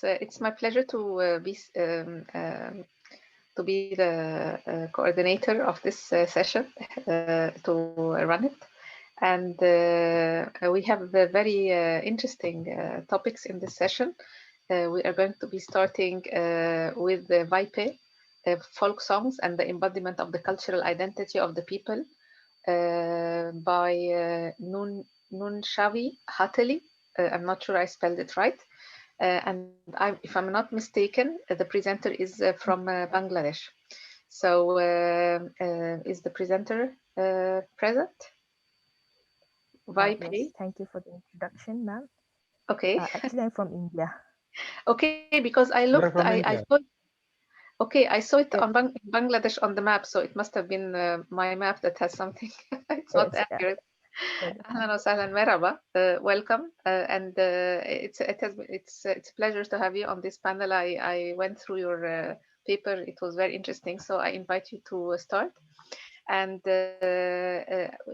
it's my pleasure to be the coordinator of this session, to run it. And we have very interesting topics in this session. We are going to be starting with the Vaipe, folk songs and the embodiment of the cultural identity of the people, by Nunshavi Hateli. I'm not sure I spelled it right. And if I'm not mistaken, the presenter is from Bangladesh. So is the presenter present? Yes, thank you for the introduction, ma'am. Okay. Actually, I'm from India. Okay, because I We are looked, from I India. saw, okay, I saw it It, on Bangladesh on the map, so it must have been my map that has something. It's not it's accurate. uh, Ahlan wa sahlan, merhaba, welcome, and it's a pleasure to have you on this panel. I went through your paper; it was very interesting. So I invite you to start, and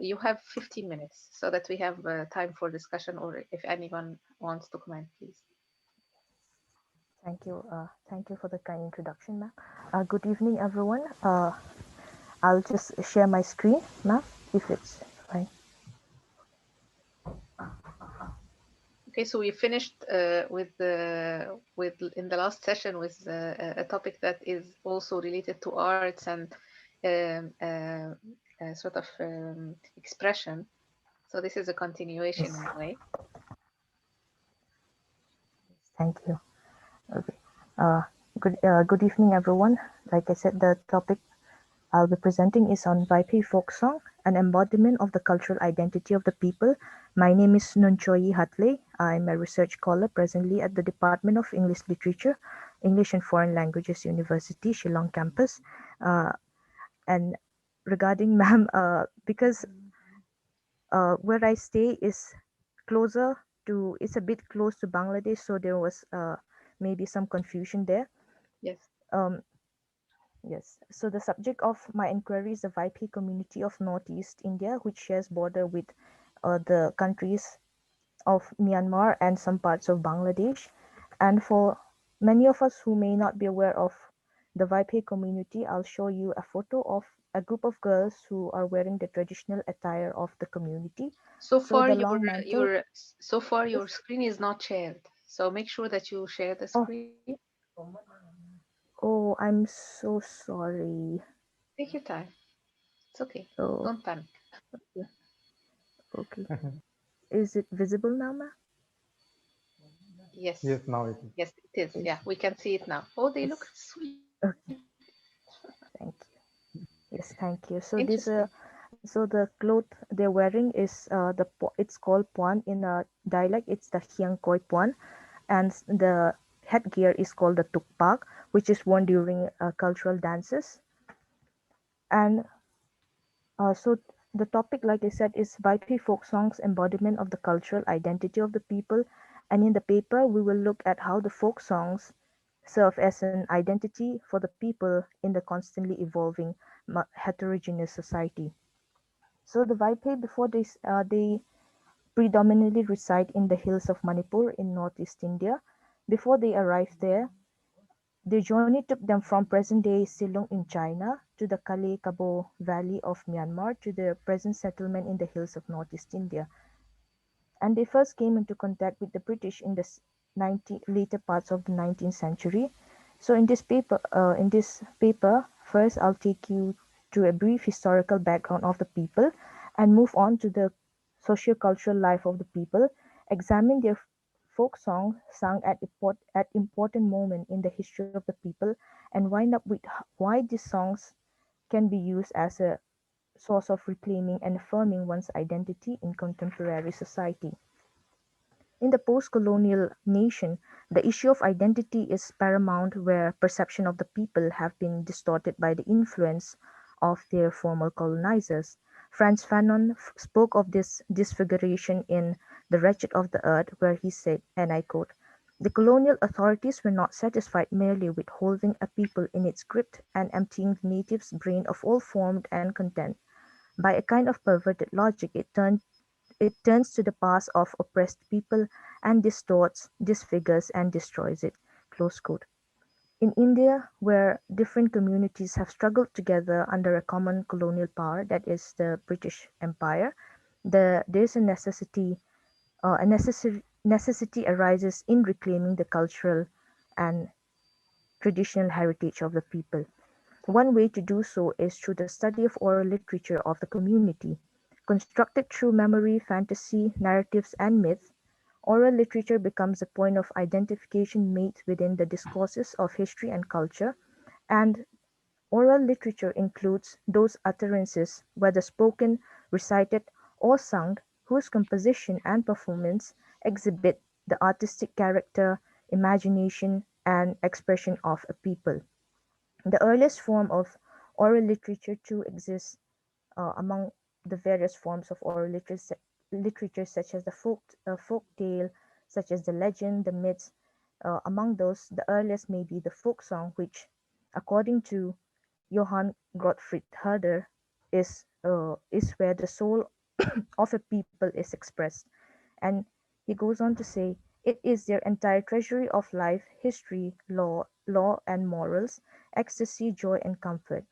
you have 15 minutes so that we have time for discussion, or if anyone wants to comment, please. Thank you. Thank you for the kind introduction, ma'am. Good evening, everyone. I'll just share my screen, ma'am, if it's fine. Okay, so we finished with in the last session with a topic that is also related to arts and sort of expression. So this is a continuation Yes, in a way. thank you. Okay. Good evening, everyone. Like I said, the topic I'll be presenting is on Vaipi folk song, an embodiment of the cultural identity of the people. My name is Nunchoyi Hatle. I'm a research scholar presently at the Department of English Literature, English and Foreign Languages University, Shillong campus. Uh, and regarding ma'am, because where I stay is closer it's a bit close to Bangladesh, so there was maybe some confusion there. Yes. Um, Yes, so the subject of my inquiry is the Vaipi community of Northeast India, which shares border with the countries of Myanmar and some parts of Bangladesh. And for many of us who may not be aware of the Vaipi community, I'll show you a photo of a group of girls who are wearing the traditional attire of the community. So So far the long mantle. your Yes. screen is not shared. So make sure that you share the Oh, screen. oh, I'm so sorry. Take your time. It's okay. Oh, Don't panic. okay. Okay. Is it visible now, ma'am? Yes. Yes, now it is. Yes, it is. Yes. Yeah, we can see it now. Oh, they look Yes. sweet. Okay. Thank you. Yes, thank you. So this Interesting. so the cloth they're wearing is it's called puan in a dialect. It's the Hiang Koi puan, and the headgear is called the tukpak, which is worn during cultural dances. And so the topic, like I said, is Vaipi folk songs embodiment of the cultural identity of the people. And in the paper, we will look at how the folk songs serve as an identity for the people in the constantly evolving heterogeneous society. So the Vaipe before this, they predominantly reside in the hills of Manipur in northeast India. Before they arrived there, their journey took them from present-day Silong in China to the Kale Kabo Valley of Myanmar to their present settlement in the hills of northeast India. And they first came into contact with the British in the later parts of the 19th century. So in this paper, first I'll take you to a brief historical background of the people and move on to the socio-cultural life of the people, examine their folk songs sung at important moment in the history of the people, and wind up with why these songs can be used as a source of reclaiming and affirming one's identity in contemporary society. In the post-colonial nation, the issue of identity is paramount where perception of the people have been distorted by the influence of their former colonizers. Frantz Fanon spoke of this disfiguration in The Wretched of the Earth, where he said, and I quote, "The colonial authorities were not satisfied merely with holding a people in its grip and emptying the native's brain of all form and content. By a kind of perverted logic, it turns to the past of oppressed people and distorts, disfigures, and destroys it. close quote. In India, where different communities have struggled together under a common colonial power, that is the British Empire, there's a necessity arises in reclaiming the cultural and traditional heritage of the people. One way to do so is through the study of oral literature of the community. Constructed through memory, fantasy, narratives, and myth, oral literature becomes a point of identification made within the discourses of history and culture, and oral literature includes those utterances, whether spoken, recited, or sung, whose composition and performance exhibit the artistic character, imagination, and expression of a people. The earliest form of oral literature to exist among the various forms of oral literature such as the folk tale, such as the legend, the myths. Among those, the earliest may be the folk song, which, according to Johann Gottfried Herder, is where the soul of a people is expressed. And he goes on to say, it is their entire treasury of life, history, law and morals, ecstasy, joy, and comfort.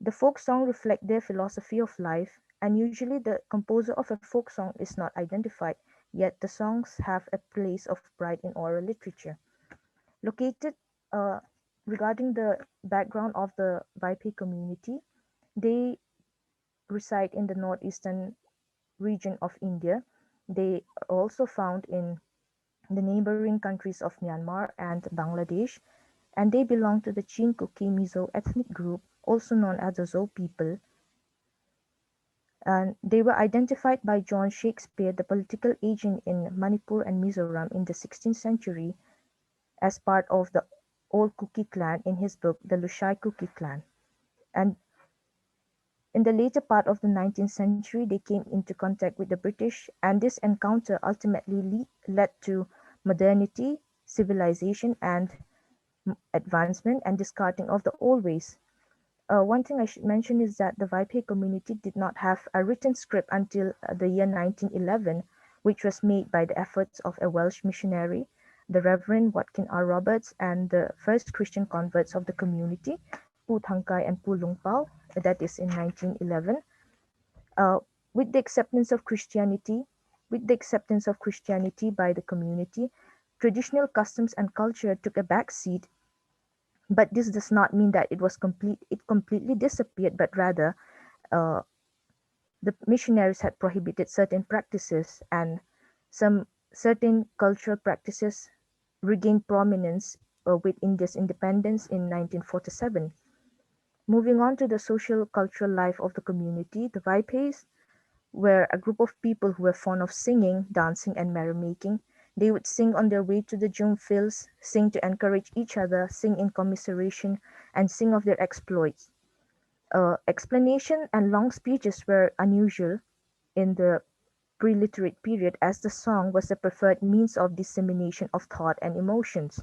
The folk song reflect their philosophy of life, and usually the composer of a folk song is not identified, yet the songs have a place of pride in oral literature. Located uh, regarding the background of the Vaipe community, they reside in the northeastern region of India. They are also found in the neighboring countries of Myanmar and Bangladesh, and they belong to the Chinkuki Mizo ethnic group, also known as the Zo people, and they were identified by John Shakespeare, the political agent in Manipur and Mizoram in the 16th century, as part of the old Kuki clan in his book The Lushai Kuki Clan. And in the later part of the 19th century, they came into contact with the British, and this encounter ultimately led to modernity, civilization, and advancement and discarding of the old ways. One thing I should mention is that the Vaipe community did not have a written script until the year 1911, which was made by the efforts of a Welsh missionary, the Reverend Watkin R. Roberts, and the first Christian converts of the community, Pu Thangkai and Pu Lungpao, that is in 1911. Uh, with the acceptance of Christianity, with the acceptance of Christianity by the community, traditional customs and culture took a back seat, but this does not mean that it completely disappeared, but rather uh, the missionaries had prohibited certain practices, and some certain cultural practices regained prominence with India's independence in 1947. Moving on to the social cultural life of the community, the Vaipes were a group of people who were fond of singing, dancing, and merrymaking. They would sing on their way to the June fields, sing to encourage each other, sing in commiseration, and sing of their exploits. Explanation and long speeches were unusual in the pre-literate period, as the song was the preferred means of dissemination of thought and emotions.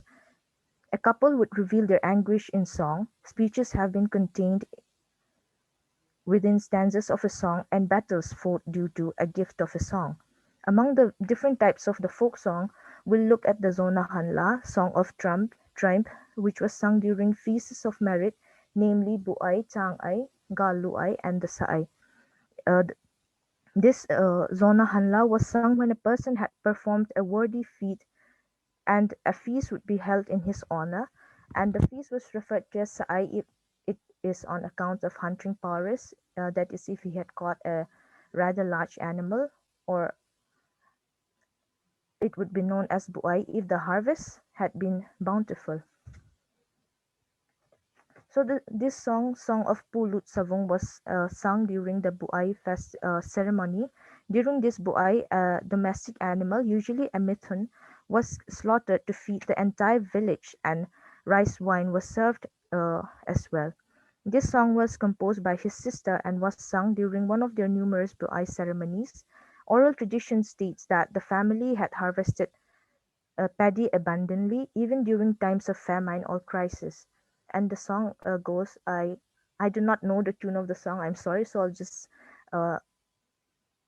A couple would reveal their anguish in song. Speeches have been contained within stanzas of a song, and battles fought due to a gift of a song. Among the different types of the folk song, we'll look at the Zona Hanla, Song of Triumph, which was sung during feasts of merit, namely Buai, Chang'ai, Galuai, and the Sa'ai. Uh, this Zona Hanla was sung when a person had performed a worthy feat, and a feast would be held in his honor, and the feast was referred to as Sa'ai if it is on account of hunting prowess, that is, if he had caught a rather large animal, or it would be known as Buai if the harvest had been bountiful. So this Song of Pulutzavon, was sung during the Buai ceremony. During this Buai, a domestic animal, usually a mithun, was slaughtered to feed the entire village, and rice wine was served as well. This song was composed by his sister and was sung during one of their numerous Buai ceremonies. Oral tradition states that the family had harvested paddy abundantly, even during times of famine or crisis. And the song goes, I do not know the tune of the song. I'm sorry, so I'll just uh,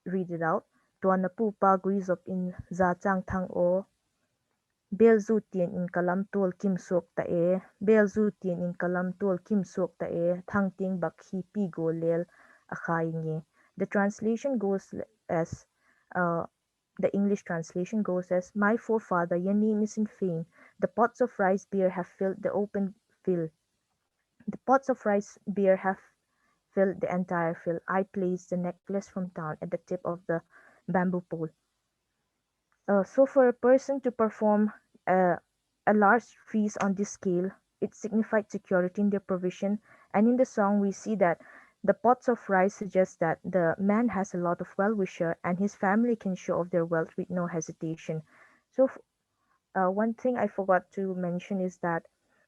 read it out. Tuan na pupa guizop in za chang thang o Bel zu tien in kalam tol kim sok ta e, bel zu tien in kalam tol kim sok ta e, thang ting bak hi pi go lel akhai nge. The translation goes as, uh, the English translation goes as, my forefather, your name is in fame. The pots of rice beer have filled the open field. The pots of rice beer have filled the entire field. I placed the necklace from town at the tip of the bamboo pole. So for a person to perform uh, a large feast on this scale, it signified security in their provision. And in the song, we see that the pots of rice suggest that the man has a lot of well-wisher and his family can show off their wealth with no hesitation. So one thing I forgot to mention is that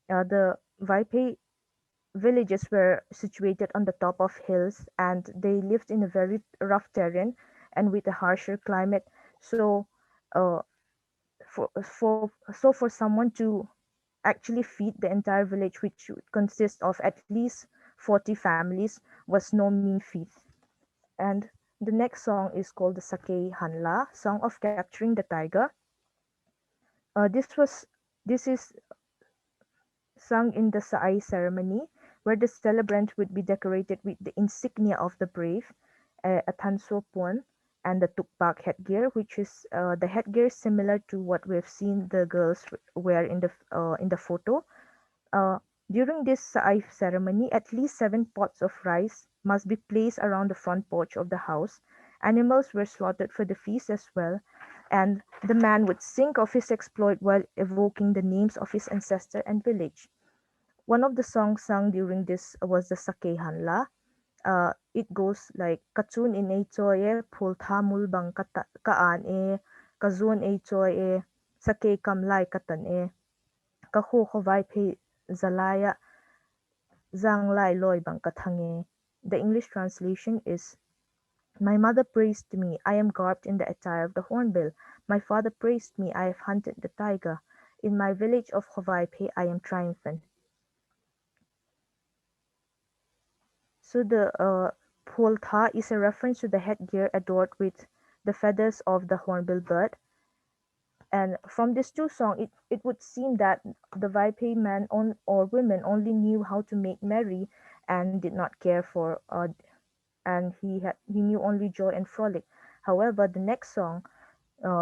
the Vaipe villages were situated on the top of hills and they lived in a very rough terrain and with a harsher climate. So uh, for someone to actually feed the entire village, which would consist of at least 40 families, was no mean feat. And the next song is called the Sake Hanla, Song of Capturing the Tiger. This is sung in the Saai ceremony, where the celebrant would be decorated with the insignia of the brave, a tansopon, and the tukpak headgear, which is the headgear similar to what we've seen the girls wear in the photo. Uh, During this Saai ceremony, at least 7 pots of rice must be placed around the front porch of the house. Animals were slaughtered for the feast as well, and the man would sing of his exploit while evoking the names of his ancestor and village. One of the songs sung during this was the Sake Hanla. It goes like Kachun in e choye phul thamul bang kaan e kazun e choye sake kamlai katan e kaho khowai phe zalaya zang lai loi bang kathange. The English translation is, my mother praised me, I am garbed in the attire of the hornbill. My father praised me, I have hunted the tiger. In my village of Khowaipe, I am triumphant. So the Poltha is a reference to the headgear adorned with the feathers of the hornbill bird. And from these two songs, it would seem that the Vaipe man or women only knew how to make merry and did not care for, and he knew only joy and frolic. However, the next song,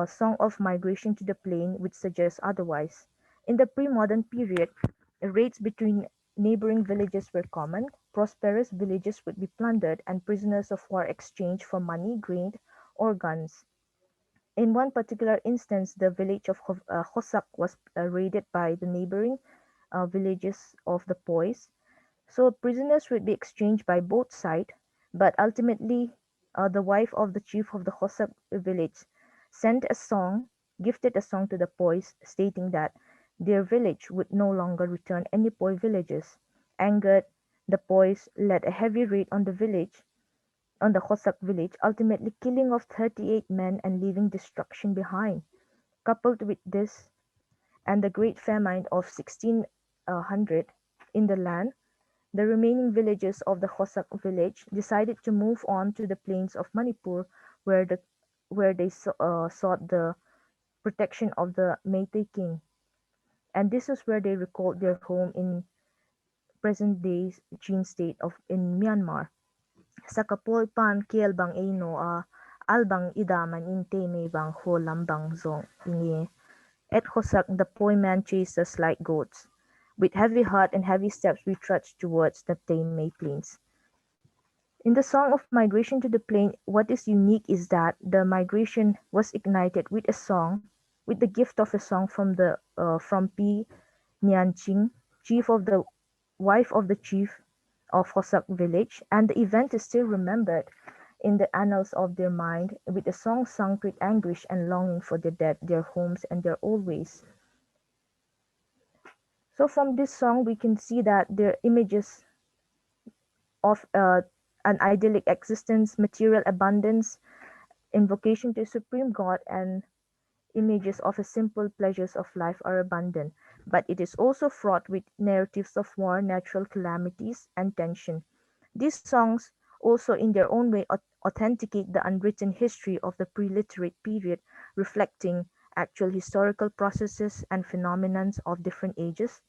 Song of Migration to the Plain, would suggest otherwise. In the pre-modern period, raids between neighboring villages were common. Prosperous villages would be plundered and prisoners of war exchanged for money, grain, or guns. In one particular instance, the village of Hosak was raided by the neighboring villages of the Pois. So prisoners would be exchanged by both sides, but ultimately the wife of the chief of the Hosak village sent a song, gifted a song to the Pois, stating that their village would no longer return any Poi villages. Angered, the Pois led a heavy raid on the Hosak village, ultimately killing of 38 men and leaving destruction behind. Coupled with this and the great famine of 1600 in the land, the remaining villagers of the Hosak village decided to move on to the plains of Manipur, where they sought the protection of the Meitei king, and this is where they recalled their home in present-day Chin state of in Myanmar. Sa kapoy pan kiel bang eino a albang idaman inte me bang ho lambang zong inye. At Hosak the Poi man chased us like goats. With heavy heart and heavy steps we trudged towards the Tame plains. In the Song of Migration to the Plain, what is unique is that the migration was ignited with a song, with the gift of a song from P. Nyanching, chief of the wife of the chief of Hosak village, and the event is still remembered in the annals of their mind, with a song sung with anguish and longing for their dead, their homes, and their old ways. So from this song, we can see that their images of an idyllic existence, material abundance, invocation to a supreme God, and images of the simple pleasures of life are abundant, but it is also fraught with narratives of war, natural calamities, and tension. These songs also, in their own way, authenticate the unwritten history of the pre-literate period, reflecting actual historical processes and phenomena of different ages.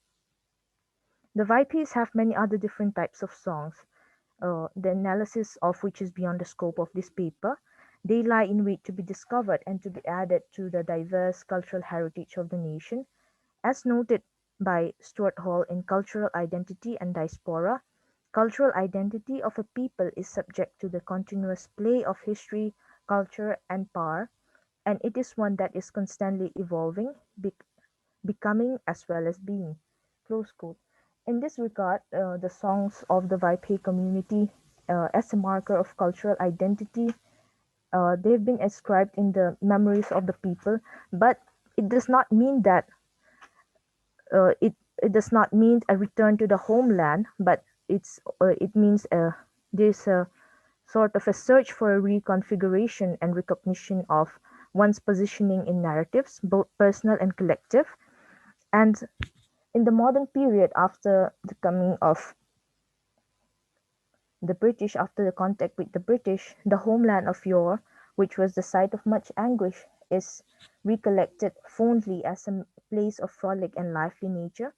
The Vaipis have many other different types of songs, the analysis of which is beyond the scope of this paper. They lie in wait to be discovered and to be added to the diverse cultural heritage of the nation. As noted by Stuart Hall in Cultural Identity and Diaspora, cultural identity of a people is subject to the continuous play of history, culture, and power, and it is one that is constantly evolving, becoming as well as being. Close quote. In this regard, the songs of the Vaipe community, as a marker of cultural identity, they've been ascribed in the memories of the people, but it does not mean that it does not mean a return to the homeland, but it means there's a sort of a search for a reconfiguration and recognition of one's positioning in narratives, both personal and collective. And in the modern period, after the coming of the British, after the contact with the British, the homeland of yore, which was the site of much anguish, is recollected fondly as a place of frolic and lively nature.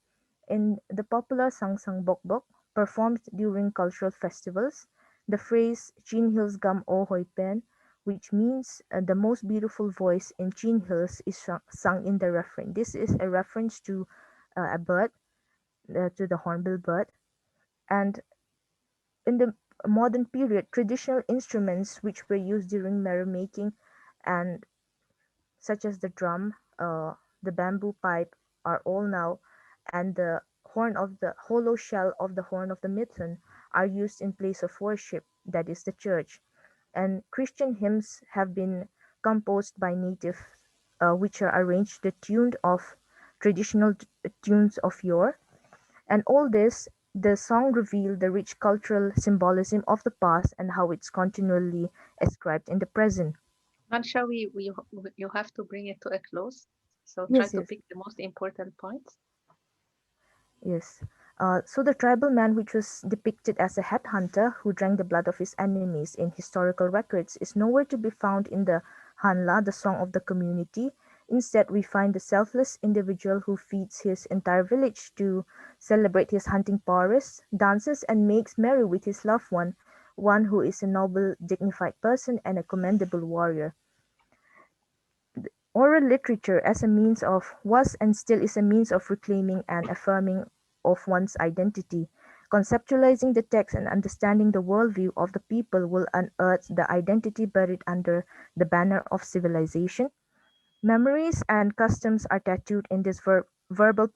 In the popular Sangsang Bokbok, performed during cultural festivals, the phrase Chin Hills Gam O Hoi Pen, which means the most beautiful voice in Chin Hills, is sung in the refrain. This is a reference to a bird, to the hornbill bird. And in the modern period, traditional instruments which were used during merrymaking and such as the drum, the bamboo pipe are all now, and the horn of the hollow shell of the horn of the mitten are used in place of worship, that is the church. And Christian hymns have been composed by natives, which are arranged the tuned of traditional tunes of yore. And all this, the song revealed the rich cultural symbolism of the past and how it's continually ascribed in the present. Mansha, you have to bring it to a close. So try Yes, to yes. pick the most important points. Yes. So the tribal man, which was depicted as a headhunter who drank the blood of his enemies in historical records, is nowhere to be found in the Hanla, the song of the community. Instead, we find the selfless individual who feeds his entire village to celebrate his hunting prowess, dances, and makes merry with his loved one who is a noble, dignified person and a commendable warrior. Oral literature as a means of was and still is a means of reclaiming and affirming of one's identity. Conceptualizing the text and understanding the worldview of the people will unearth the identity buried under the banner of civilization. Memories and customs are tattooed in these verbal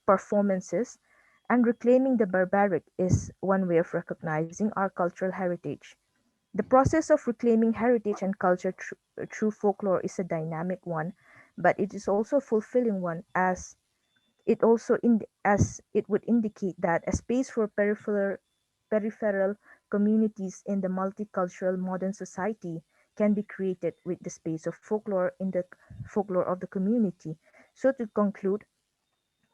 performances, and reclaiming the barbaric is one way of recognizing our cultural heritage. The process of reclaiming heritage and culture through folklore is a dynamic one, but it is also a fulfilling one, as it would indicate that a space for peripheral communities in the multicultural modern society can be created with the space of folklore in the folklore of the community. So to conclude,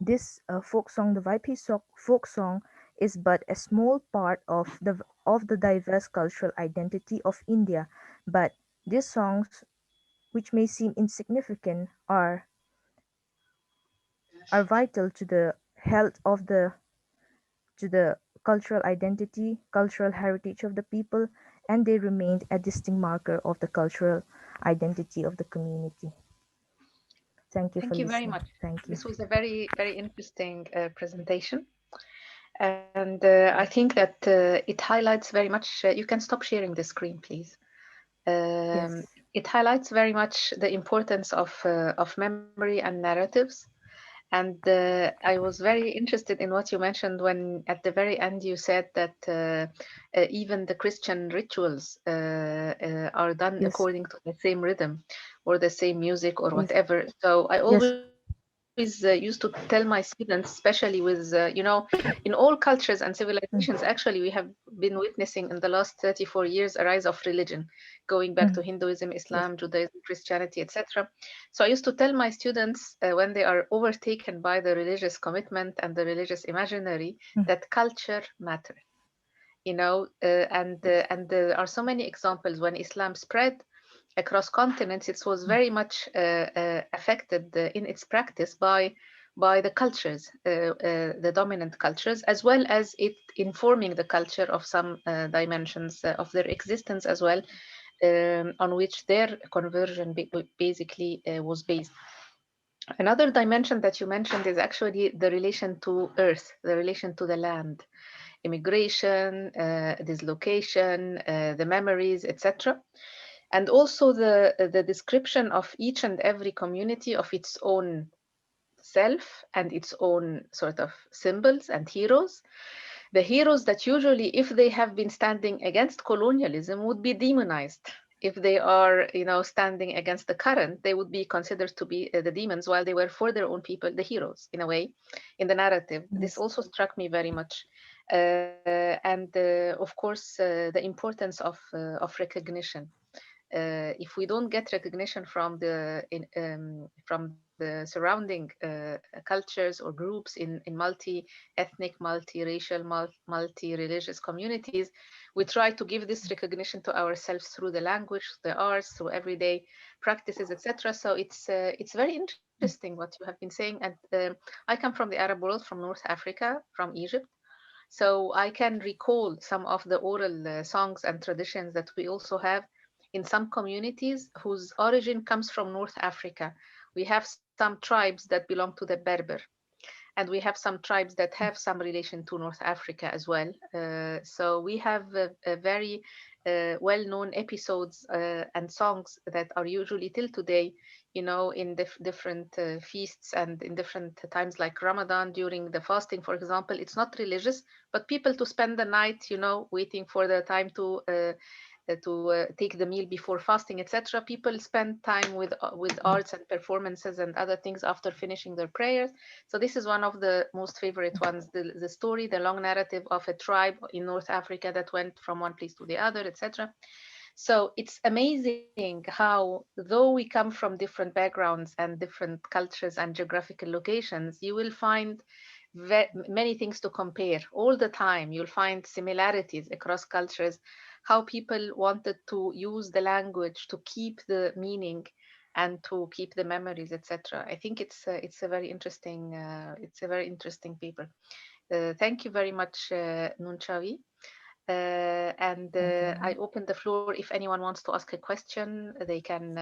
this folk song, the Vaipi folk song, is but a small part of the diverse cultural identity of India. But these songs, which may seem insignificant, are vital to the health of the cultural identity, cultural heritage of the people, and they remained a distinct marker of the cultural identity of the community. Thank you for Thank you very listening. much. Thank you. This was a very, very interesting presentation. And I think that it highlights very much. You can stop sharing the screen, please. Yes. It highlights very much the importance of memory and narratives. And I was very interested in what you mentioned when at the very end you said that even the Christian rituals are done Yes. according to the same rhythm or the same music or Yes. whatever. So I Yes. always used to tell my students, especially with, in all cultures and civilizations, Mm, actually, we have been witnessing in the last 34 years a rise of religion, going back to mm, Hinduism, yes. Islam, Judaism, Christianity, etc. So I used to tell my students when they are overtaken by the religious commitment and the religious imaginary Mm, that culture matters. And there are so many examples when Islam spread. across continents, it was very much affected in its practice by the cultures, the dominant cultures, as well as it informing the culture of some dimensions of their existence as well, on which their conversion basically was based. Another dimension that you mentioned is actually the relation to earth, the relation to the land, immigration, dislocation, the memories, etc. And also the description of each and every community of its own self and its own sort of symbols and heroes. The heroes that usually, if they have been standing against colonialism, would be demonized. If they are, standing against the current, they would be considered to be the demons, while they were for their own people the heroes, in a way, in the narrative. This Yes. also struck me very much, and of course, the importance of recognition. If we don't get recognition from the surrounding cultures or groups in multi-ethnic, multi-racial, multi-religious communities, we try to give this recognition to ourselves through the language, the arts, through everyday practices, etc. So it's very interesting what you have been saying. And I come from the Arab world, from North Africa, from Egypt. So I can recall some of the oral songs and traditions that we also have in some communities whose origin comes from North Africa. We have some tribes that belong to the Berber, and we have some tribes that have some relation to North Africa as well. So we have a very well-known episodes and songs that are usually till today, in different feasts and in different times like Ramadan during the fasting, for example. It's not religious, but people to spend the night, waiting for the time to take the meal before fasting, etc. People spend time with arts and performances and other things after finishing their prayers. So this is one of the most favorite ones, the story, the long narrative of a tribe in North Africa that went from one place to the other, etc. So it's amazing how, though we come from different backgrounds and different cultures and geographical locations, you will find many things to compare all the time. You'll find similarities across cultures, how people wanted to use the language to keep the meaning and to keep the memories, etc. I think it's a very interesting paper. Thank you very much, Nunchawi. And Thank you, I ma'am. open the floor. If anyone wants to ask a question, they can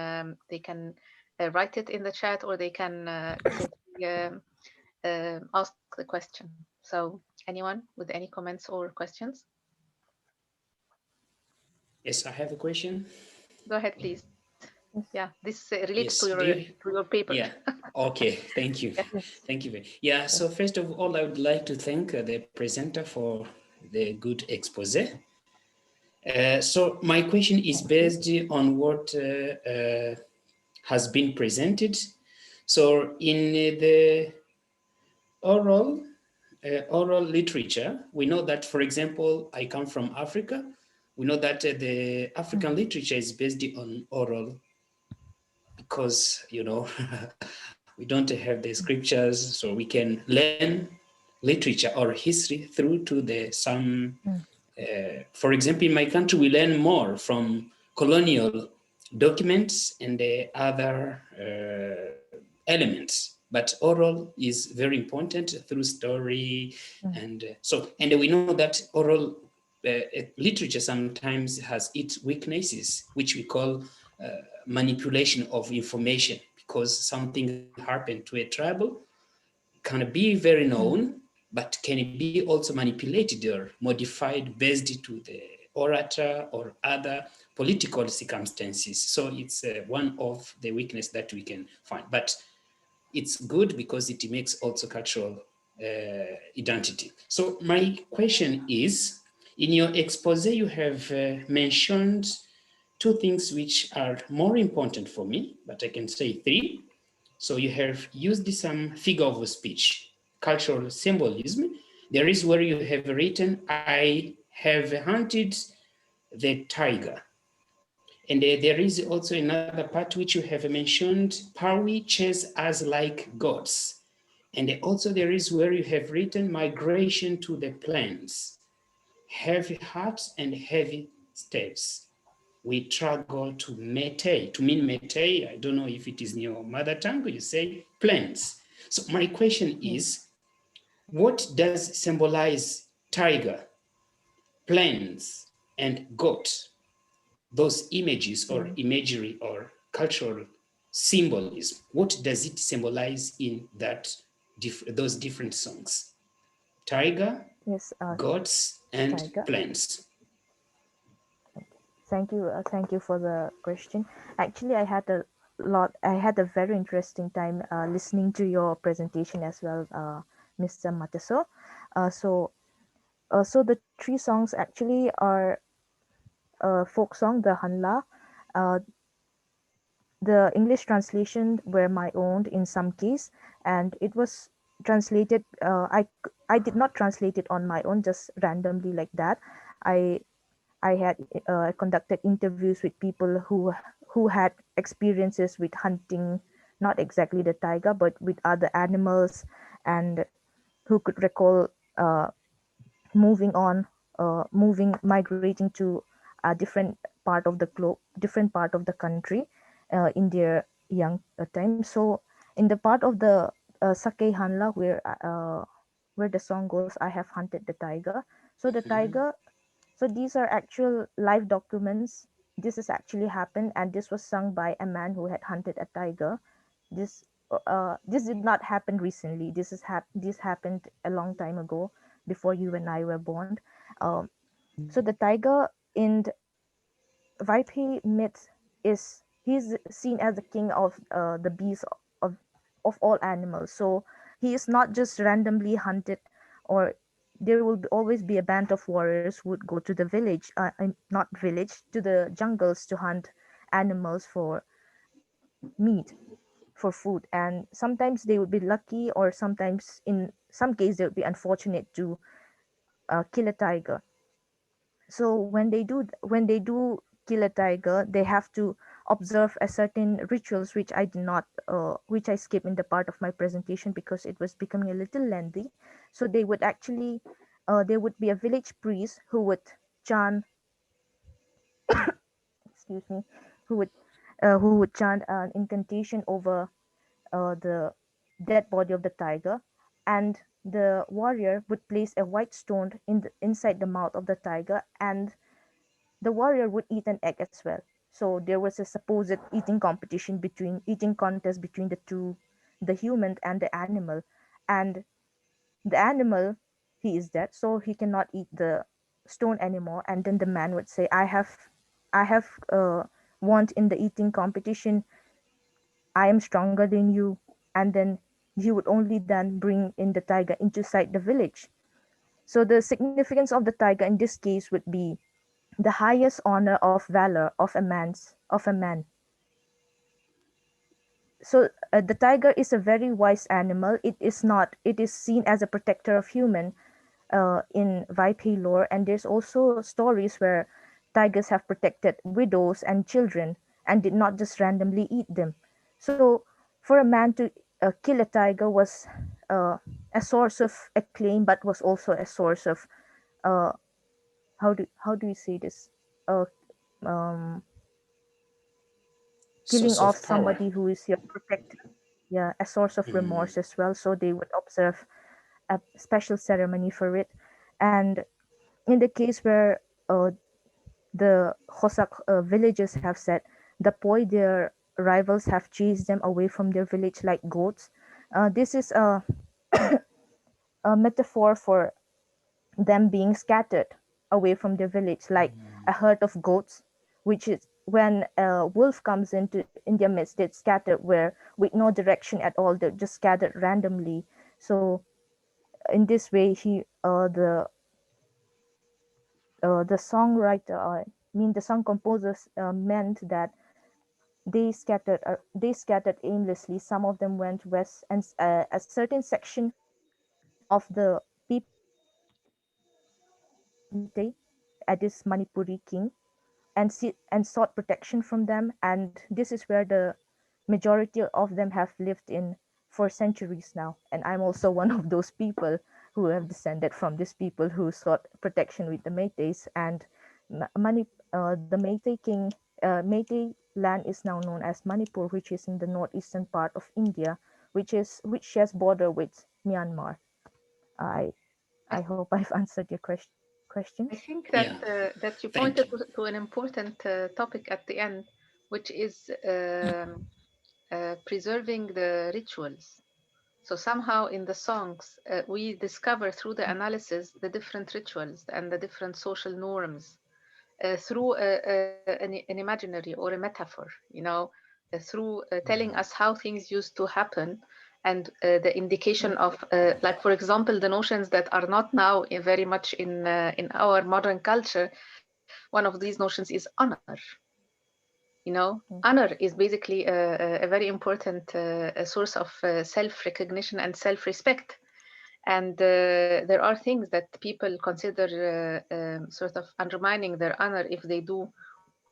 write it in the chat, or they can simply ask the question. So anyone with any comments or questions? Yes, I have a question. Go ahead, please. Yes. Yeah, this relates to Yes, your do you? paper. Yeah. Okay, thank you. Yeah. Yes. Thank you. Yeah, so first of all, I would like to thank the presenter for the good expose. So my question is Thank you. based on what has been presented. So in the oral oral literature, we know that, for example, I come from Africa. We know that the African literature is based on oral because, we don't have the scriptures, so we can learn literature or history through to the some. For example, in my country, we learn more from colonial documents and the other elements. But oral is very important through story, and we know that oral literature sometimes has its weaknesses, which we call manipulation of information, because something happened to a tribal can be very known, but can be also manipulated or modified based to the orator or other political circumstances. So it's one of the weakness that we can find. But it's good because it makes also cultural identity. So my question is, in your expose, you have mentioned two things which are more important for me, but I can say three. So you have used some figure of speech, cultural symbolism. There is where you have written, I have hunted the tiger. And there is also another part which you have mentioned, Pawi chase us like gods. And also there is where you have written migration to the plains, heavy hearts and heavy steps. we struggle to mete. To mean mete, I don't know if it is in your mother tongue, you say plains. So my question is, what does symbolize tiger, plains, and goat? Those images or imagery or cultural symbolism, what does it symbolize in that those different songs? Tiger, Yes, goats, and tiger. plains. Thank you for the question. Actually, I had a very interesting time listening to your presentation as well, Mr. Mateso. So the three songs actually are folk song, the Hanla. Uh, the English translation were my own in some case, and it was translated. I did not translate it on my own, just randomly like that. I I had conducted interviews with people who had experiences with hunting, not exactly the tiger, but with other animals, and who could recall uh, moving on, migrating to a different part of the globe, different part of the country in their young time. So in the part of the Sake Hanla where the song goes, I have hunted the tiger. So the tiger, so these are actual live documents. This has actually happened, and this was sung by a man who had hunted a tiger. This this did not happen recently. This happened a long time ago, before you and I were born. Um, so the tiger in the Vaipi myth is he's seen as the king of the beasts of of all animals. So he is not just randomly hunted, or there will always be a band of warriors who would go to the village, not village, to the jungles to hunt animals for meat, for food. And sometimes they would be lucky, or sometimes in some case they would be unfortunate to kill a tiger. So when they do kill a tiger, they have to observe a certain rituals, which I did not which I skipped in the part of my presentation because it was becoming a little lengthy. So they would actually there would be a village priest chant excuse me who would chant an incantation over the dead body of the tiger, and the warrior would place a white stone inside the mouth of the tiger, and the warrior would eat an egg as well. So there was a supposed eating contest between the two, the human and the animal. And the animal, he is dead, so he cannot eat the stone anymore. And then the man would say, I have won in the eating competition. I am stronger than you. And then he would only then bring in the tiger inside the village. So the significance of the tiger in this case would be the highest honor of valor of a man. So the tiger is a very wise animal. It is seen as a protector of human in Vaipi lore, and there's also stories where tigers have protected widows and children and did not just randomly eat them. So for a man to kill a tiger was uh, a source of acclaim, but was also a source of uh, how do you say this? Uh, um, Killing Source off of power. somebody who is your protector. Yeah, a source of remorse as well. So they would observe a special ceremony for it. And in the case where uh, the Hosak villagers have said the poi their rivals have chased them away from their village like goats. This is a metaphor for them being scattered away from their village like a herd of goats, which is when a wolf comes in their midst, they're scattered where with no direction at all, they're just scattered randomly. So in this way the songwriter the song composers meant that they scattered aimlessly. Some of them went west, and a certain section of the people Mete at this Manipuri king and sought protection from them. And this is where the majority of them have lived in for centuries now. And I'm also one of those people who have descended from these people who sought protection with the Metes. And the Meitei land is now known as Manipur, which is in the northeastern part of India, which shares border with Myanmar. I hope I've answered your questions. I think that Yeah. that you Thank pointed you. to an important topic at the end, which is preserving the rituals. So somehow in the songs, we discover through the analysis the different rituals and the different social norms through an imaginary or a metaphor, through telling us how things used to happen and the indication of, like, for example, the notions that are not now very much in our modern culture. One of these notions is honor. Honor is basically a very important a source of self-recognition and self-respect. And there are things that people consider sort of undermining their honor if they do,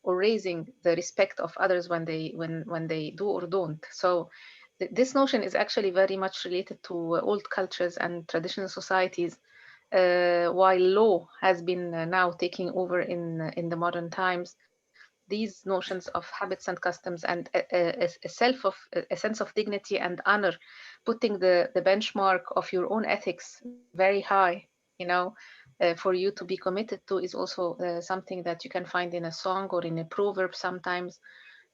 or raising the respect of others when they do or don't. So this notion is actually very much related to old cultures and traditional societies, while law has been now taking over in the modern times. These notions of habits and customs and a sense of dignity and honor, putting the benchmark of your own ethics very high, for you to be committed to, is also something that you can find in a song or in a proverb sometimes,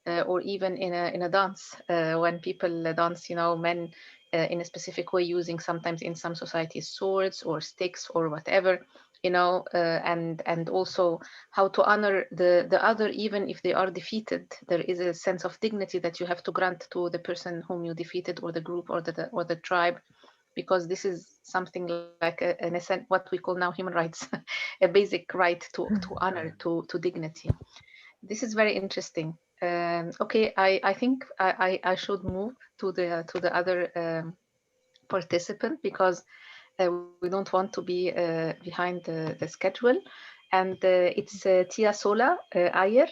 or even in a dance, when people dance, men in a specific way, using sometimes in some societies swords or sticks or whatever, and also how to honor the other even if they are defeated. There is a sense of dignity that you have to grant to the person whom you defeated, or the group, or the tribe, because this is something like what we call now human rights, a basic right to honor, to dignity. This is very interesting. Okay, I think I should move to the other participant, because we don't want to be behind the schedule. And it's Tia Sola Ayer.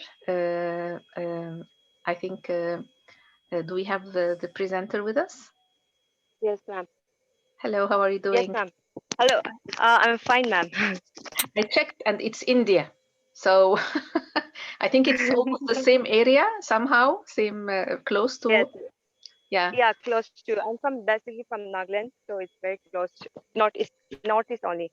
I think, do we have the presenter with us? Yes, ma'am. Hello, how are you Yes, doing? ma'am. Hello. I'm fine, ma'am. I checked and it's India. So I think it's almost the same area somehow, same close Yes. to, yeah. Yeah, close to. I'm from basically from Nagaland, so it's very close to northeast only.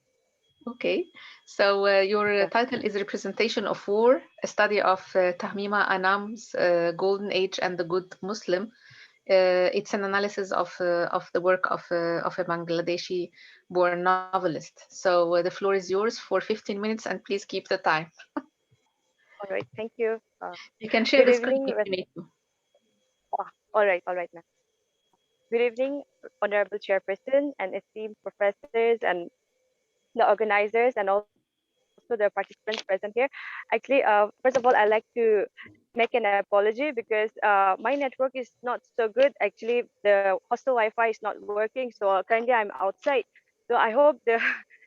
Okay. So your Yeah. title is Representation of War, a study of Tahmima Anam's Golden Age and the Good Muslim. It's an analysis of the work of a Bangladeshi-born novelist. So the floor is yours for 15 minutes, and please keep the time. All right. Thank you. You can share Good the screen evening. if you need to. All right, ma'am. Good evening, honorable chairperson and esteemed professors and the organizers and also the participants present here. Actually, first of all, I'd like to make an apology because my network is not so good. Actually, the hostel Wi-Fi is not working, so currently I'm outside. So I hope the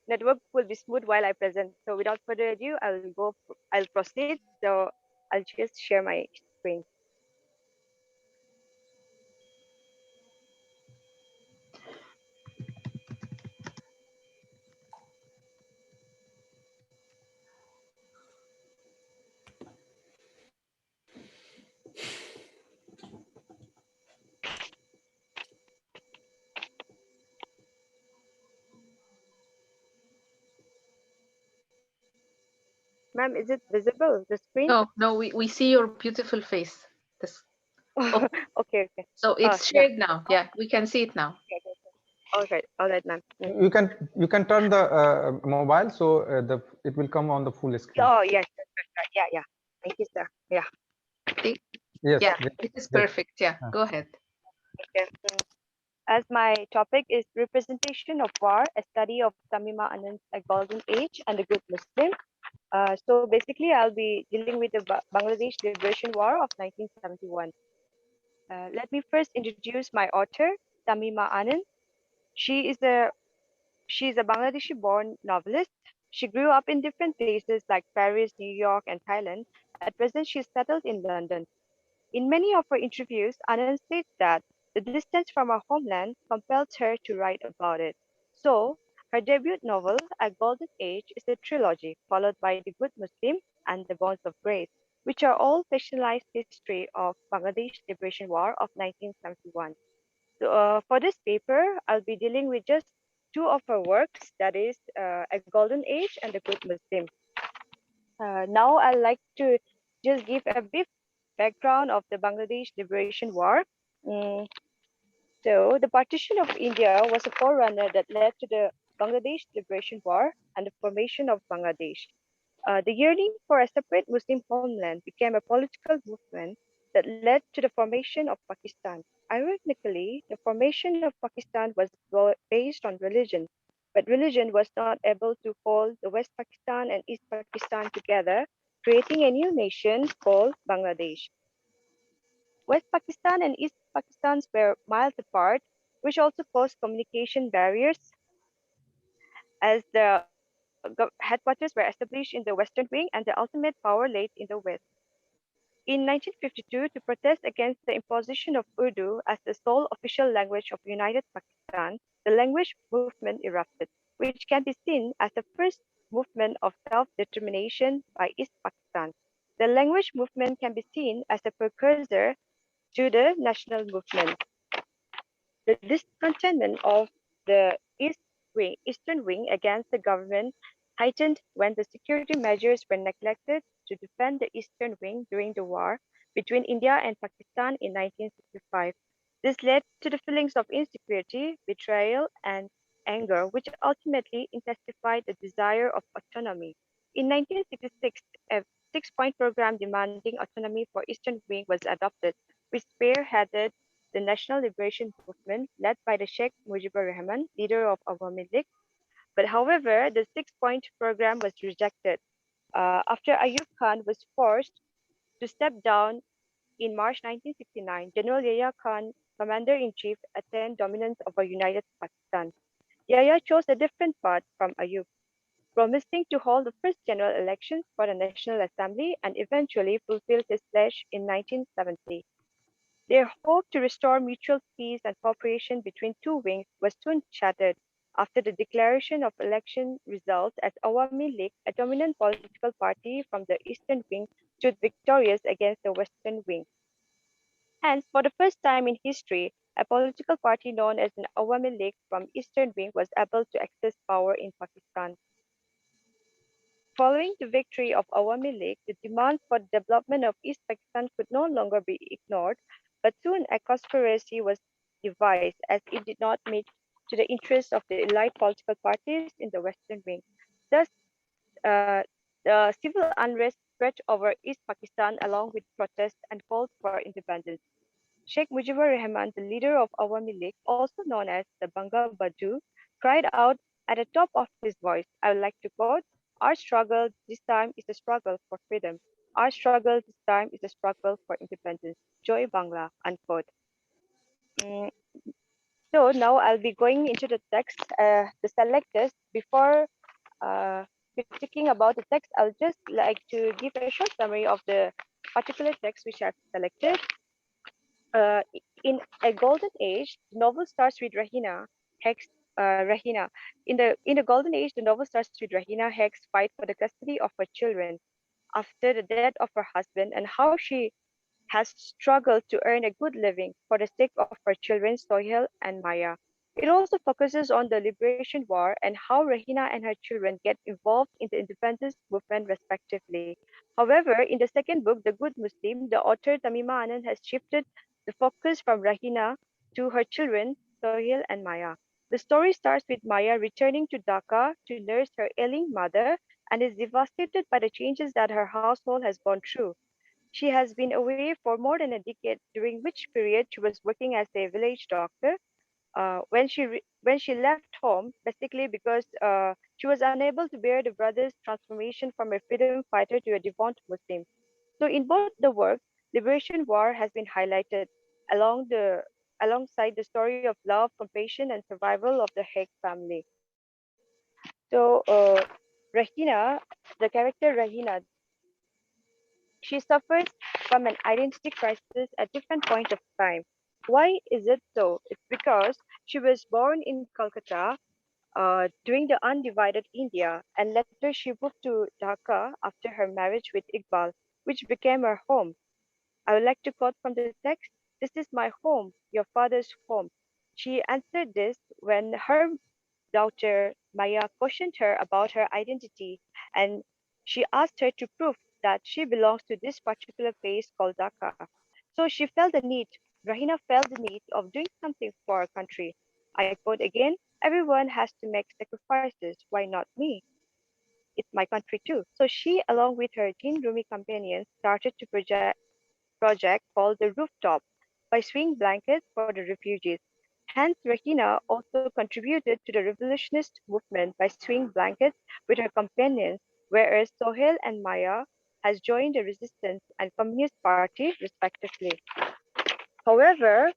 network will be smooth while I present. So without further ado, I'll proceed. So I'll just share my screen. Ma'am, is it visible, the screen? No, no, we see your beautiful face. This, oh, Okay, okay. so it's Yeah. shared now. Yeah, we can see it now. Okay, okay. All right, ma'am. You can turn the mobile, so the it will come on the full screen. Oh, yes, yeah, yeah. Thank you, sir. Yeah. See? Yes, Yeah, yes, it is yes. perfect. Yeah, go ahead. Okay. As my topic is representation of war, a study of Tamima Anand's A Golden Age and the Good Muslim. So basically, I'll be dealing with the Bangladesh Liberation War of 1971. Let me first introduce my author, Tamima Anand. She is a She's a Bangladeshi-born novelist. She grew up in different places like Paris, New York, and Thailand. At present, she's settled in London. In many of her interviews, Anand states that the distance from her homeland compels her to write about it. So, her debut novel, A Golden Age, is a trilogy, followed by The Good Muslim, and The Bonds of Grace, which are all fictionalized history of Bangladesh Liberation War of 1971. So, for this paper, I'll be dealing with just two of her works, that is A Golden Age and The Good Muslim. Now I'd like to just give a brief background of the Bangladesh Liberation War. Mm, so the partition of India was a forerunner that led to the Bangladesh Liberation War and the formation of Bangladesh. The yearning for a separate Muslim homeland became a political movement that led to the formation of Pakistan. Ironically, the formation of Pakistan was based on religion, but religion was not able to hold the West Pakistan and East Pakistan together, creating a new nation called Bangladesh. West Pakistan and East Pakistan were miles apart, which also posed communication barriers as the headquarters were established in the western wing and the ultimate power laid in the west. In 1952, to protest against the imposition of Urdu as the sole official language of United Pakistan, the language movement erupted, which can be seen as the first movement of self-determination by East Pakistan. The language movement can be seen as a precursor to the national movement. The discontentment of the Eastern Wing against the government heightened when the security measures were neglected to defend the Eastern Wing during the war between India and Pakistan in 1965. This led to the feelings of insecurity, betrayal, and anger, which ultimately intensified the desire of autonomy. In 1966, a six-point program demanding autonomy for Eastern Wing was adopted, which spearheaded the National Liberation Movement led by the Sheikh Mujibur Rahman, leader of Awami League. But however, the six-point program was rejected after Ayub Khan was forced to step down in March 1969. General Yahya Khan, commander-in-chief, attained dominance over United Pakistan. Yahya chose a different path from Ayub, promising to hold the first general elections for the National Assembly and eventually fulfilled his pledge in 1970. Their hope to restore mutual peace and cooperation between two wings was soon shattered after the declaration of election results as Awami League, a dominant political party from the eastern wing, stood victorious against the western wing. Hence, for the first time in history, a political party known as an Awami League from eastern wing was able to access power in Pakistan. Following the victory of Awami League, the demands for the development of East Pakistan could no longer be ignored, but soon a conspiracy was devised as it did not meet to the interests of the elite political parties in the Western Wing. Thus, uh, the civil unrest spread over East Pakistan along with protests and calls for independence. Sheikh Mujibur Rahman, the leader of Awami League, also known as the Banga Badu, cried out at the top of his voice. I would like to quote, "Our struggle this time is a struggle for freedom. Our struggle this time is a struggle for independence. Joy Bangla," unquote. Mm, so now I'll be going into the text, the selectors. Before critiquing about the text, I'll just like to give a short summary of the particular text which I've selected. uh, in A Golden Age, the novel starts with Rahina. In the Golden Age, the novel starts with Rahina Heck's fight for the custody of her children after the death of her husband and how she has struggled to earn a good living for the sake of her children, Sohail and Maya. It also focuses on the Liberation War and how Rahina and her children get involved in the independence movement respectively. However, in the second book, The Good Muslim, the author Tamima Anand has shifted the focus from Rahina to her children, Sohail and Maya. The story starts with Maya returning to Dhaka to nurse her ailing mother and is devastated by the changes that her household has gone through. She has been away for more than a decade, during which period she was working as a village doctor. When she left home, basically because she was unable to bear the brother's transformation from a freedom fighter to a devout Muslim. So in both the works, Liberation War has been highlighted alongside the story of love, compassion, and survival of the Hague family. So Rahina, the character Rahina, she suffers from an identity crisis at different points of time. Why is it so? It's because she was born in Calcutta during the undivided India, and later she moved to Dhaka after her marriage with Iqbal, which became her home. I would like to quote from the text: "This is my home, your father's home." She answered this when her daughter Maya questioned her about her identity, and she asked her to prove that she belongs to this particular place called Dhaka. So she felt the need, Rahina felt the need of doing something for her country. I quote again: "Everyone has to make sacrifices. Why not me? It's my country too." So she, along with her Jin Rumi companions, started to project called the Rooftop by swinging blankets for the refugees. Hence, Regina also contributed to the revolutionist movement by swinging blankets with her companions, whereas Sohail and Maya has joined the resistance and Communist Party respectively. However,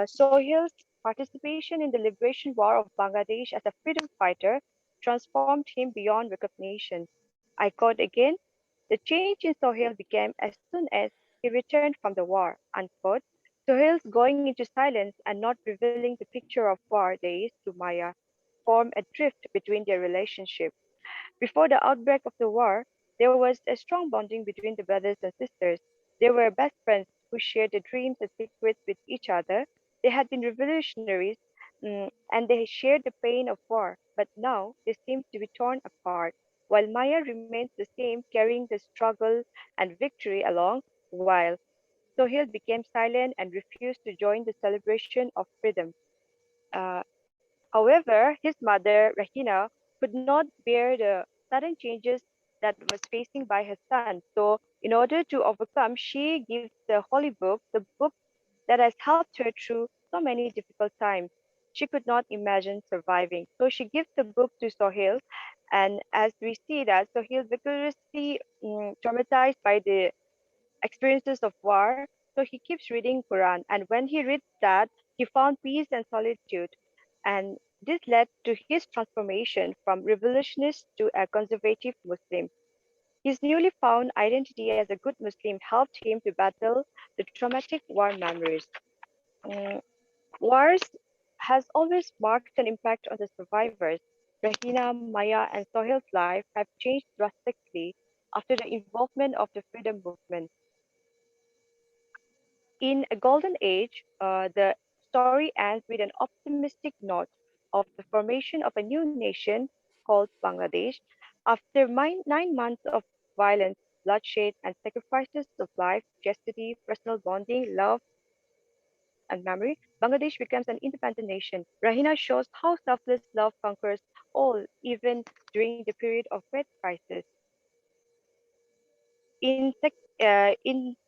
Sohail's participation in the liberation war of Bangladesh as a freedom fighter transformed him beyond recognition. I quote again: "The change in Sohail began as soon as he returned from the war." Unquote. Sohail's going into silence and not revealing the picture of war days to Maya formed a drift between their relationship. Before the outbreak of the war, there was a strong bonding between the brothers and sisters. They were best friends who shared their dreams and secrets with each other. They had been revolutionaries, and they shared the pain of war, but now they seem to be torn apart. While Maya remains the same, carrying the struggle and victory along, while Sohail became silent and refused to join the celebration of freedom. Uh, However, his mother, Rahina, could not bear the sudden changes that was facing by her son. So, in order to overcome, she gives the holy book, the book that has helped her through so many difficult times. She could not imagine surviving. So she gives the book to Sohail, and as we see that Sohail vigorously traumatized by the experiences of war, so he keeps reading Quran. And when he reads that, he found peace and solitude. And this led to his transformation from revolutionist to a conservative Muslim. His newly found identity as a good Muslim helped him to battle the traumatic war memories. Mm, Wars has always marked an impact on the survivors. Rahina, Maya, and Sohail's life have changed drastically after the involvement of the freedom movement. In a golden age, the story ends with an optimistic note of the formation of a new nation called Bangladesh. After 9 months of violence, bloodshed, and sacrifices of life, chastity, personal bonding, love, and memory, Bangladesh becomes an independent nation. Rahina shows how selfless love conquers all, even during the period of great crisis. In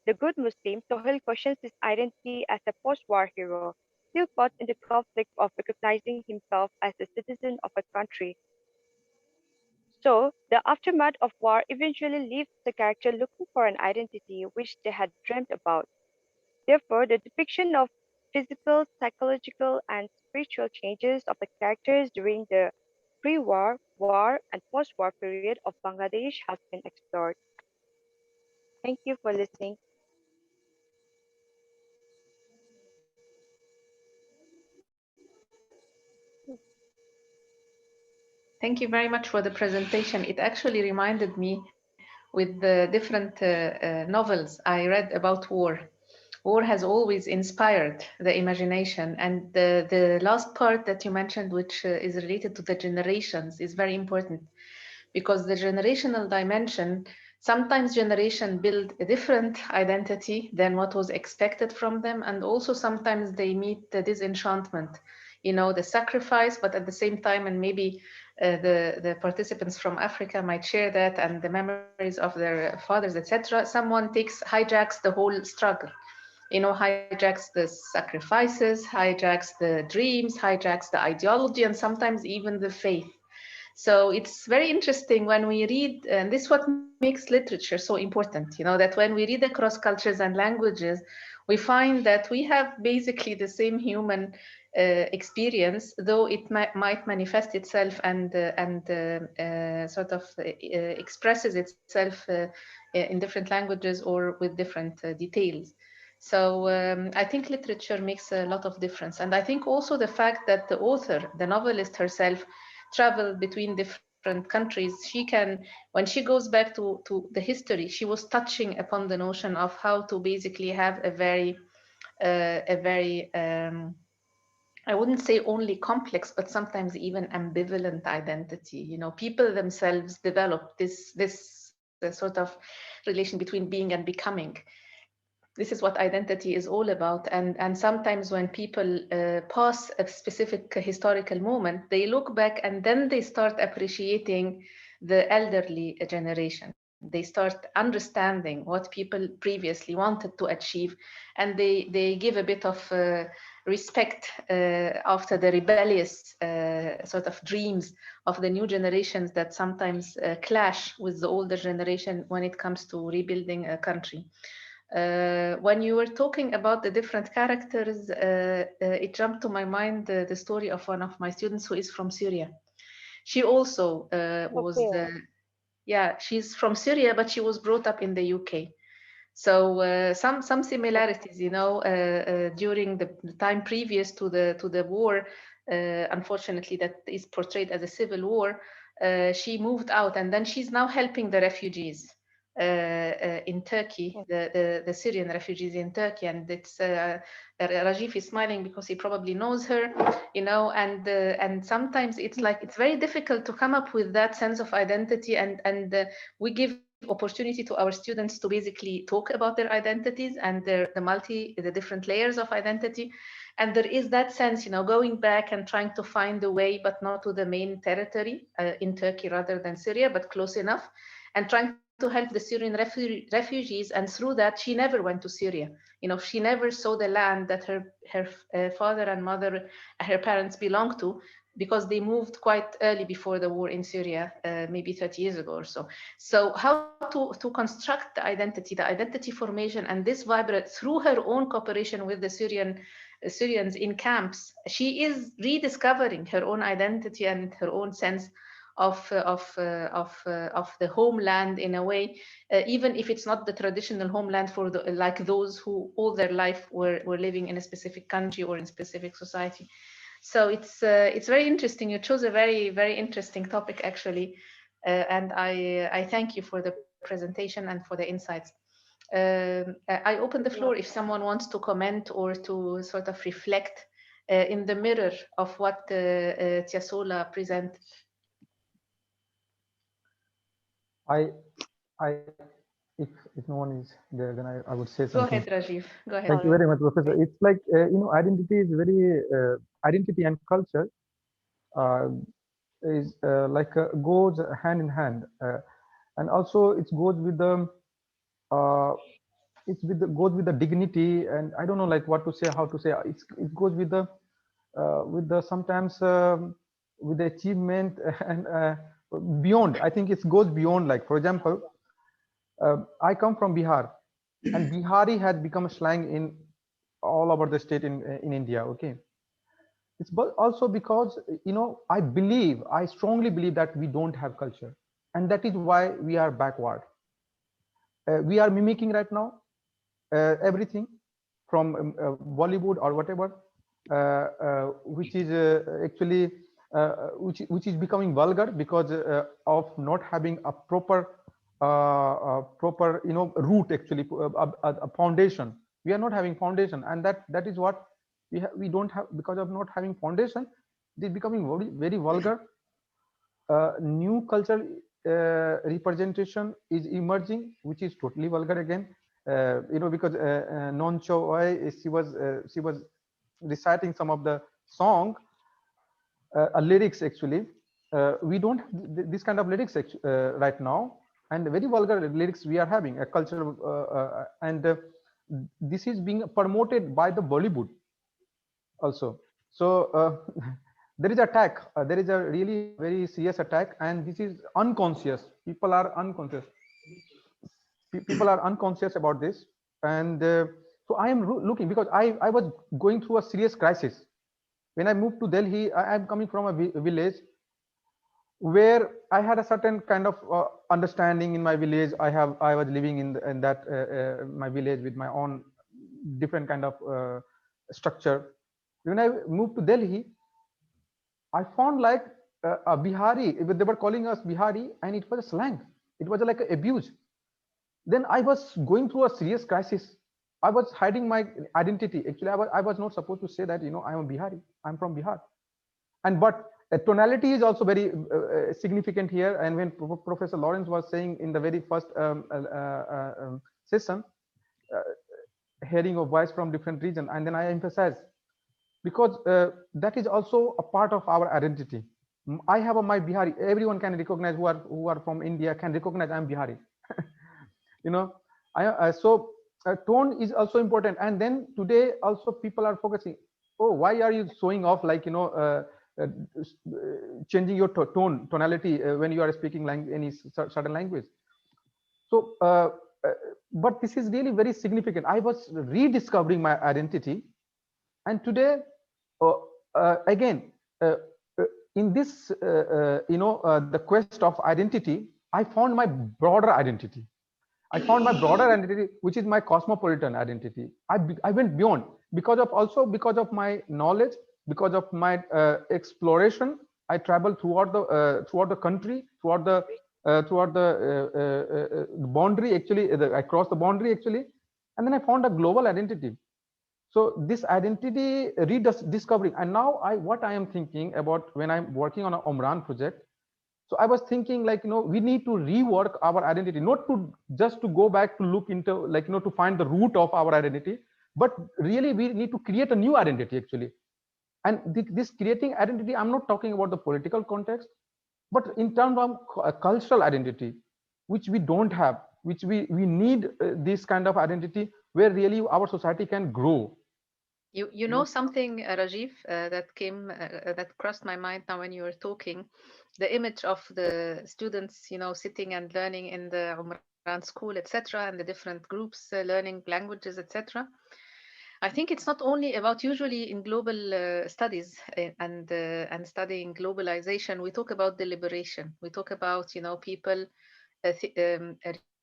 The Good Muslim, Sohail questions his identity as a post-war hero, still caught in the conflict of recognizing himself as a citizen of a country. So, the aftermath of war eventually leaves the character looking for an identity which they had dreamt about. Therefore, the depiction of physical, psychological, and spiritual changes of the characters during the pre-war, war, and post-war period of Bangladesh has been explored. Thank you for listening. Thank you very much for the presentation. It actually reminded me with the different novels I read about war. War has always inspired the imagination. And the last part that you mentioned, which is related to the generations, is very important, because the generational dimension, sometimes generation build a different identity than what was expected from them. And also sometimes they meet the disenchantment, you know, the sacrifice, but at the same time, and maybe the participants from Africa might share that, and the memories of their fathers, etc. Someone hijacks the whole struggle, you know, hijacks the sacrifices, hijacks the dreams, hijacks the ideology, and sometimes even the faith. So it's very interesting when we read, and this is what makes literature so important, you know, that when we read across cultures and languages, we find that we have basically the same human experience, though it might manifest itself and sort of expresses itself in different languages or with different details. So I think literature makes a lot of difference. And I think also the fact that the author, the novelist herself, travel between different countries, she can, when she goes back to the history, she was touching upon the notion of how to basically have a very I wouldn't say only complex, but sometimes even ambivalent identity. You know, people themselves develop this sort of relation between being and becoming. This is what identity is all about. And sometimes when people pass a specific historical moment, they look back and then they start appreciating the elderly generation. They start understanding what people previously wanted to achieve, and they give a bit of respect after the rebellious sort of dreams of the new generations that sometimes clash with the older generation when it comes to rebuilding a country. When you were talking about the different characters, it jumped to my mind the story of one of my students who is from Syria. She also was, yeah, she's from Syria, but she was brought up in the UK. So some similarities, you know, during the time previous to the war, unfortunately, that is portrayed as a civil war. She moved out, and then she's now helping the refugees in Turkey, the Syrian refugees in Turkey, and it's Rajiv is smiling because he probably knows her, you know, and sometimes it's like it's very difficult to come up with that sense of identity, and we give opportunity to our students to basically talk about their identities and the different layers of identity. And there is that sense, you know, going back and trying to find a way, but not to the main territory in Turkey rather than Syria, but close enough, and trying to help the Syrian refugees. And through that, she never went to Syria. You know, she never saw the land that her father and mother, her parents belonged to, because they moved quite early before the war in Syria, maybe 30 years ago or so. So how to construct the identity formation, and this vibrate through her own cooperation with the Syrians in camps. She is rediscovering her own identity and her own sense of the homeland in a way, even if it's not the traditional homeland for like those who all their life were living in a specific country or in a specific society. So it's very interesting. You chose a very, very interesting topic, actually, and I thank you for the presentation and for the insights. I open the floor if someone wants to comment or to sort of reflect in the mirror of what Tiasola presented. If no one is there, then I would say Go something. ahead, Rajiv. Go ahead. Thank you very much, Professor. It's like identity is very identity and culture is goes hand in hand, and also it goes with the goes with the dignity, and I don't know like what to say, how to say. It goes with the sometimes with the achievement and beyond. I think it goes beyond. Like for example, I come from Bihar, and Bihari has become a slang in all over the state in India. Okay, it's also because I strongly believe that we don't have culture, and that is why we are backward. We are mimicking right now everything from Bollywood or whatever, which is actually which is becoming vulgar because of not having a proper root, actually a foundation. We are not having foundation, and that is what we don't have. Because of not having foundation, it is becoming very, very vulgar. New cultural representation is emerging, which is totally vulgar again. Because Noncho, she was reciting some of the song lyrics. Actually, we don't have this kind of lyrics right now, and very vulgar lyrics we are having a culture, and this is being promoted by the Bollywood also. So there is attack. There is a really very serious attack, and this is unconscious. People are unconscious. People are unconscious about this, and so I am looking, because I was going through a serious crisis when I moved to Delhi. I am coming from a village where I had a certain kind of understanding in my village. I was living in that my village with my own different kind of structure. When I moved to Delhi, I found like a Bihari, they were calling us Bihari, and it was a slang. It was like an abuse. Then I was going through a serious crisis. I was hiding my identity. Actually, I was not supposed to say that, you know, I am a Bihari, I'm from Bihar. And but tonality is also very significant here. And when Professor Lawrence was saying in the very first session, hearing a voice from different region, and then I emphasize, because that is also a part of our identity. I have a my Bihari. Everyone can recognize, who are from India can recognize I'm Bihari. You know, so tone is also important. And then today also people are focusing, oh, why are you showing off, like, you know, changing your tonality when you are speaking any certain language. So but this is really very significant. I was rediscovering my identity, and today again in this you know, the quest of identity, I found my broader identity. I found my broader identity, which is my cosmopolitan identity. I went beyond, because of my knowledge, because of my exploration. I traveled throughout the country, throughout the boundary, actually. I crossed the boundary, actually, and then I found a global identity. So this identity rediscovering, and now what I am thinking about when I'm working on an Umran project. So I was thinking, like, you know, we need to rework our identity, not to just to go back to look into, like, you know, to find the root of our identity, but really we need to create a new identity, actually. And this creating identity, I'm not talking about the political context, but in terms of cultural identity, which we don't have, which we need this kind of identity where really our society can grow. You know something, Rajiv, that crossed my mind now when you were talking, the image of the students, you know, sitting and learning in the Umran school, etc., and the different groups learning languages, etc. I think it's not only about, usually in global studies and studying globalization, we talk about deliberation. We talk about, you know, people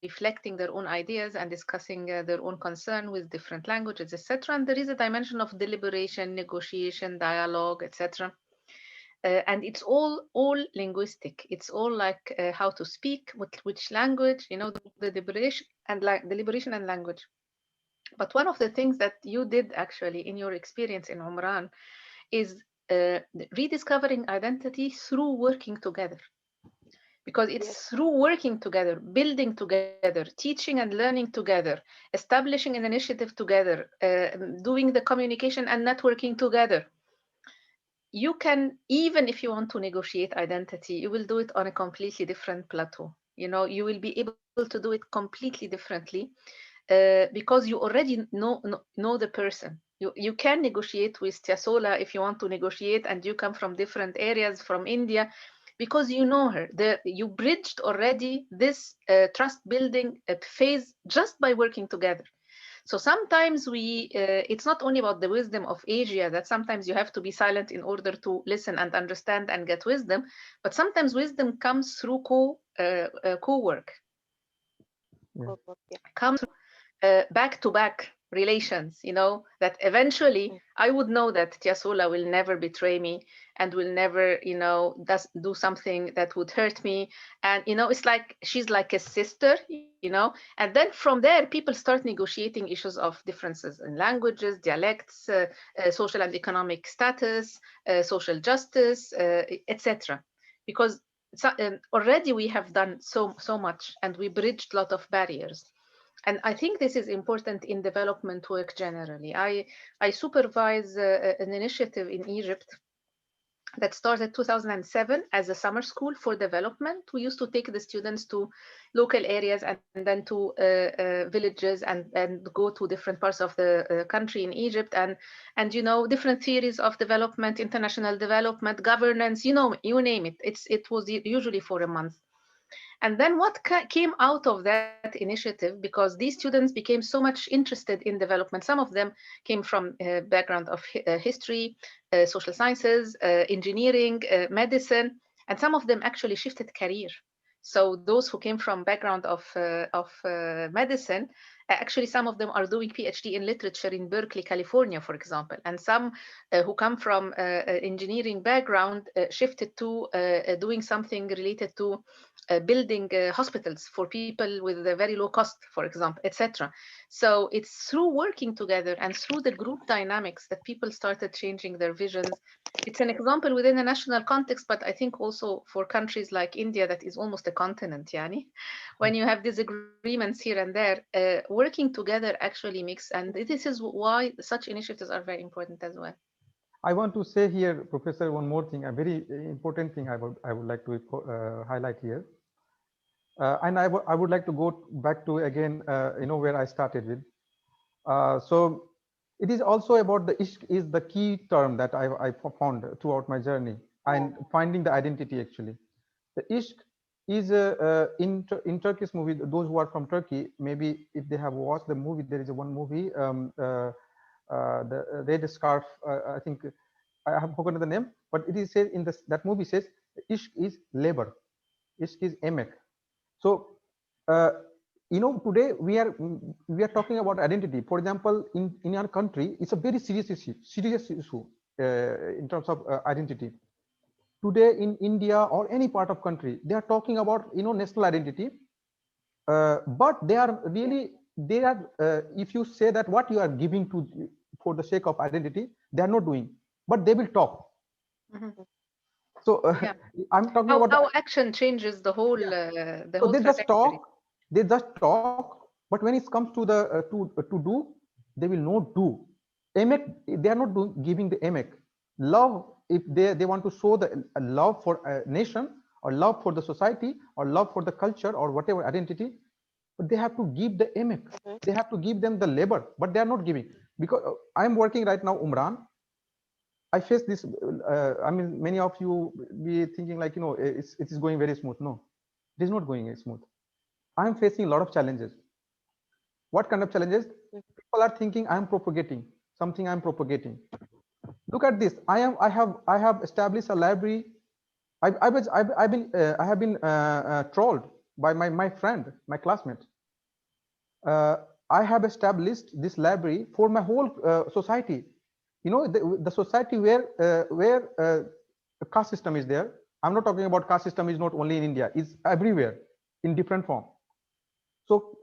reflecting their own ideas and discussing their own concern with different languages, etc. And there is a dimension of deliberation, negotiation, dialogue, etc. And it's all linguistic. It's all like how to speak, which language, you know, the deliberation and language. But one of the things that you did actually in your experience in Umran is rediscovering identity through working together. Because it's through working together, building together, teaching and learning together, establishing an initiative together, doing the communication and networking together. You can, even if you want to negotiate identity, you will do it on a completely different plateau. You know, you will be able to do it completely differently because you already know the person. You can negotiate with Tiasola if you want to negotiate and you come from different areas from India, because you know her. You bridged already this trust building phase just by working together. So sometimes it's not only about the wisdom of Asia, that sometimes you have to be silent in order to listen and understand and get wisdom, but sometimes wisdom comes through co-work. Yeah. Comes back-to-back relations, you know, that eventually I would know that Tiasola will never betray me and will never, you know, do something that would hurt me. And, you know, it's like she's like a sister, you know. And then from there, people start negotiating issues of differences in languages, dialects, social and economic status, social justice, etc. Because already we have done so much, and we bridged a lot of barriers. And I think this is important in development work generally. I supervise an initiative in Egypt that started 2007 as a summer school for development. We used to take the students to local areas and then to villages and go to different parts of the country in Egypt and you know, different theories of development, international development, governance, you know, you name it. It was usually for a month. And then what came out of that initiative, because these students became so much interested in development. Some of them came from a background of history, social sciences, engineering, medicine, and some of them actually shifted career. So those who came from background of medicine Actually, some of them are doing PhD in literature in Berkeley, California, for example. And some who come from engineering background shifted to doing something related to building hospitals for people with a very low cost, for example, etc. So it's through working together and through the group dynamics that people started changing their visions. It's an example within a national context, but I think also for countries like India, that is almost a continent, Yani, when you have disagreements here and there, working together actually makes, and this is why such initiatives are very important as well. I want to say here, Professor, one more thing, a very important thing I would like to highlight here. And I would like to go back to again, where I started with. So it is also about the ishq is the key term that I found throughout my journey and finding the identity actually. The ishq is in Turkish movie. Those who are from Turkey, maybe if they have watched the movie, there is one movie, the red scarf. I think I have forgotten the name, but it is said in that movie says ishq is labor, ishq is emek. So today we are talking about identity. For example, in our country, it's a very serious issue in terms of identity. Today in India or any part of country, they are talking about national identity, but they are if you say that what you are giving to for the sake of identity, they are not doing, but they will talk. So Yeah. I'm talking how, about how action changes the whole so they just talk, but when it comes to the to do, they will not do. Emek, they are not giving the emek love. If they want to show the love for a nation or love for the society or love for the culture or whatever identity, but they have to give the emek. They have to give them the labor, but they are not giving. Because I'm working right now, Umran. I face this. I mean, many of you be thinking like, it is going very smooth. No, it is not going smooth. I'm facing a lot of challenges. What kind of challenges? People are thinking I'm propagating something. I'm propagating. Look at this. I have established a library. I have been trolled by my friend, my classmate. I have established this library for my whole society. The society where the caste system is there. I'm not talking about caste system is not only in India. It's everywhere in different form. So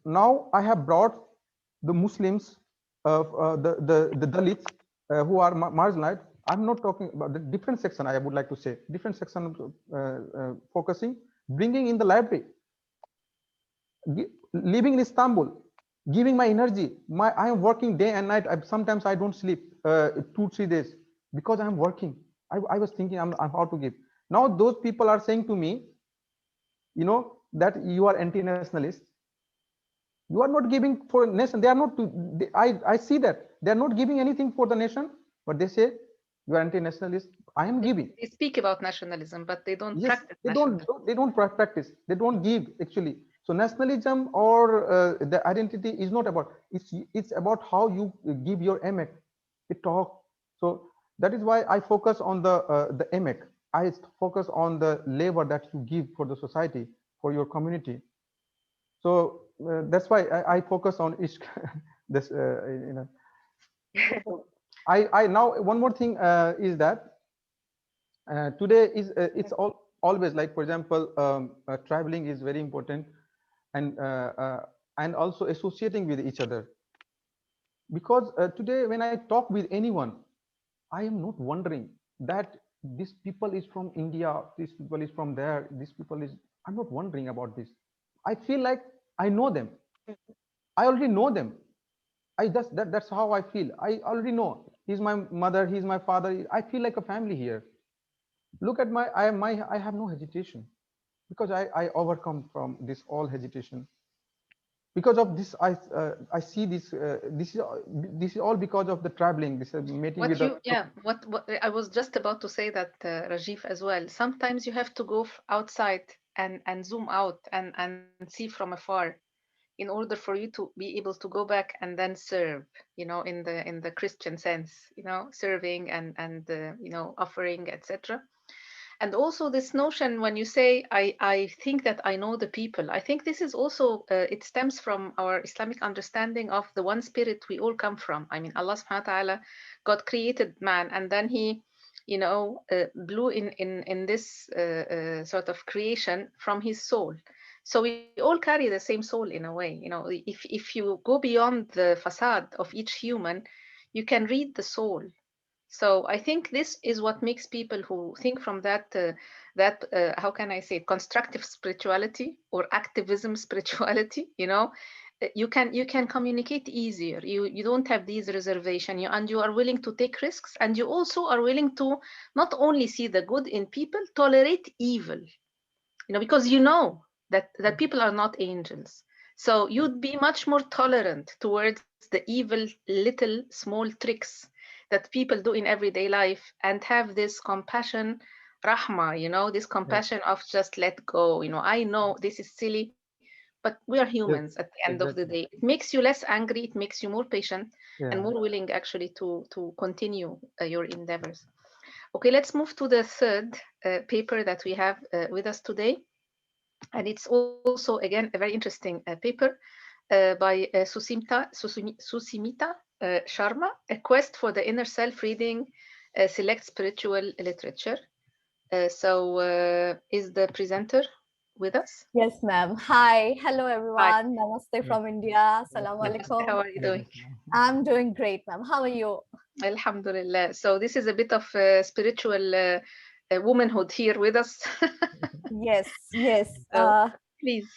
now I have brought the Muslims, the Dalits who are marginalized. I'm not talking about the different section. I would like to say different section focusing, bringing in the library, living in Istanbul, giving my energy. I am working day and night. Sometimes I don't sleep 2-3 days because I'm working. I was thinking I'm how to give. Now those people are saying to me, that you are anti-nationalist. You are not giving for a nation. They are not. I see that they are not giving anything for the nation, but they say you are anti-nationalist. I am giving. They speak about nationalism, but they don't practice. They don't practice. They don't give actually. So nationalism or the identity is not about. It's about how you give your emek. It talk. So that is why I focus on the emek. I focus on the labor that you give for the society, for your community. So that's why I focus on ishq. This I now one more thing is that today is it's always like, for example, traveling is very important, and also associating with each other, because today when I talk with anyone, I am not wondering that this people is from India, this people is from there, this people is. I'm not wondering about this. I feel like I know them. I already know them. That's how I feel. I already know he's my mother, he's my father. I feel like a family here. Look at I have no hesitation, because I overcome from this all hesitation. Because of this, I see this is all because of the traveling, this meeting with what I was just about to say that, Rajiv, as well. Sometimes you have to go outside and zoom out and see from afar in order for you to be able to go back and then serve, in the Christian sense, serving and offering, etc. And also this notion when you say, I think that I know the people, I think this is also, it stems from our Islamic understanding of the one spirit we all come from. I mean, Allah subhanahu wa ta'ala, God created man, and then he, blew in this sort of creation from his soul. So we all carry the same soul in a way. If you go beyond the facade of each human, you can read the soul. So I think this is what makes people who think from that how can I say it, constructive spirituality or activism spirituality, you can communicate easier. You don't have these reservation, and you are willing to take risks, and you also are willing to not only see the good in people, tolerate evil, because that people are not angels. So you'd be much more tolerant towards the evil little small tricks that people do in everyday life, and have this compassion, rahma, this compassion of just let go. I know this is silly, but we are Yes, humans at the end of the exactly. day. It makes you less angry, it makes you more patient Yeah. and more willing actually to continue your endeavors. Okay, let's move to the third paper that we have with us today. And it's also, again, a very interesting paper by Susimita Sharma, A Quest for the Inner Self, Reading Select Spiritual Literature. Is the presenter with us? Yes, ma'am. Hi. Hello, everyone. Namaste from India. Assalamu alaikum. How are you doing? I'm doing great, ma'am. How are you? Alhamdulillah. So this is a bit of spiritual womanhood here with us. Yes, yes. Please.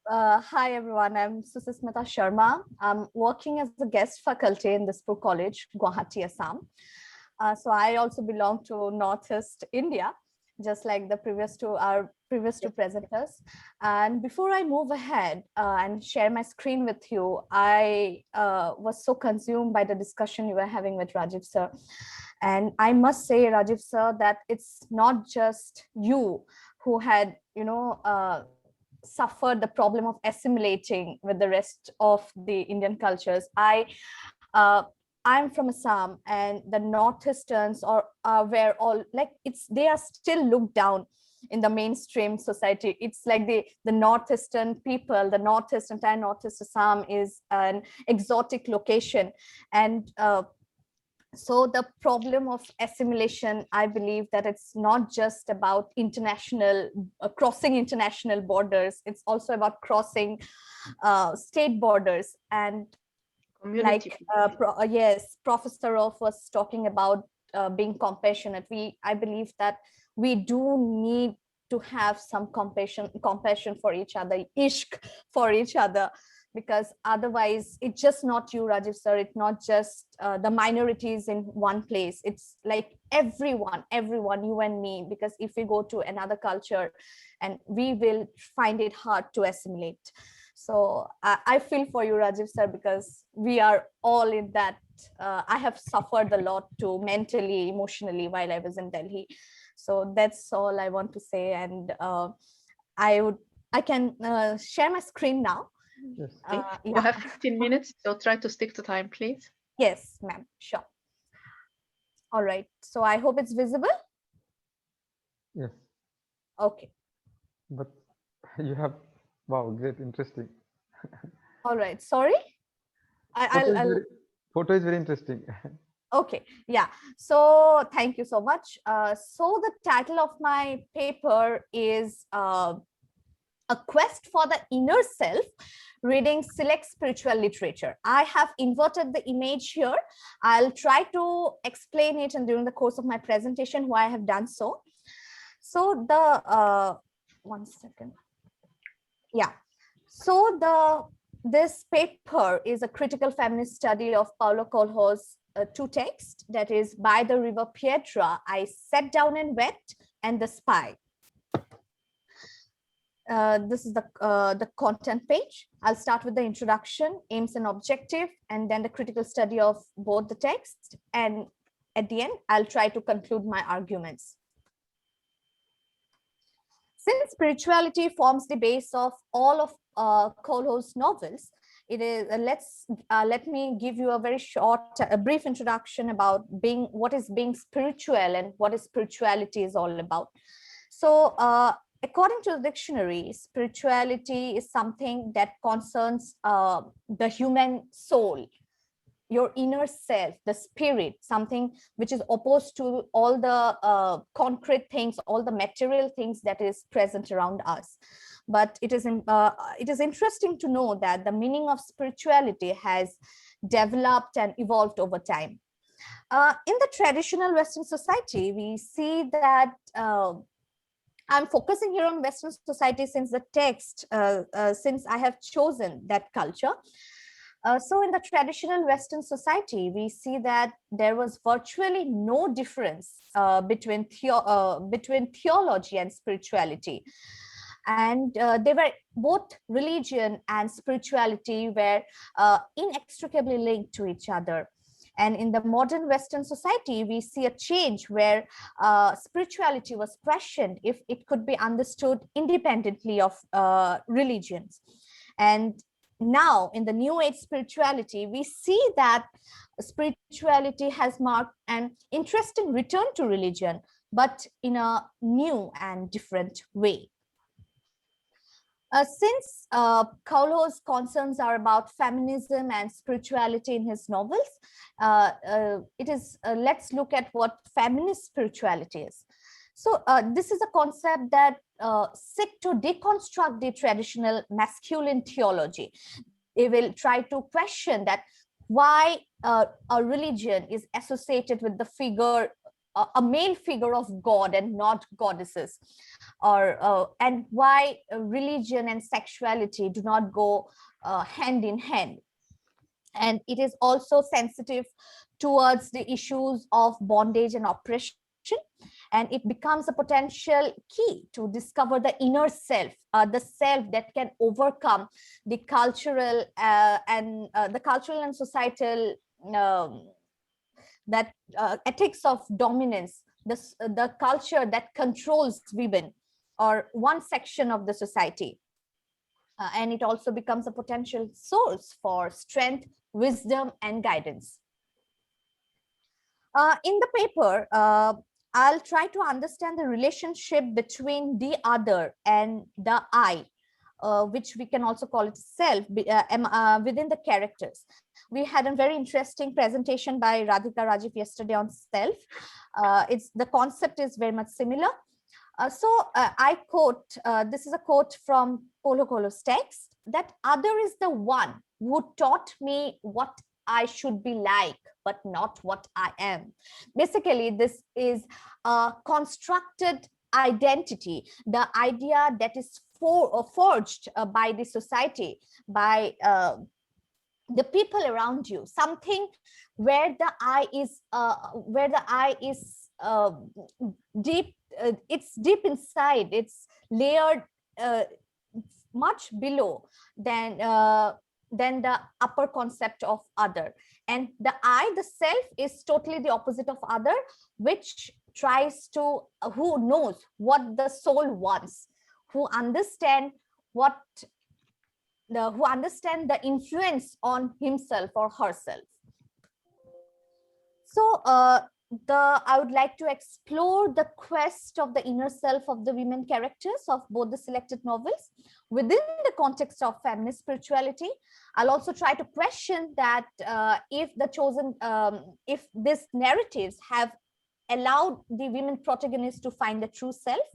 Hi, everyone. I'm Susmita Sharma. I'm working as a guest faculty in Dispur College, Guwahati, Assam. So I also belong to Northeast India, just like the previous two presenters. And before I move ahead and share my screen with you, I was so consumed by the discussion you were having with Rajiv sir. And I must say, Rajiv sir, that it's not just you who had, suffered the problem of assimilating with the rest of the Indian cultures. I'm from Assam, and the Northeasterns were all like, they are still looked down in the mainstream society. It's like the Northeastern people, the entire Northeast Assam is an exotic location. And so the problem of assimilation, I believe that it's not just about crossing international borders. It's also about crossing state borders. And community. Yes, Professor Rolf was talking about being compassionate. I believe that we do need to have some compassion for each other, ishq for each other, because otherwise it's just not you, Rajiv sir. It's not just the minorities in one place. It's like everyone, you and me, because if we go to another culture, and we will find it hard to assimilate. So I feel for you, Rajiv sir, because we are all in that. I have suffered a lot too, mentally, emotionally, while I was in Delhi. So that's all I want to say. And I can share my screen now. Yes. You have 15 minutes, so try to stick to time, please. Yes, ma'am. Sure. All right. So I hope it's visible. Yes. Okay. But you have, wow, great, interesting. All right. Sorry. Photo is very interesting. Okay, yeah. So thank you so much. So the title of my paper is A Quest for the Inner Self, Reading Select Spiritual Literature. I have inverted the image here. I'll try to explain it, and during the course of my presentation why I have done so. So the one second. Yeah. So this paper is a critical feminist study of Paulo Coelho's two texts, that is By the River Piedra, I Sat Down and Wept, and The Spy. This is the content page. I'll start with the introduction, aims and objective, and then the critical study of both the texts. And at the end, I'll try to conclude my arguments. Since spirituality forms the base of all of Coelho's novels, it is let me give you a very short, a brief introduction about what is being spiritual and what is spirituality is all about. So according to the dictionary, spirituality is something that concerns the human soul, your inner self, the spirit, something which is opposed to all the concrete things, all the material things that is present around us. But it is interesting to know that the meaning of spirituality has developed and evolved over time. In the traditional Western society, we see that I'm focusing here on Western society since the text, since I have chosen that culture. So in the traditional Western society, we see that there was virtually no difference between theology and spirituality. And they were both religion and spirituality were inextricably linked to each other. And in the modern Western society, we see a change where spirituality was questioned if it could be understood independently of religions. And now in the new age spirituality, we see that spirituality has marked an interesting return to religion, but in a new and different way. Since Kaulo's concerns are about feminism and spirituality in his novels, let's look at what feminist spirituality is. So this is a concept that seek to deconstruct the traditional masculine theology. It will try to question that why a religion is associated with the figure, a male figure of God and not goddesses, or and why religion and sexuality do not go hand in hand. And it is also sensitive towards the issues of bondage and oppression, and it becomes a potential key to discover the inner self, the self that can overcome the cultural and societal ethics of dominance, the culture that controls women or one section of the society. And it also becomes a potential source for strength, wisdom, and guidance. In the paper, I'll try to understand the relationship between the other and the I, which we can also call it self, within the characters. We had a very interesting presentation by Radhika Rajiv yesterday on self. The concept is very much similar. So I quote, this is a quote from Paulo Coelho's text, that other is the one who taught me what I should be like, but not what I am. Basically, this is a constructed identity, the idea that is forged by the society, by the people around you, something where the I is deep. It's deep inside. It's layered much below than the upper concept of other. And the I, the self, is totally the opposite of other, which tries to, who knows what the soul wants, who understand the influence on himself or herself. So I would like to explore the quest of the inner self of the women characters of both the selected novels within the context of feminist spirituality. I'll also try to question that if these narratives have allowed the women protagonists to find the true self,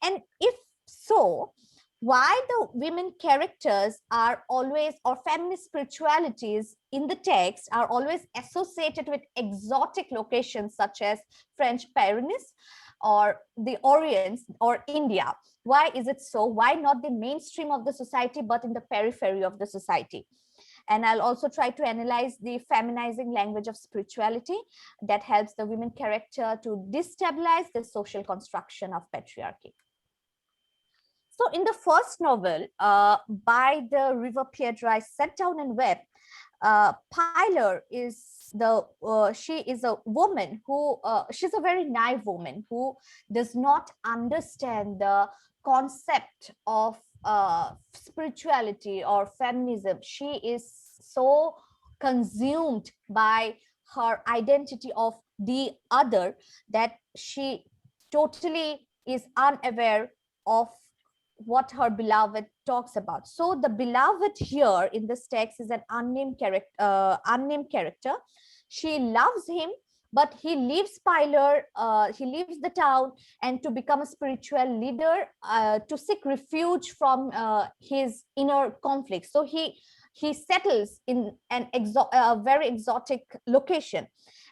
and if so, why the women characters are always, or feminist spiritualities in the text are always associated with exotic locations such as French Pyrenees or the Orient or India. Why is it so? Why not the mainstream of the society, but in the periphery of the society? And I'll also try to analyze the feminizing language of spirituality that helps the women character to destabilize the social construction of patriarchy. So in the first novel, By the River Piedra, I sat down and wept. Pilar is she is a woman who, she's a very naive woman who does not understand the concept of spirituality or feminism. She is so consumed by her identity of the other that she totally is unaware of what her beloved talks about. So the beloved here in this text is an unnamed character. She loves him, but he leaves Pilar, he leaves the town, and to become a spiritual leader, to seek refuge from his inner conflict. So he settles in a very exotic location,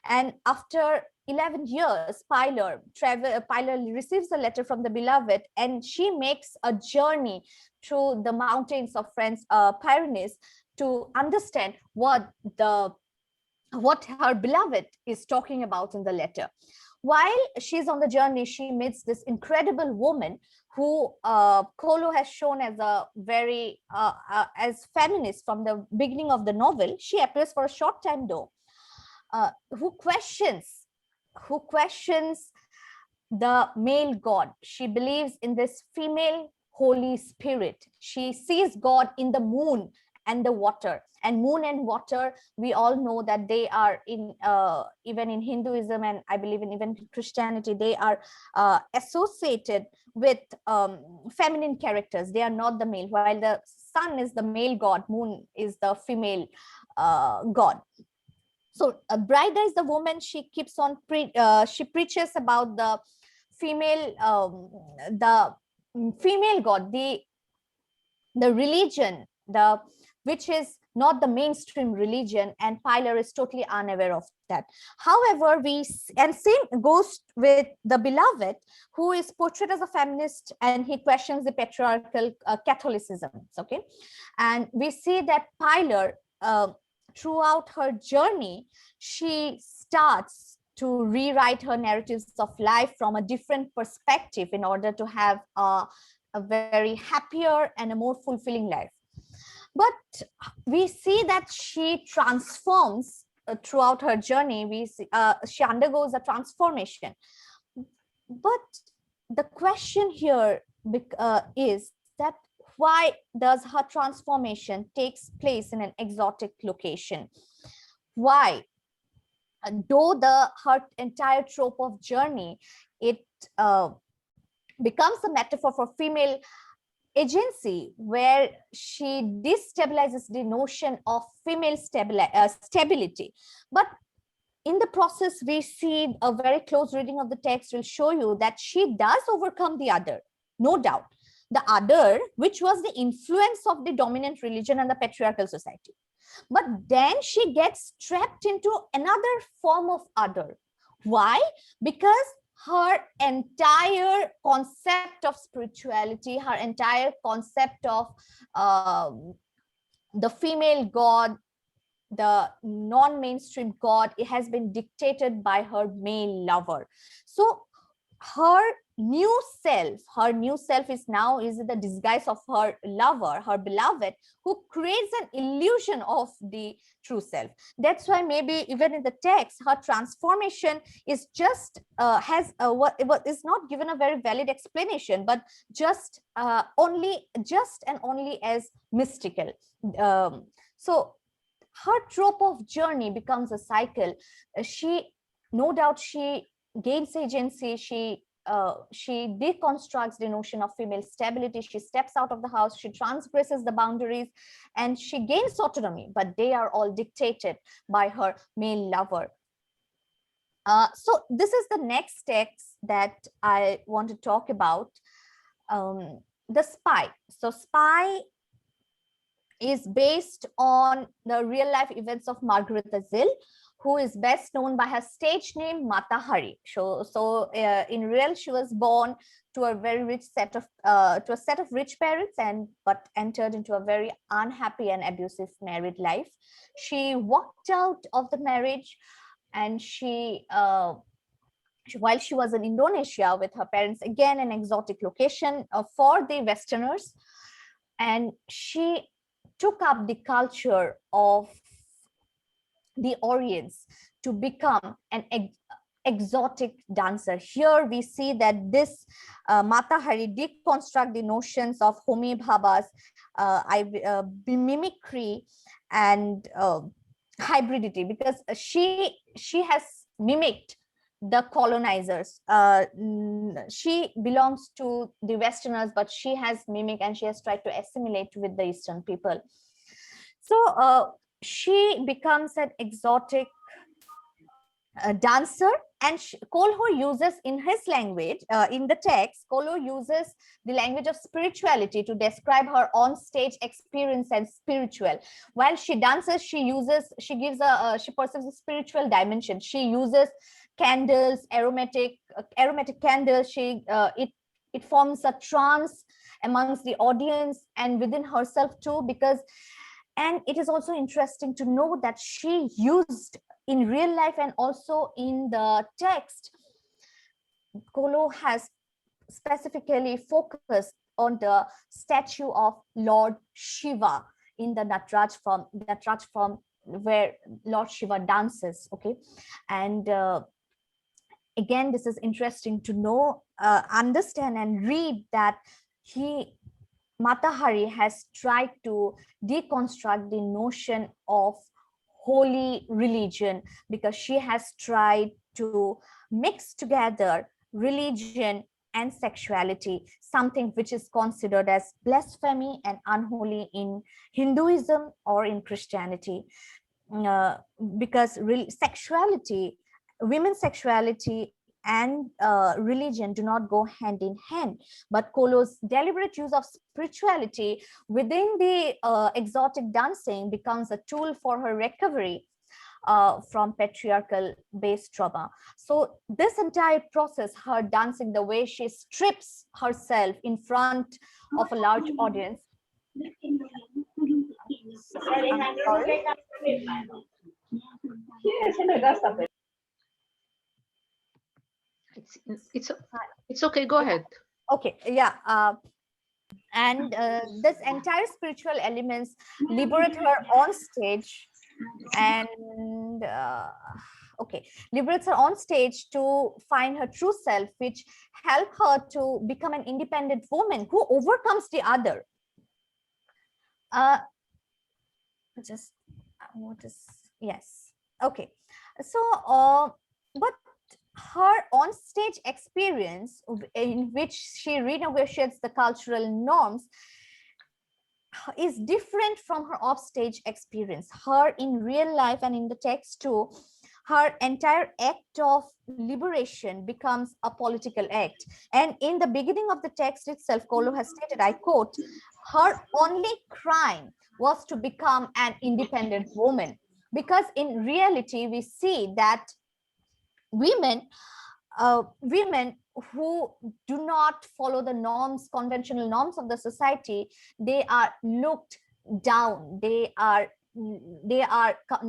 and after 11 years, Pilar receives a letter from the beloved, and she makes a journey through the mountains of Pyrenees to understand what her beloved is talking about in the letter. While she's on the journey, she meets this incredible woman who Kolo has shown as a very as feminist from the beginning of the novel. She appears for a short time though, who questions the male god. She believes in this female Holy Spirit. She sees God in the moon and the water. And moon and water, we all know that they are in even in Hinduism, and I believe in even Christianity, they are associated with feminine characters. They are not the male. While the sun is the male god, moon is the female god. So Brida is the woman. She keeps on she preaches about the female god, the religion, which is not the mainstream religion, and Pilar is totally unaware of that. However, same goes with the beloved, who is portrayed as a feminist, and he questions the patriarchal Catholicism. Okay, and we see that Pilar, throughout her journey, she starts to rewrite her narratives of life from a different perspective in order to have a very happier and a more fulfilling life. But we see that she transforms throughout her journey. We see, she undergoes a transformation. But the question here is that why does her transformation takes place in an exotic location? Why? Though her entire trope of journey, it becomes a metaphor for female agency, where she destabilizes the notion of female stability. But in the process, we see a very close reading of the text will show you that she does overcome the other, no doubt. The other, which was the influence of the dominant religion and the patriarchal society. But then she gets trapped into another form of other. Why? Because her entire concept of spirituality, her entire concept of the female god, the non-mainstream god, it has been dictated by her male lover. So her new self is the disguise of her lover, her beloved, who creates an illusion of the true self. That's why maybe even in the text, her transformation is just is not given a very valid explanation, but just only as mystical. So her trope of journey becomes a cycle. No doubt she gains agency. She deconstructs the notion of female stability. She steps out of the house. She transgresses the boundaries, and she gains autonomy. But they are all dictated by her male lover. So this is the next text that I want to talk about. The Spy. So Spy is based on the real life events of Margaret Azil, who is best known by her stage name Mata Hari. So in real, she was born to a very rich set of rich parents, but entered into a very unhappy and abusive married life. She walked out of the marriage, and while she was in Indonesia with her parents, again an exotic location for the Westerners, and she took up the culture of the Orients to become exotic dancer. Here we see that this Mata Hari deconstruct the notions of Homi Bhabha's mimicry and hybridity, because she has mimicked the colonizers. She belongs to the Westerners, but she has mimicked and she has tried to assimilate with the Eastern people. So she becomes an exotic dancer, and Kolho uses in his language, in the text, Kolho uses the language of spirituality to describe her on-stage experience as spiritual. While she dances, she perceives a spiritual dimension. She uses candles, aromatic candles. It forms a trance amongst the audience and within herself too, and it is also interesting to know that she used in real life and also in the text, Kolho has specifically focused on the statue of Lord Shiva in the Nataraj form where Lord Shiva dances. Okay, and again, this is interesting to know, understand and read that Mata Hari has tried to deconstruct the notion of holy religion, because she has tried to mix together religion and sexuality, something which is considered as blasphemy and unholy in Hinduism or in Christianity, because women's sexuality and religion do not go hand in hand. But Kolho's deliberate use of spirituality within the exotic dancing becomes a tool for her recovery from patriarchal based trauma. So this entire process, her dancing, the way she strips herself in front of a large audience. I'm sorry. It's okay, go ahead. Okay, yeah. And this entire spiritual elements liberate her on stage, and liberates her on stage to find her true self, which help her to become an independent woman who overcomes the other. Yes. Okay. So, but her on-stage experience, in which she renegotiates the cultural norms, is different from her off-stage experience. Her in real life and in the text too, her entire act of liberation becomes a political act. And in the beginning of the text itself, Kolho has stated, I quote, her only crime was to become an independent woman. Because in reality, we see that women who do not follow the norms, conventional norms of the society, they are looked down. They are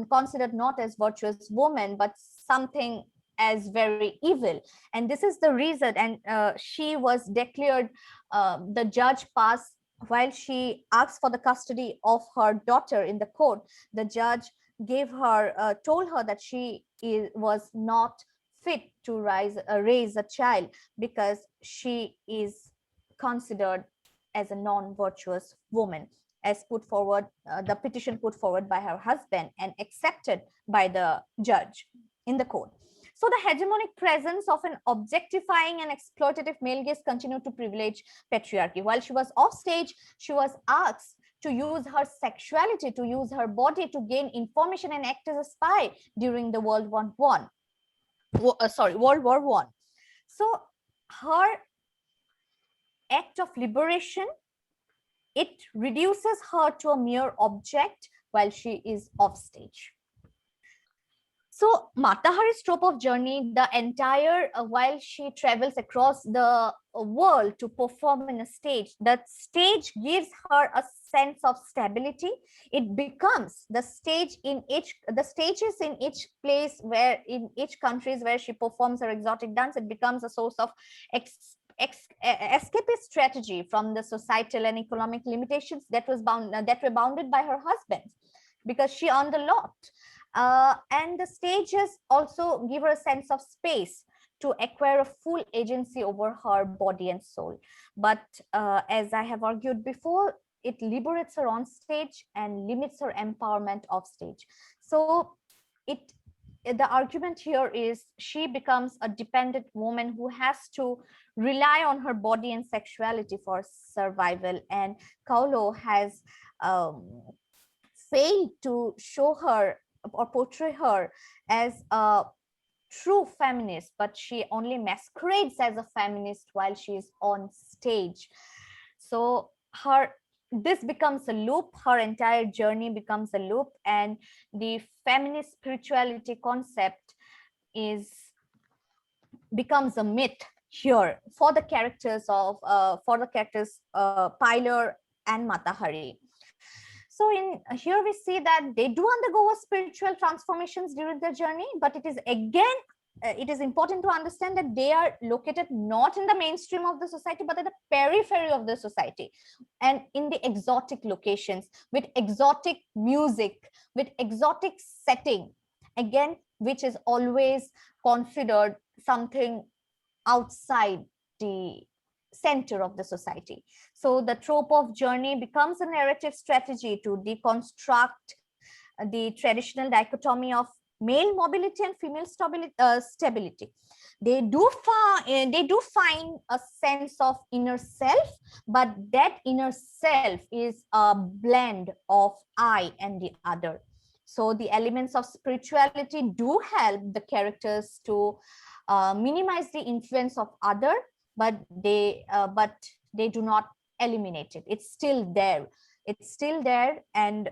considered not as virtuous women, but something as very evil. And this is the reason. And she was declared, the judge passed, while she asked for the custody of her daughter in the court, the judge told her that she was not fit to raise a child, because she is considered as a non-virtuous woman, as put forward, the petition put forward by her husband and accepted by the judge in the court. So the hegemonic presence of an objectifying and exploitative male gaze continued to privilege patriarchy. While she was off stage, she was asked to use her sexuality, to use her body to gain information and act as a spy during the World War I. So her act of liberation, it reduces her to a mere object while she is off stage. So Mata Hari's trope of journey, the entire, while she travels across the world to perform in a stage, that stage gives her a sense of stability. It becomes the stages in each place, where in each countries where she performs her exotic dance, it becomes a source of escapist strategy from the societal and economic limitations that were bounded by her husband, because she earned a lot. And the stages also give her a sense of space to acquire a full agency over her body and soul. But as I have argued before, it liberates her on stage and limits her empowerment off stage. So the argument here is she becomes a dependent woman who has to rely on her body and sexuality for survival. And Kaulo has failed to show her or portray her as a true feminist, but she only masquerades as a feminist while she is on stage. So this becomes a loop. Her entire journey becomes a loop, and the feminist spirituality concept becomes a myth here for the characters Pilar and Matahari. So here we see that they do undergo spiritual transformations during their journey, but it is again, it is important to understand that they are located not in the mainstream of the society, but at the periphery of the society, and in the exotic locations with exotic music, with exotic setting, again, which is always considered something outside the center of the society. So the trope of journey becomes a narrative strategy to deconstruct the traditional dichotomy of male mobility and female stability. They do find a sense of inner self, but that inner self is a blend of I and the other. So the elements of spirituality do help the characters to minimize the influence of other, but they do not eliminate it. It's still there. It's still there, and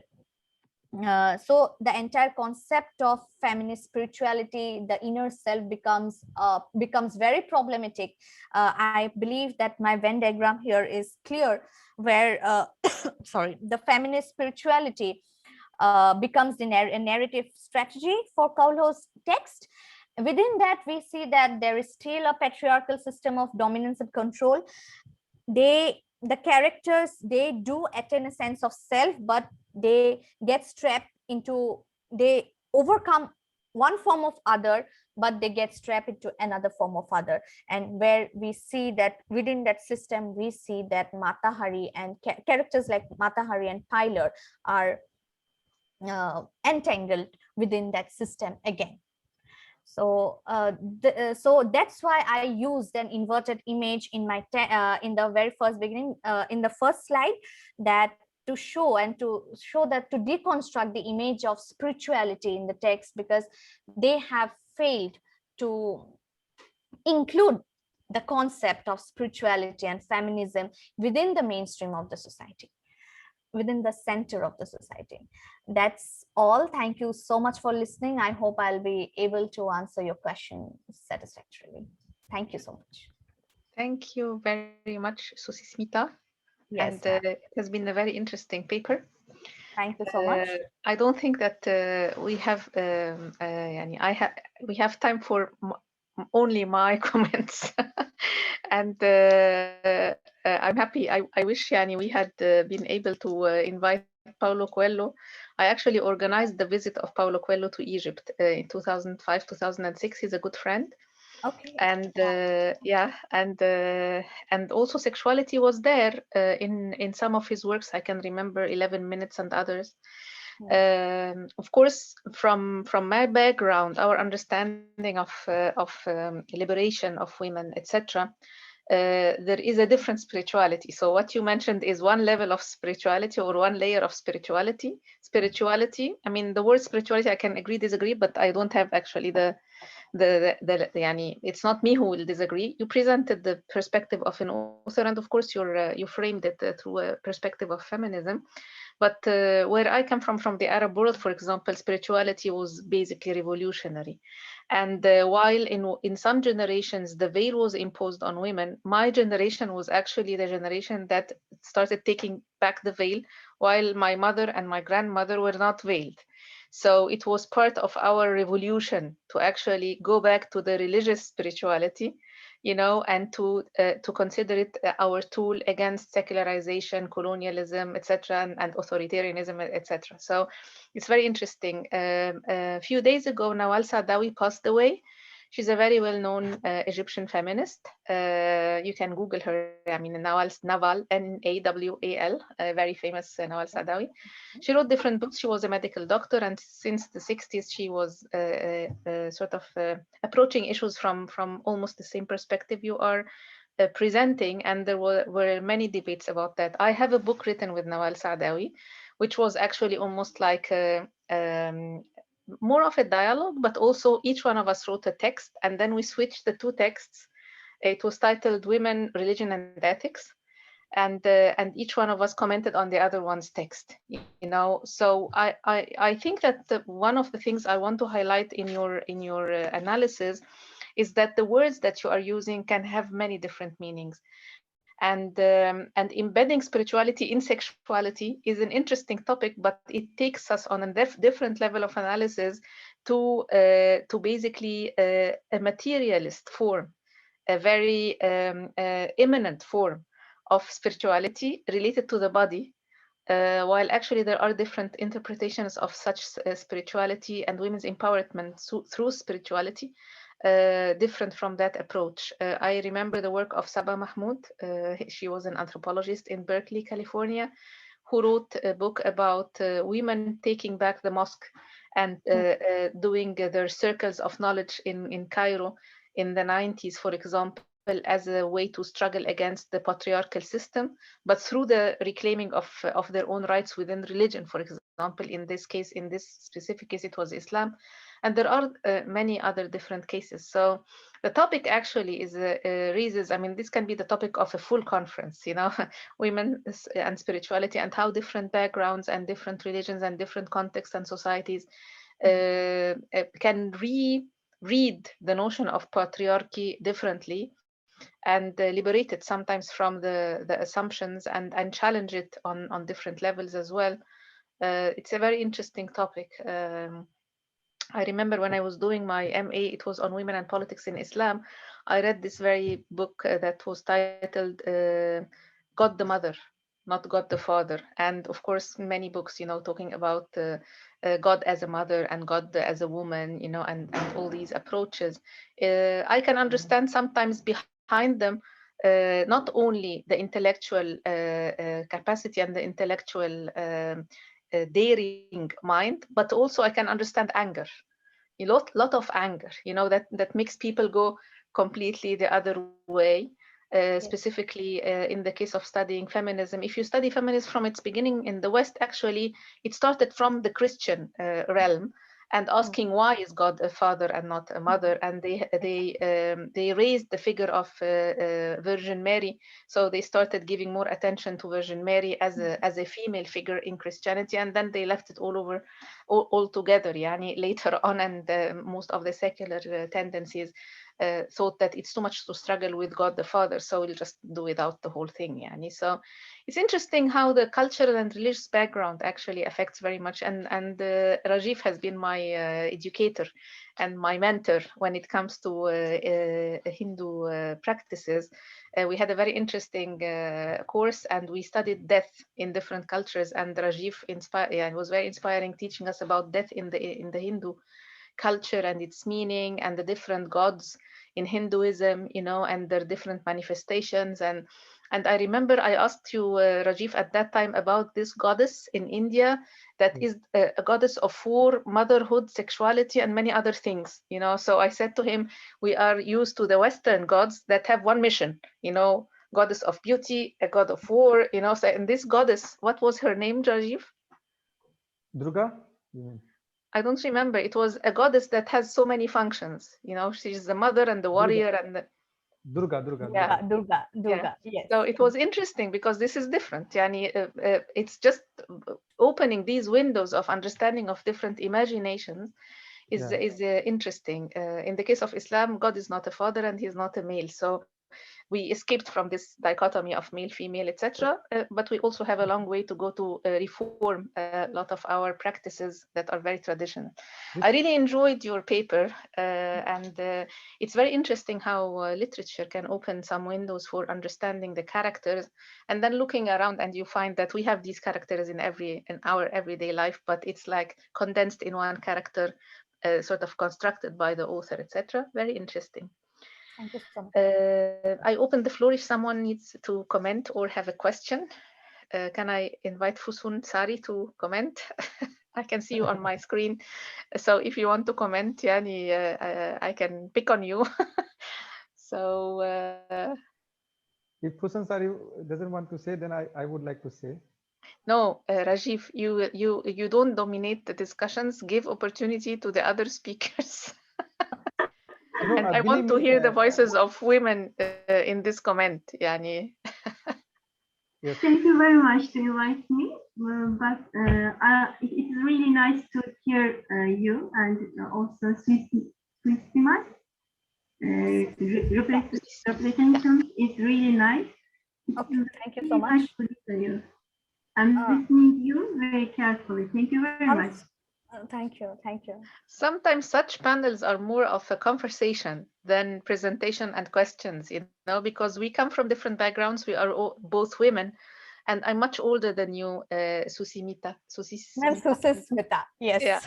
so the entire concept of feminist spirituality, the inner self, becomes very problematic. I believe that my Venn diagram here is clear, where sorry, the feminist spirituality becomes the narrative strategy for Kaulo's text. Within that, we see that there is still a patriarchal system of dominance and control. The characters, they do attain a sense of self, but they get strapped into, they overcome one form of other, but they get strapped into another form of other. And where we see that within that system, we see that Matahari and characters like Matahari and Pilar are entangled within that system again. So so that's why I used an inverted image in my in the very first beginning, in the first slide, that to show that to deconstruct the image of spirituality in the text, because they have failed to include the concept of spirituality and feminism within the mainstream of the society, within the center of the society. That's all. Thank you so much for listening. I hope I'll be able to answer your question satisfactorily. Thank you so much. Thank you very much, Susmita. Yes, and it has been a very interesting paper. Thank you so much. I don't think that we have we have time for only my comments. And I'm happy. I wish we had been able to invite Paulo Coelho. I actually organized the visit of Paulo Coelho to Egypt in 2005, 2006. He's a good friend. Okay. And and also sexuality was there in some of his works. I can remember 11 Minutes and others. Of course, from my background, our understanding of liberation of women, etc., there is a different spirituality. So what you mentioned is one level of spirituality or one layer of spirituality. I mean, the word spirituality, I can agree, disagree, but I don't have actually it's not me who will disagree. You presented the perspective of an author, and of course you framed it through a perspective of feminism. But where I come from the Arab world, for example, spirituality was basically revolutionary. And while in some generations the veil was imposed on women, my generation was actually the generation that started taking back the veil, while my mother and my grandmother were not veiled. So it was part of our revolution to actually go back to the religious spirituality, you know, and to consider it our tool against secularization, colonialism, etc., and authoritarianism, etc. So it's very interesting. A few days ago, Nawal Saadawi passed away. She's a very well-known Egyptian feminist. You can Google her. I mean, Nawal, N-A-W-A-L, a very famous Nawal Saadawi. She wrote different books. She was a medical doctor, and since the 60s, she was sort of approaching issues from almost the same perspective you are presenting, and there were many debates about that. I have a book written with Nawal Saadawi, which was actually almost like more of a dialogue, but also each one of us wrote a text, and then we switched the two texts. It was titled Women, Religion and Ethics, and each one of us commented on the other one's text, you know. So I think that one of the things I want to highlight in your analysis is that the words that you are using can have many different meanings. And embedding spirituality in sexuality is an interesting topic, but it takes us on a different level of analysis to basically a materialist form, a very immanent form of spirituality related to the body, while actually there are different interpretations of such spirituality and women's empowerment through spirituality, different from that approach. I remember the work of Saba Mahmoud. She was an anthropologist in Berkeley, California, who wrote a book about women taking back the mosque and doing their circles of knowledge in Cairo in the 90s, for example, as a way to struggle against the patriarchal system, but through the reclaiming of their own rights within religion, for example. In this case, in this specific case, it was Islam. And there are many other different cases. So the topic actually is raises, I mean, this can be the topic of a full conference, you know, women and spirituality, and how different backgrounds and different religions and different contexts and societies can read the notion of patriarchy differently, and liberate it sometimes from the assumptions, and challenge it on different levels as well. It's a very interesting topic. I remember when I was doing my MA, it was on women and politics in Islam. I read this very book that was titled God the Mother, not God the Father. And of course, many books, you know, talking about God as a mother and God as a woman, you know, and all these approaches. I can understand sometimes behind them not only the intellectual capacity and the intellectual daring mind, but also I can understand anger, a lot of anger, you know, that makes people go completely the other way. Specifically in the case of studying feminism, if you study feminism from its beginning in the West, actually it started from the Christian realm, and asking why is God a father and not a mother, and they raised the figure of Virgin Mary, so they started giving more attention to Virgin Mary as a female figure in Christianity, and then they left it all over altogether. Yani later on, and most of the secular tendencies thought that it's too much to struggle with God the Father, so we'll just do without the whole thing. Yani. So it's interesting how the cultural and religious background actually affects very much. And Rajiv has been my educator and my mentor when it comes to Hindu practices. We had a very interesting course, and we studied death in different cultures. And Rajiv was very inspiring, teaching us about death in the Hindu culture and its meaning, and the different gods in Hinduism, you know, and their different manifestations. And I remember I asked you, Rajiv, at that time about this goddess in India that is a goddess of war, motherhood, sexuality, and many other things, you know. So I said to him, we are used to the Western gods that have one mission, you know, goddess of beauty, a god of war, you know. So, and this goddess, what was her name, Rajiv? Durga? I don't remember. It was a goddess that has so many functions. You know, she's the mother and the warrior and the Durga. Yeah, Durga, yeah. yes. So it was interesting because this is different. Yani, it's just opening these windows of understanding of different imaginations is interesting. In the case of Islam, God is not a father and he's not a male. So we escaped from this dichotomy of male, female, etc. But we also have a long way to go to reform a lot of our practices that are very traditional. I really enjoyed your paper, and it's very interesting how literature can open some windows for understanding the characters, and then looking around and you find that we have these characters in our everyday life, but it's like condensed in one character, sort of constructed by the author, etc. Very interesting. Thank you so much. I open the floor if someone needs to comment or have a question. Can I invite Fusun Sari to comment? I can see you on my screen. So if you want to comment, Yani, I can pick on you. So if Fusan Sari doesn't want to say, then I would like to say. no, Rajiv, you don't dominate the discussions. Give opportunity to the other speakers. No, and I want to hear the voices of women in this comment, Yani. Yes. Thank you very much to invite me. But it's really nice to hear you and also Swiss representation is really nice. Okay, thank you so much. I'm listening to you very carefully. Thank you very much. Thank you. Thank you. Sometimes such panels are more of a conversation than presentation and questions, you know, because we come from different backgrounds. We are all, both women, and I'm much older than you, Susimita. Susimita, yes. Yeah.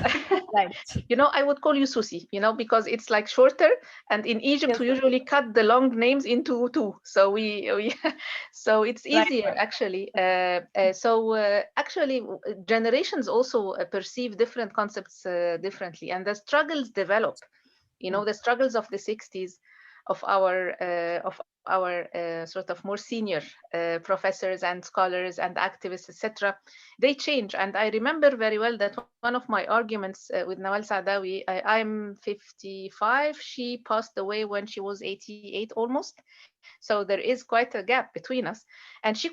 Right. You know, I would call you Susi, you know, because it's like shorter, and in Egypt we usually cut the long names into two, so we so it's easier, right. Actually. Actually, generations also perceive different concepts differently, and the struggles develop. You know, the struggles of the 60s of our sort of more senior professors and scholars and activists, etc. They change. And I remember very well that one of my arguments with Nawal Saadawi, I'm 55, she passed away when she was 88 almost. So there is quite a gap between us. And she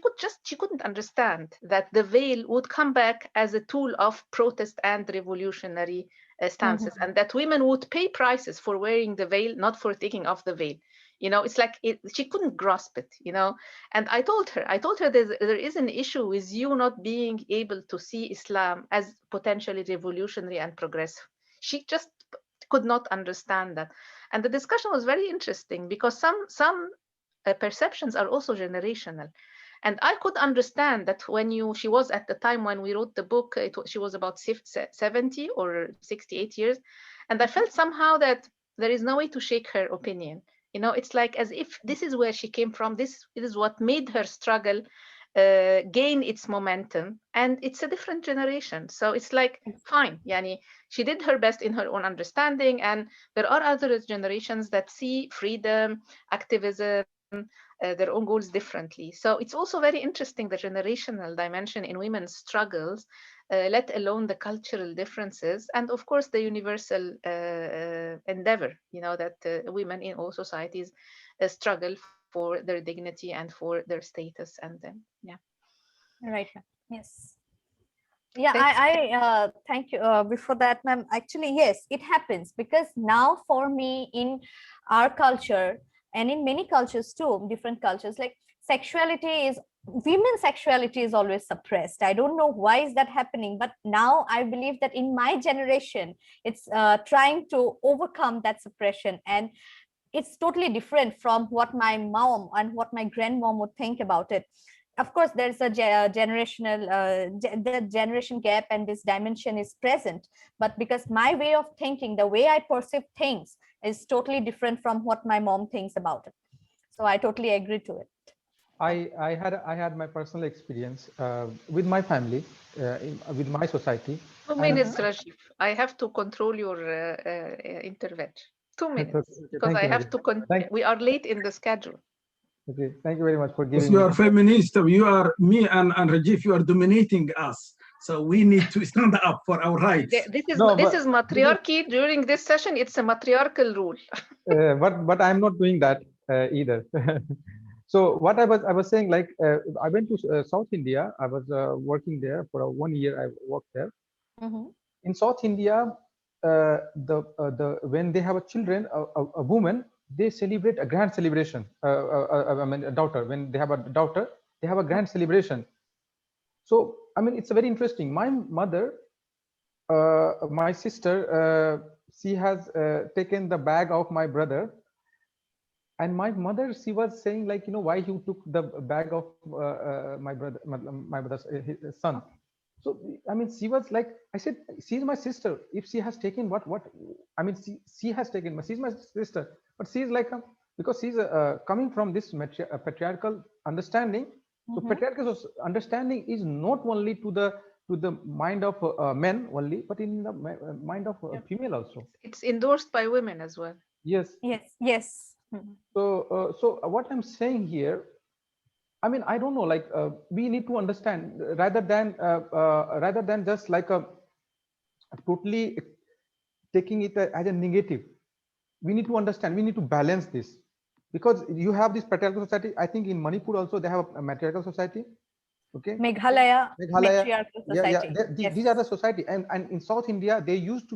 couldn't understand that the veil would come back as a tool of protest and revolutionary stances, and that women would pay prices for wearing the veil, not for taking off the veil. You know, it's like she couldn't grasp it, you know. And I told her there is an issue with you not being able to see Islam as potentially revolutionary and progressive. She just could not understand that. And the discussion was very interesting because some perceptions are also generational. And I could understand that when she was at the time when we wrote the book, she was about 70 or 68 years. And I felt somehow that there is no way to shake her opinion. You know, it's like as if this is where she came from. This is what made her struggle gain its momentum. And it's a different generation. So it's like, fine, Yani, she did her best in her own understanding. And there are other generations that see freedom, activism, their own goals differently. So it's also very interesting, the generational dimension in women's struggles, let alone the cultural differences, and of course the universal endeavor, you know, that women in all societies struggle for their dignity and for their status. And yeah. Right. Yes. Yeah, I thank you. Before that, ma'am, actually, yes, it happens because now for me in our culture, and in many cultures too, different cultures, like women's sexuality is always suppressed. I don't know why is that happening, but now I believe that in my generation, it's trying to overcome that suppression. And it's totally different from what my mom and what my grandmom would think about it. Of course, there's a generational, the generation gap, and this dimension is present. But because my way of thinking, the way I perceive things is totally different from what my mom thinks about it. So I totally agree to it. I had my personal experience with my family, with my society. 2 minutes, Rajiv. I have to control your intervention. 2 minutes, okay, because I have to. We are late in the schedule. Okay, thank you very much for giving. You are feminist. You are me and Rajiv. You are dominating us. So we need to stand up for our rights. This is matriarchy. During this session, it's a matriarchal rule. But I'm not doing that either. So what I was saying, like I went to South India. I was working there for 1 year. I worked there. In South India, when they have a children, a woman, they celebrate a grand celebration. I mean, a daughter, when they have a daughter, they have a grand celebration. So, I mean, it's very interesting. My mother, my sister, she has taken the bag of my brother, and my mother, she was saying, like, why you took the bag of my brother, my brother's his son. So, I mean, she was like, I said, she's my sister. If she has taken what, I mean, she has taken, she's my sister, but she's like, because she's coming from this patriarchal understanding. So patriarchal understanding is not only to the mind of men only, but in the mind of female also. It's endorsed by women as well. Yes. Yes. So what I'm saying here, I mean, I don't know, like we need to understand rather than just like a totally taking it as a negative. We need to understand, we need to balance this, because you have this patriarchal society. I think in Manipur also they have a matriarchal society. Okay. Meghalaya matriarchal society. Yeah. These are the society, and in South India there used to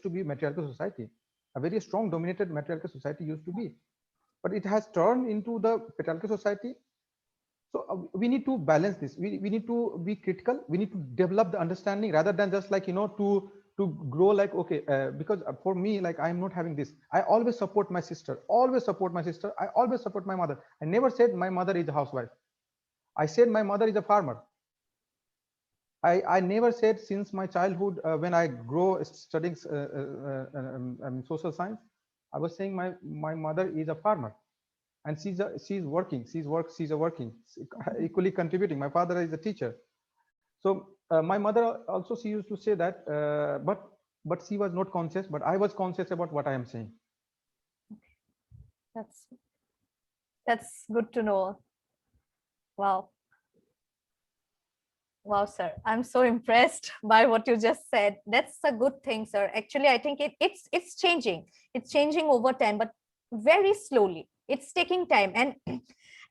be matriarchal society. A very strong dominated matriarchal society used to be, but it has turned into the patriarchal society. So we need to balance this. We need to be critical. We need to develop the understanding rather than just like, to grow like, okay, because for me, like, I'm not having this. I always support my sister, always support my sister. I always support my mother. I never said my mother is a housewife. I said my mother is a farmer. I never said since my childhood, when I grow studying social science, I was saying my mother is a farmer. And she's working, equally contributing. My father is a teacher. So my mother also, she used to say that, but she was not conscious, but I was conscious about what I am saying. That's good to know. Wow. Wow, sir. I'm so impressed by what you just said. That's a good thing, sir. Actually, I think it's changing. It's changing over time, but very slowly. It's taking time. And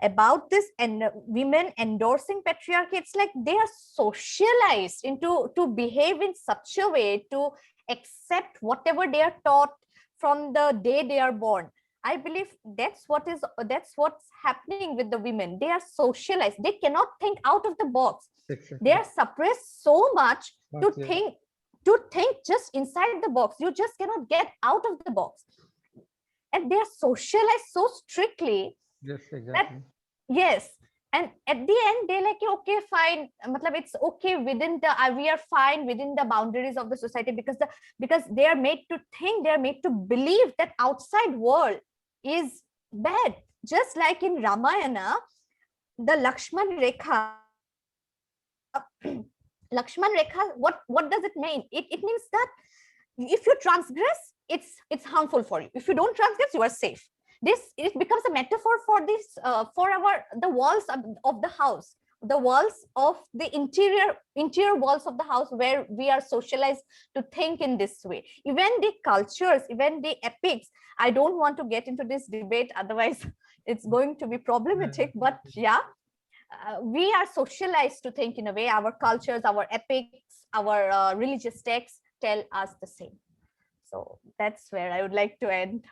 about this, and women endorsing patriarchy, it's like they are socialized into to behave in such a way to accept whatever they are taught from the day they are born. I believe that's what's happening with the women. They are socialized. They cannot think out of the box. Exactly. They are suppressed so much to think just inside the box. You just cannot get out of the box. And they are socialized so strictly. Yes, exactly. Yes. And at the end, they're like, okay, fine. It's okay within we are fine within the boundaries of the society, because they are made to think, they are made to believe that outside world is bad. Just like in Ramayana, the Lakshman Rekha, what does it mean? It means that if you transgress, it's harmful for you. If you don't transgress, you are safe. It becomes a metaphor for this for the walls of the house, the walls of the interior walls of the house, where we are socialized to think in this way. Even the cultures, even the epics, I don't want to get into this debate, otherwise it's going to be problematic. But yeah, we are socialized to think in a way. Our cultures, our epics, our religious texts tell us the same. So that's where I would like to end.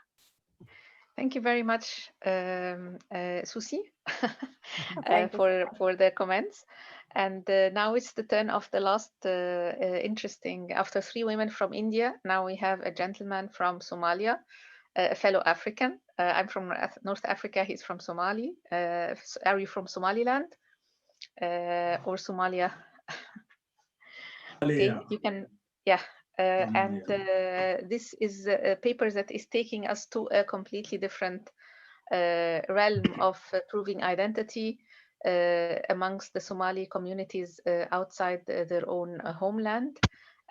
Thank you very much, Susi, for the comments. And now it's the turn of the last interesting. After 3 women from India, now we have a gentleman from Somalia, a fellow African. I'm from North Africa. He's from Somali. Are you from Somaliland or Somalia? Okay, you can, yeah. And this is a paper that is taking us to a completely different realm of proving identity amongst the Somali communities outside their own homeland,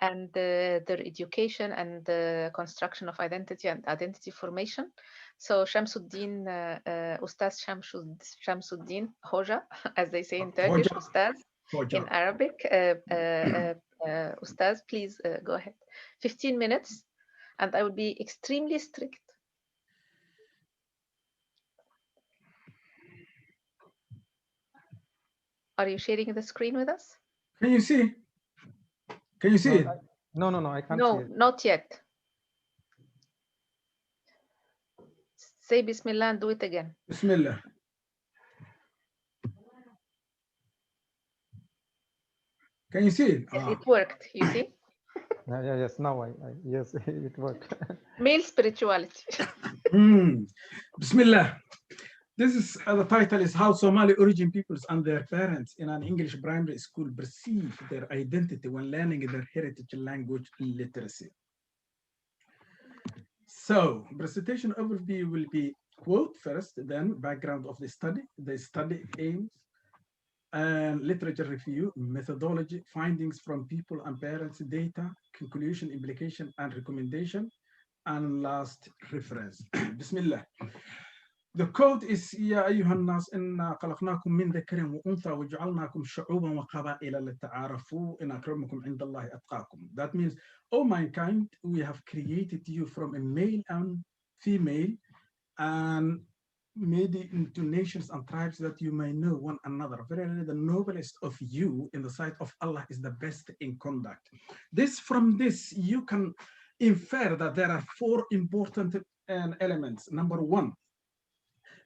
and their education and the construction of identity and identity formation. So Shamsuddin, Ustaz Shamsuddin Hoja, as they say in Turkish, Ustaz in Arabic. Ustaz, please go ahead. 15 minutes, and I will be extremely strict. Are you sharing the screen with us? Can you see? Can you see it? No, I can't see it. No, not yet. Say Bismillah and do it again. Bismillah. Can you see? Yes, it worked. You see? Yes, now yes, it worked. Male spirituality. Bismillah. This is the title is How Somali Origin Peoples and Their Parents in an English Primary School Perceive Their Identity When Learning Their Heritage Language Literacy. So, presentation overview will be quote first, then background of the study aims, and literature review, methodology, findings from people and parents, data, conclusion, implication, and recommendation, and last reference. Bismillah. The quote is يا أيها الناس إنا خلقناكم من ذكر وأنثى وجعلناكم شعوبا وقبائل لتعارفوا إن أكرمكم عند الله أتقاكم. That means, O mankind, we have created you from a male and female and made it into nations and tribes that you may know one another. Verily, the noblest of you in the sight of Allah is the best in conduct. From this, you can infer that there are four important elements. Number one,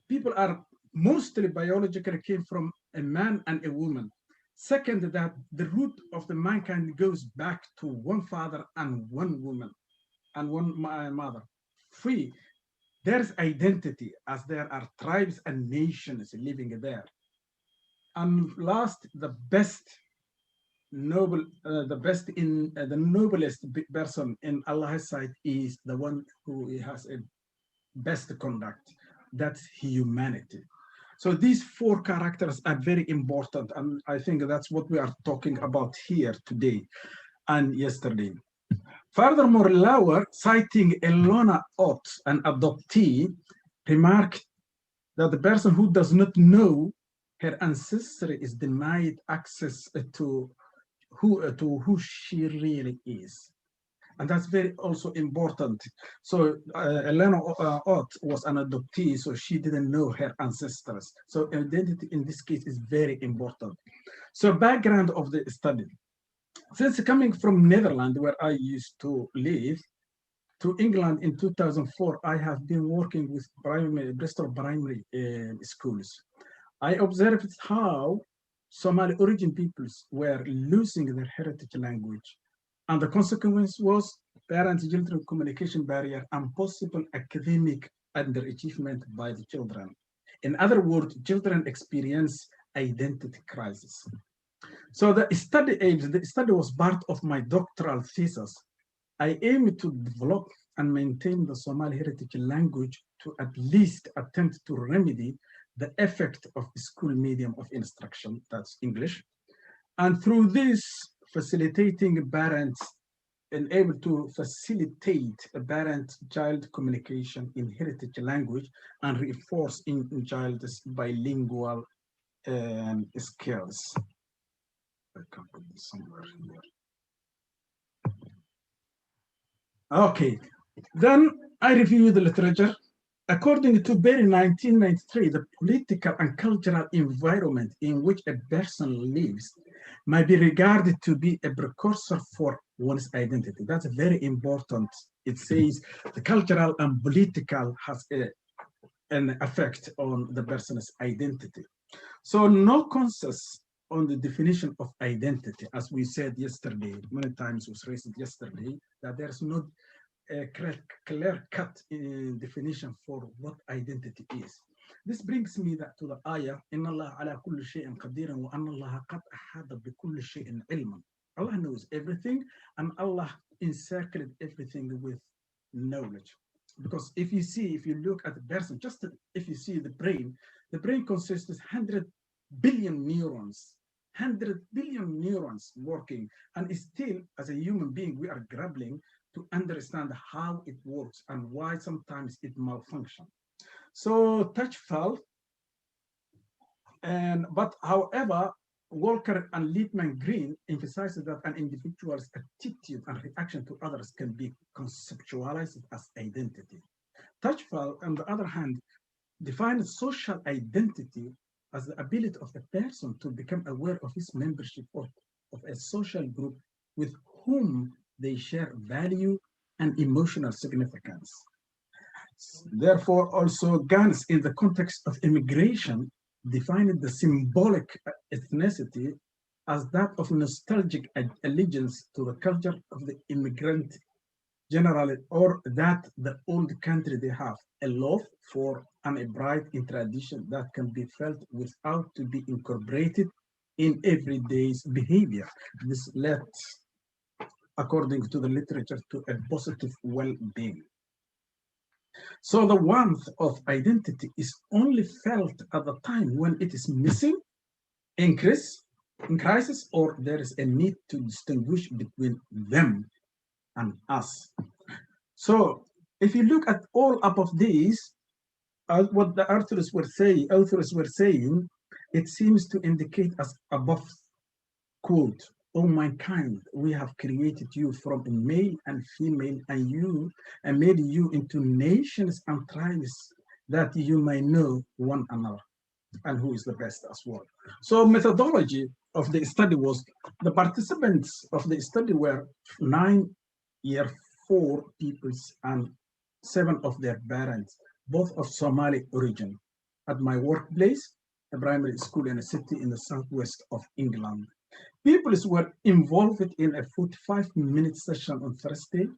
people are mostly biologically came from a man and a woman. Second, that the root of the mankind goes back to one father and one woman and one mother. Three, there's identity as there are tribes and nations living there. And last, the noblest person in Allah's sight is the one who has a best conduct. That's humanity. So these four characters are very important, and I think that's what we are talking about here today and yesterday. Furthermore, Lauer, citing Elona Ott, an adoptee, remarked that the person who does not know her ancestry is denied access to who she really is. And that's very also important. So Elena Ott was an adoptee, so she didn't know her ancestors. So identity in this case is very important. So background of the study. Since coming from Netherlands, where I used to live, to England in 2004, I have been working with Bristol primary schools. I observed how Somali origin peoples were losing their heritage language. And the consequence was parent-children communication barrier and possible academic underachievement by the children. In other words, children experience identity crisis. So the study was part of my doctoral thesis. I aim to develop and maintain the Somali heritage language to at least attempt to remedy the effect of school medium of instruction, that's English. And through this, facilitating parents and able to facilitate a parent-child communication in heritage language and reinforce in child's bilingual skills. I can put this somewhere here. Okay, then I review the literature. According to Berry 1993, the political and cultural environment in which a person lives might be regarded to be a precursor for one's identity. That's very important. It says the cultural and political has an effect on the person's identity. So no consensus on the definition of identity, as we said yesterday, many times was raised yesterday, that there's no clear-cut definition for what identity is. This brings me to the ayah, إِنَّ اللَّهَ عَلَى كُلِّ شَيْءٍ قَدِيرٌ وَأَنَّ اللَّهَ قَدْ أَحَاطَ بِكُلِّ شَيْءٍ عِلْمًا. Allah knows everything, and Allah encircled everything with knowledge. Because if you look at the person, just if you see the brain consists of 100 billion neurons, 100 billion neurons working, and still, as a human being, we are grappling to understand how it works and why sometimes it malfunctions. So touch fell, but however, Walker and Liebman Green emphasizes that an individual's attitude and reaction to others can be conceptualized as identity. Touchfall, on the other hand, defines social identity as the ability of a person to become aware of his membership of a social group with whom they share value and emotional significance. Therefore, also Gans, in the context of immigration, defined the symbolic ethnicity as that of nostalgic allegiance to the culture of the immigrant generally, or that the old country they have, a love for and a pride in tradition that can be felt without to be incorporated in everyday's behavior. This led, according to the literature, to a positive well-being. So the warmth of identity is only felt at the time when it is missing, in crisis, or there is a need to distinguish between them and us. So if you look at all of these, what the authors were saying, it seems to indicate as above, quote, "O mankind, we have created you from a male and female, and made you into nations and tribes, that you may know one another, and who is the best as well." So methodology of the study was, the participants of the study were 9-year-4 peoples and 7 of their parents, both of Somali origin, at my workplace, a primary school in a city in the southwest of England. Pupils were involved in a 45-minute session on Thursday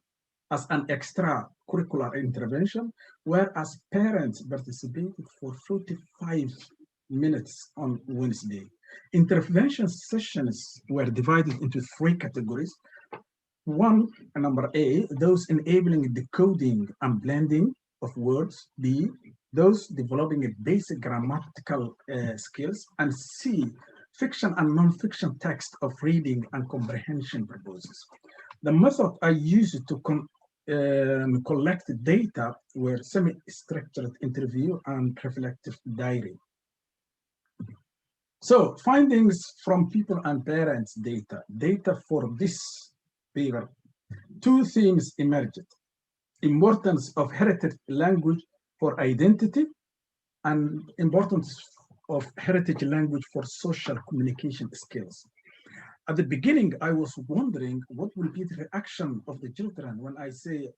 as an extracurricular intervention, whereas parents participated for 45 minutes on Wednesday. Intervention sessions were divided into 3 categories. One, number A, those enabling decoding and blending of words. B, those developing a basic grammatical skills. And C, fiction and non-fiction text of reading and comprehension purposes. The method I used to collect data were semi-structured interview and reflective diary. So findings from people and parents data for this paper. 2 themes emerged: importance of heritage language for identity and importance of heritage language for social communication skills. At the beginning, I was wondering what will be the reaction of the children when I say,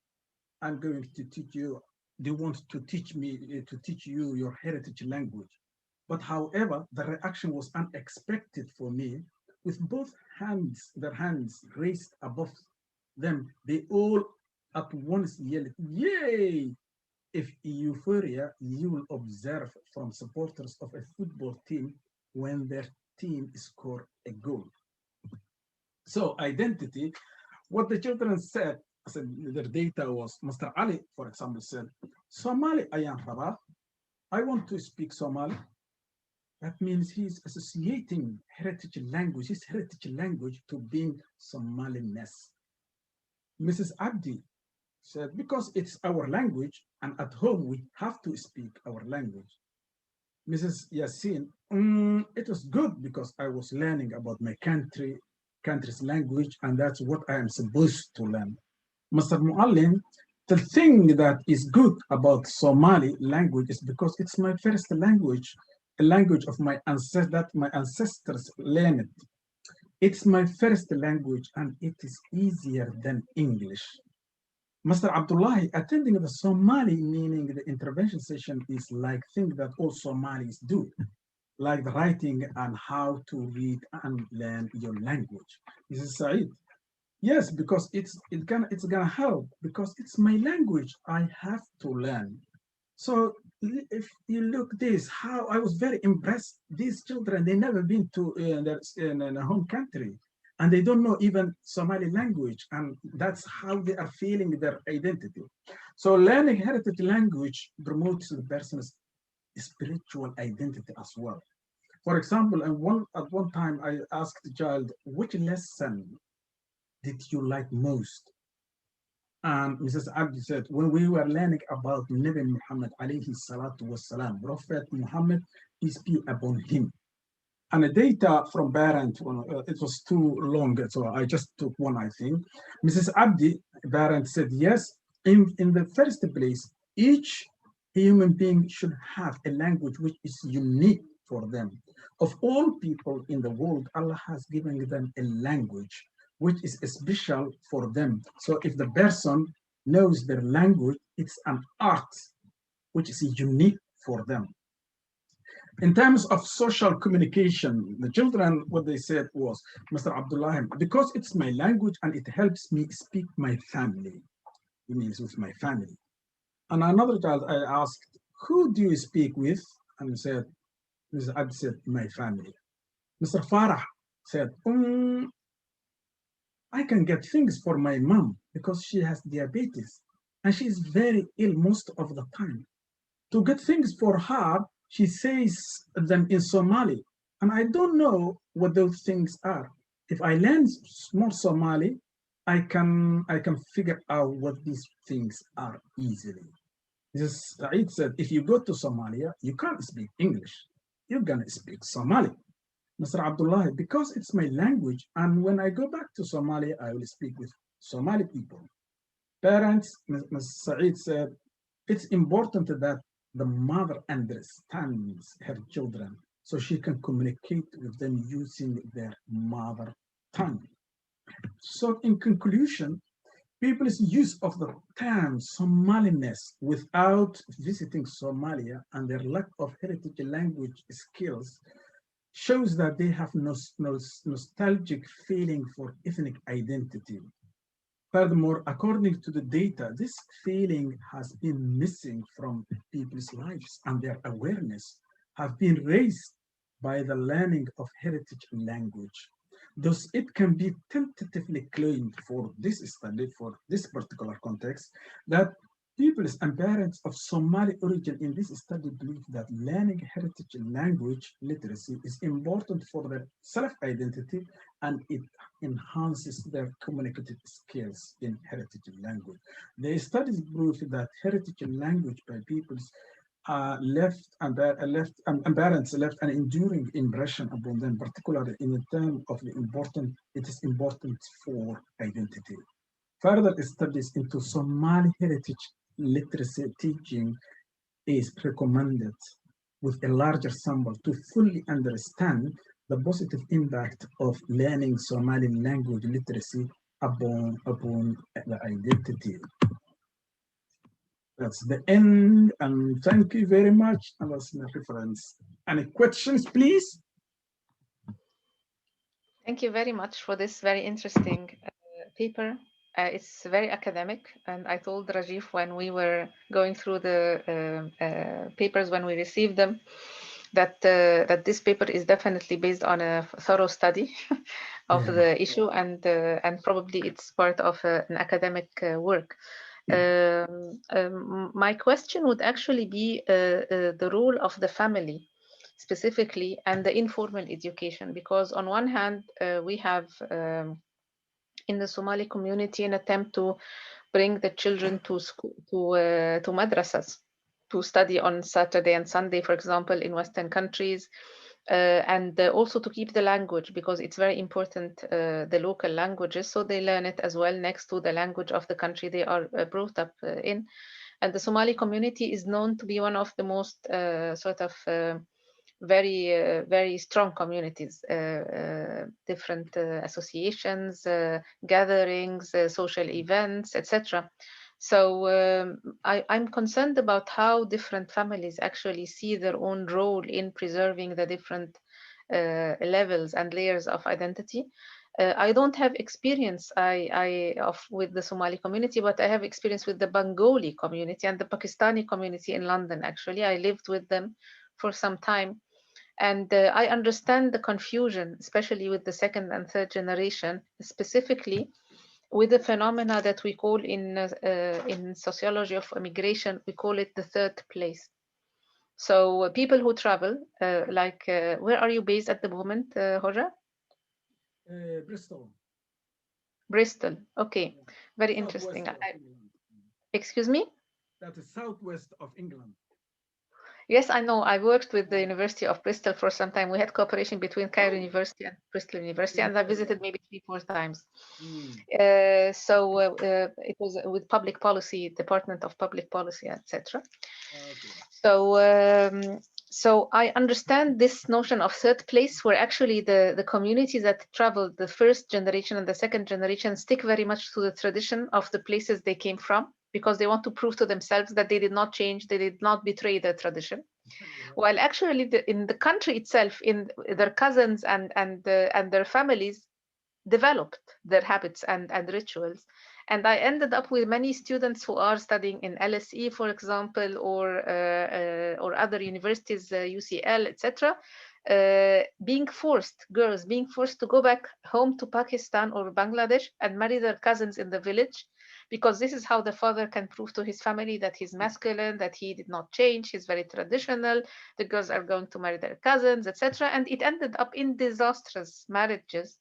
I'm going to teach you, they want to teach me, to teach you your heritage language. But however, the reaction was unexpected for me. With both hands, their hands raised above them, they all at once yelled, "Yay!" If euphoria you will observe from supporters of a football team when their team score a goal. So identity, what the children said their data was, Mr. Ali, for example, said, "Somali ayan rabaa. I want to speak Somali." That means he's associating heritage language, his heritage language, to being Somaliness. Mrs. Abdi said, "Because it's our language, and at home we have to speak our language." Mrs. Yassin, "It was good because I was learning about my country's language, and that's what I am supposed to learn." Mr. Muallim, "The thing that is good about Somali language is because it's my first language, a language of my ancestors that my ancestors learned. It's my first language and it is easier than English." Mr. Abdullahi, attending the Somali, meaning the intervention session, is like thing that all Somalis do, like the writing and how to read and learn your language. Mrs. Said, "Yes, because it's gonna help because it's my language. I have to learn." So if you look this, how I was very impressed. These children, they never been to their home country, and they don't know even Somali language, and that's how they are feeling their identity. So learning heritage language promotes the person's spiritual identity as well. For example, at one time I asked the child, "Which lesson did you like most?" And Mrs. Abdi said, "When we were learning about Nabi Muhammad alayhi salatu wasalam, Prophet Muhammad, peace be upon him." And the data from parent, it was too long, so I just took one, I think. Mrs. Abdi, parent, said, "Yes, in the first place, each human being should have a language which is unique for them. Of all people in the world, Allah has given them a language which is special for them. So if the person knows their language, it's an art which is unique for them. In terms of social communication, the children, what they said was, Mr. Abdullah, because it's my language and it helps me speak my family. It means with my family. And another child, I asked, who do you speak with? And he said, Mr. Abd said, my family. Mr. Farah said, I can get things for my mom because she has diabetes and she's very ill most of the time. To get things for her, she says them in Somali, and I don't know what those things are. If I learn more Somali, I can figure out what these things are easily. This Saeed said, if you go to Somalia, you can't speak English. You're gonna speak Somali. Mr. Abdullah, because it's my language, and when I go back to Somalia, I will speak with Somali people. Parents, Mr. Saeed said, it's important that the mother understands her children so she can communicate with them using their mother tongue. So in conclusion, people's use of the term Somaliness without visiting Somalia and their lack of heritage language skills shows that they have no nostalgic feeling for ethnic identity. Furthermore, according to the data, this feeling has been missing from people's lives, and their awareness have been raised by the learning of heritage language. Thus, it can be tentatively claimed for this study, for this particular context, that pupils and parents of Somali origin in this study believe that learning heritage language literacy is important for their self-identity and it enhances their communicative skills in heritage language. The studies prove that heritage language by peoples left and parents left an enduring impression upon them, particularly in the term of it is important for identity. Further studies into Somali heritage literacy teaching is recommended with a larger sample to fully understand the positive impact of learning Somali language literacy upon the identity. That's the end, and thank you very much. And that's my reference. Any questions, please? Thank you very much for this very interesting paper. It's very academic, and I told Rajiv when we were going through the papers when we received them that that this paper is definitely based on a thorough study of the issue, and probably it's part of an academic work. My question would actually be the role of the family specifically and the informal education, because on one hand we have in the Somali community an attempt to bring the children to school, to madrasas, to study on Saturday and Sunday, for example, in Western countries, and also to keep the language, because it's very important, the local languages, so they learn it as well next to the language of the country they are brought up in. And the Somali community is known to be one of the most sort of very strong communities, different associations, gatherings, social events, etc. So I'm concerned about how different families actually see their own role in preserving the different levels and layers of identity. I don't have experience with the Somali community, but I have experience with the Bengali community and the Pakistani community in London. Actually, I lived with them for some time. And I understand the confusion, especially with the second and third generation, specifically with the phenomena that we call in sociology of immigration, we call it the third place. So people who travel, where are you based at the moment, Hoja? Bristol. Bristol, okay, very interesting. Excuse me? That is southwest of England. Yes, I know. I worked with the University of Bristol for some time. We had cooperation between Cairo University and Bristol University, and I visited maybe 3-4 times. So it was with public policy, Department of Public Policy, etc. So so I understand this notion of third place, where actually the communities that travel, the first generation and the second generation, stick very much to the tradition of the places they came from. because they want to prove to themselves that they did not change, they did not betray their tradition. While actually in the country itself, in their cousins and their families developed their habits and rituals. And I ended up with many students who are studying in LSE, for example, or other universities, UCL, etc., girls being forced to go back home to Pakistan or Bangladesh and marry their cousins in the village, because this is how the father can prove to his family that he's masculine, that he did not change, he's very traditional. The girls are going to marry their cousins, etc. And it ended up in disastrous marriages.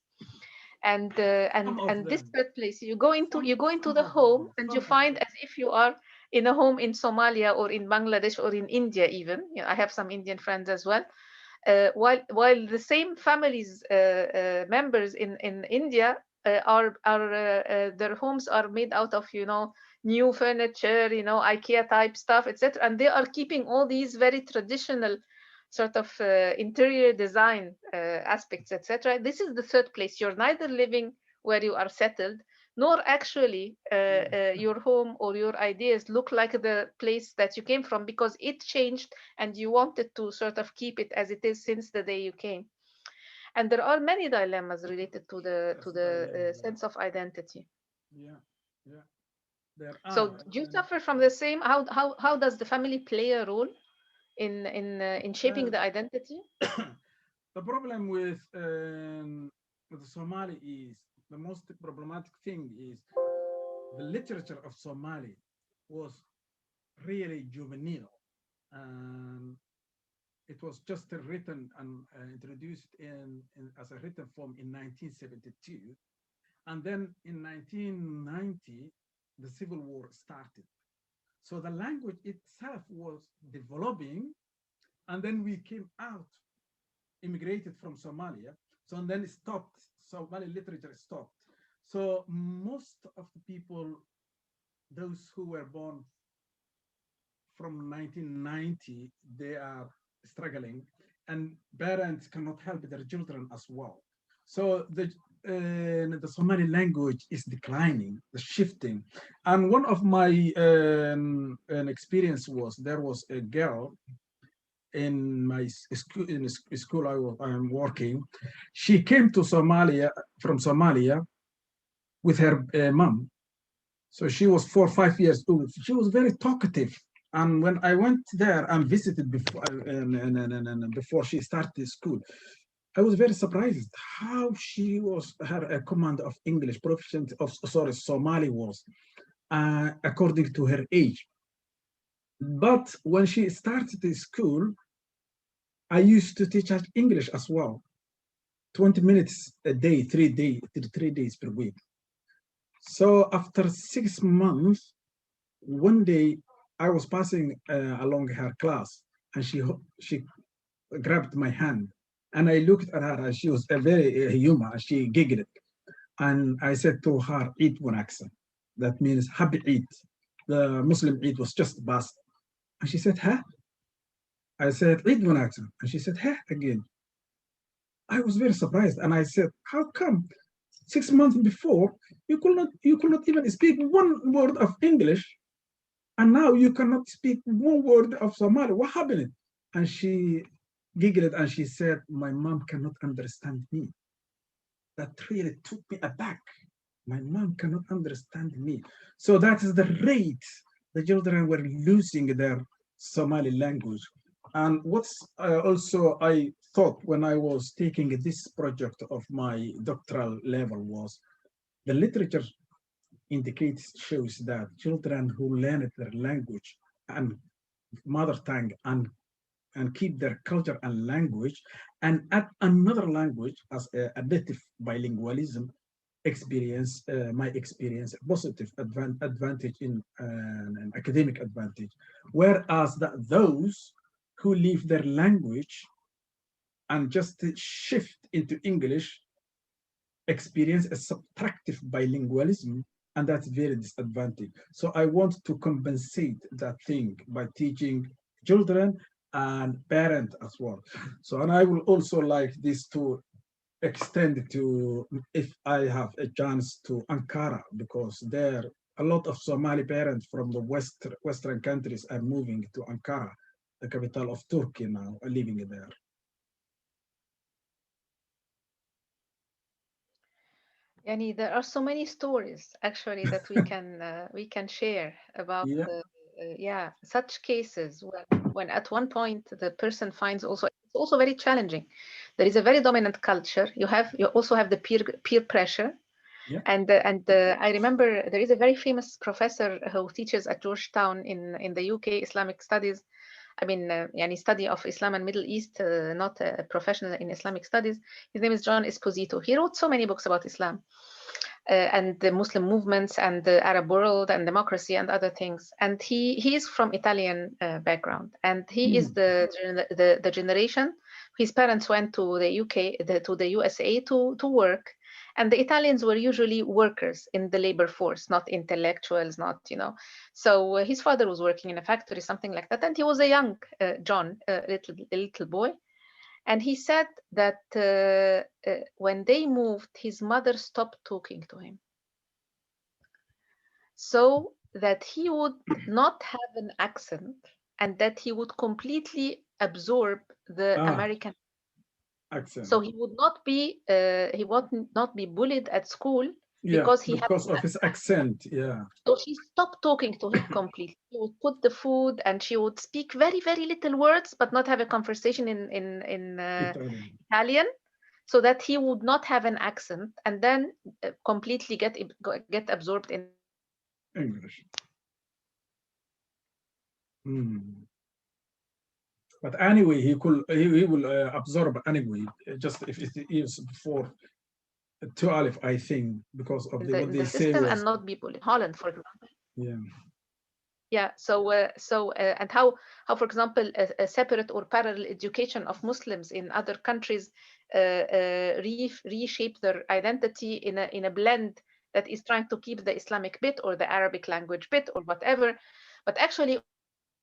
And this third place, you go into the home and you find as if you are in a home in Somalia or in Bangladesh or in India even. You know, I have some Indian friends as well. While the same families members in India are their homes are made out of, you know, new furniture, you know, IKEA type stuff, etc. And they are keeping all these very traditional sort of interior design aspects, etc. This is the third place. You're neither living where you are settled, nor actually your home or your ideas look like the place that you came from, because it changed and you wanted to sort of keep it as it is since the day you came. And there are many dilemmas related to the sense of identity. Yeah, yeah. There are. So do you suffer from the same? How does the family play a role in shaping the identity? The problem with the Somali is, the most problematic thing is the literature of Somali was really juvenile. It was just written and introduced as a written form in 1972. And then in 1990, the Civil War started. So the language itself was developing, and then we came out, immigrated from Somalia. So and then it stopped. Somali literature stopped. So most of the people, those who were born from 1990, they are struggling, and parents cannot help their children as well. So the Somali language is declining, the shifting. And one of my an experience was, there was a girl in my school, I am working. She came to Somalia, from Somalia, with her mom. So she was 4 or 5 years old. She was very talkative. And when I went there and visited before, before she started school, I was very surprised how she was, her command of English, proficient of, sorry, Somali was, according to her age. But when she started the school, I used to teach her English as well, 20 minutes a day, 3 days per week. So after 6 months, one day I was passing along her class, and she grabbed my hand, and I looked at her, and she was a very humor. She giggled, and I said to her, "Eid Wanaksan." That means happy Eid. The Muslim Eid was just past, and she said, "Huh?" I said, "Eid Wanaksan," and she said, "Huh?" again. I was very surprised, and I said, "How come 6 months before you could not even speak one word of English, and now you cannot speak one word of Somali? What happened?" And she giggled, and she said, "My mom cannot understand me." That really took me aback. My mom cannot understand me. So that is the rate the children were losing their Somali language. And what's also I thought when I was taking this project of my doctoral level was, the literature shows that children who learn their language and mother tongue and keep their culture and language and add another language as additive bilingualism experience, my experience, positive advantage in an academic advantage. Whereas those who leave their language and just shift into English experience a subtractive bilingualism, and that's very disadvantage. So I want to compensate that thing by teaching children and parents as well. So, and I will also like this to extend to, if I have a chance, to Ankara, because there a lot of Somali parents from the Western countries are moving to Ankara, the capital of Turkey now, are living there. Yani, there are so many stories actually that we can share about such cases when at one point the person finds also, it's also very challenging. There is a very dominant culture. You also have the peer pressure. Yeah. And I remember there is a very famous professor who teaches at Georgetown in the UK, Islamic studies. I mean, yani study of Islam and Middle East, not a professional in Islamic studies. His name is John Esposito. He wrote so many books about Islam and the Muslim movements and the Arab world and democracy and other things. And he is from Italian background, and he is the generation. His parents went to the UK, to the USA to work. And the Italians were usually workers in the labor force, not intellectuals, not, you know. So his father was working in a factory, something like that. And he was a young John, a little boy. And he said that when they moved, his mother stopped talking to him, so that he would not have an accent and that he would completely absorb the American accent. So he would not be bullied at school because had of his accent. Yeah. So she stopped talking to him completely. She would put the food and she would speak very, very little words, but not have a conversation in Italian, so that he would not have an accent, and then completely get absorbed in English. But anyway, he will absorb anyway, just if it is before 2 Alif, I think, because of what they say system and not be bullied. Holland, for example. Yeah. Yeah. So and how for example a separate or parallel education of Muslims in other countries reshape their identity in a blend that is trying to keep the Islamic bit or the Arabic language bit or whatever, but actually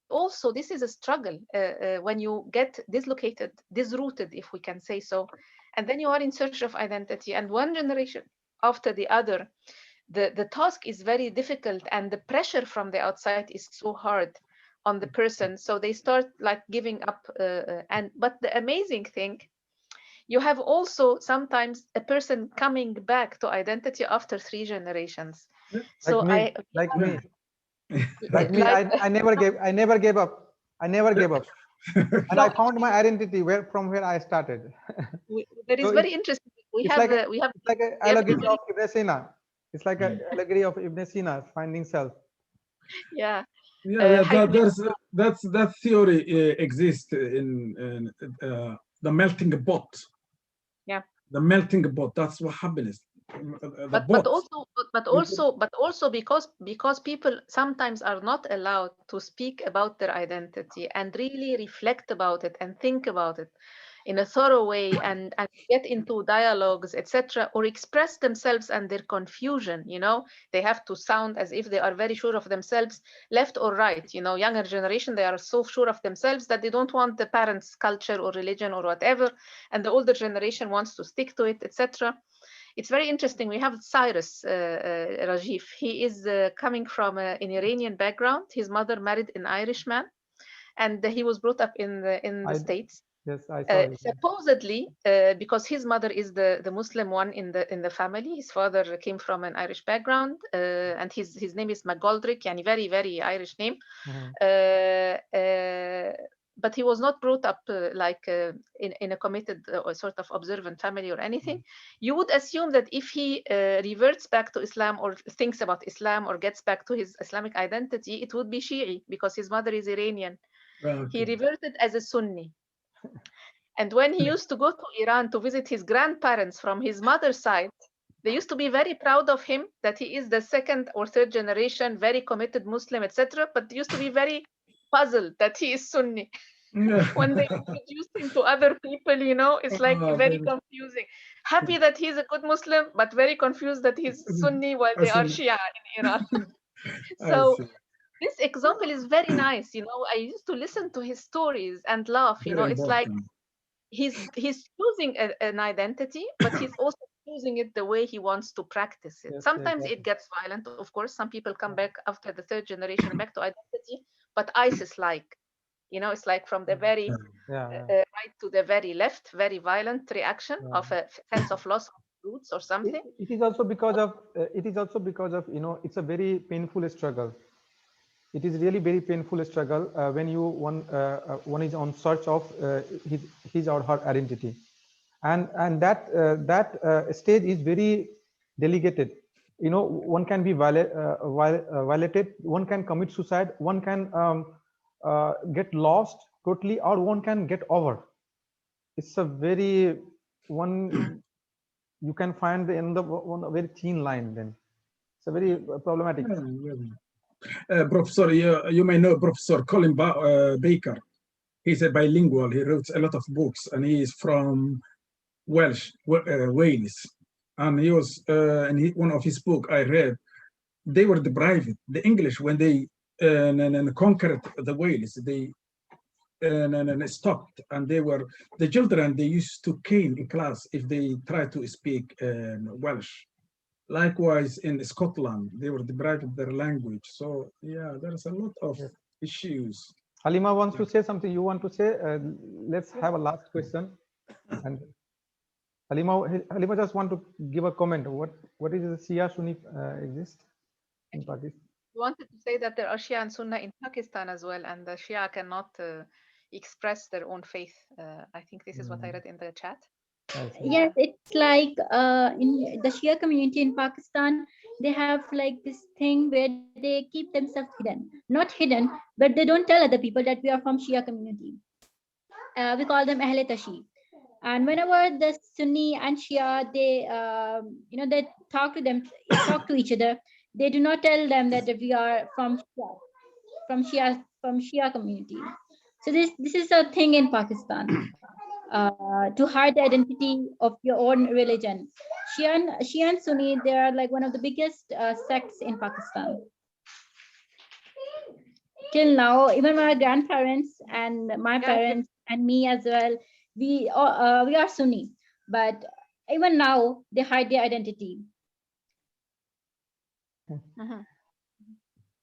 also this is a struggle when you get dislocated, disrooted, if we can say so, and then you are in search of identity, and one generation after the other, the task is very difficult, and the pressure from the outside is so hard on the person, so they start like giving up. But the amazing thing, you have also sometimes a person coming back to identity after 3 generations. So me. I never gave up. And I found my identity from where I started. That is so very interesting. It's like an allegory of Ibn Sina. It's like an allegory of Ibn Sina, finding self. Yeah. Yeah, that theory exists in the melting pot. Yeah. The melting pot. That's what happens. But also because people sometimes are not allowed to speak about their identity and really reflect about it and think about it in a thorough way and get into dialogues, etc., or express themselves and their confusion. You know, they have to sound as if they are very sure of themselves, left or right. You know, younger generation, they are so sure of themselves that they don't want the parents' culture or religion or whatever, and the older generation wants to stick to it, etc. It's very interesting. We have Cyrus Rajiv. He is coming from an Iranian background. His mother married an Irishman, and he was brought up in the States. Yes, I saw it. Supposedly, because his mother is the Muslim one in the family. His father came from an Irish background, and his name is McGoldrick, yani very, very Irish name. But he was not brought up in a committed or sort of observant family or anything. You would assume that if he reverts back to Islam or thinks about Islam or gets back to his Islamic identity, it would be Shi'i because his mother is Iranian. Okay. He reverted as a Sunni. And when he used to go to Iran to visit his grandparents from his mother's side, they used to be very proud of him that he is the 2nd or 3rd generation, very committed Muslim, etc. But they used to be very puzzled that he is Sunni. When they introduced him to other people, you know, it's like very confusing. Happy that he's a good Muslim, but very confused that he's Sunni while they are Shia in Iran. So this example is very nice. You know, I used to listen to his stories and laugh. You know, it's like he's choosing an identity, but he's also using it the way he wants to practice it. Yes, Sometimes exactly. it gets violent, of course. Some people come back after the third generation back to identity, but ISIS-like, you know, it's like from the very right to the very left, very violent reaction of a sense of loss of roots or something. It is also because of you know, it's a very painful struggle. It is really very painful struggle when one is on search of his or her identity, and that stage is very delegated. You know, one can be violated, one can commit suicide, one can get lost totally, or one can get over. It's a very one you can find the end of one a very thin line. Then it's a very problematic. Professor, you may know Professor Colin Baker. He's a bilingual. He wrote a lot of books, and he is from Wales. And he was, one of his book I read, they were deprived. The English, when they conquered the Wales, they stopped, and the children, they used to cane in class if they tried to speak Welsh. Likewise, in Scotland, they were deprived of their language. So yeah, there's a lot of issues. Halima wants to say something. You want to say? Let's have a last question. And Halima just want to give a comment. What is the Shia Sunni exist in Pakistan? I wanted to say that there are Shia and Sunna in Pakistan as well, and the Shia cannot express their own faith. I think this is what I read in the chat. Yes, it's like in the Shia community in Pakistan, they have like this thing where they keep themselves hidden. Not hidden, but they don't tell other people that we are from Shia community. We call them Ahle Tashi. And whenever the Sunni and Shia, they they talk to each other, they do not tell them that we are from Shia community. So this is a thing in Pakistan. To hide the identity of your own religion. Shia and Sunni, they are like one of the biggest sects in Pakistan. Till now, even my grandparents and my parents and me as well, we are Sunni, but even now they hide their identity.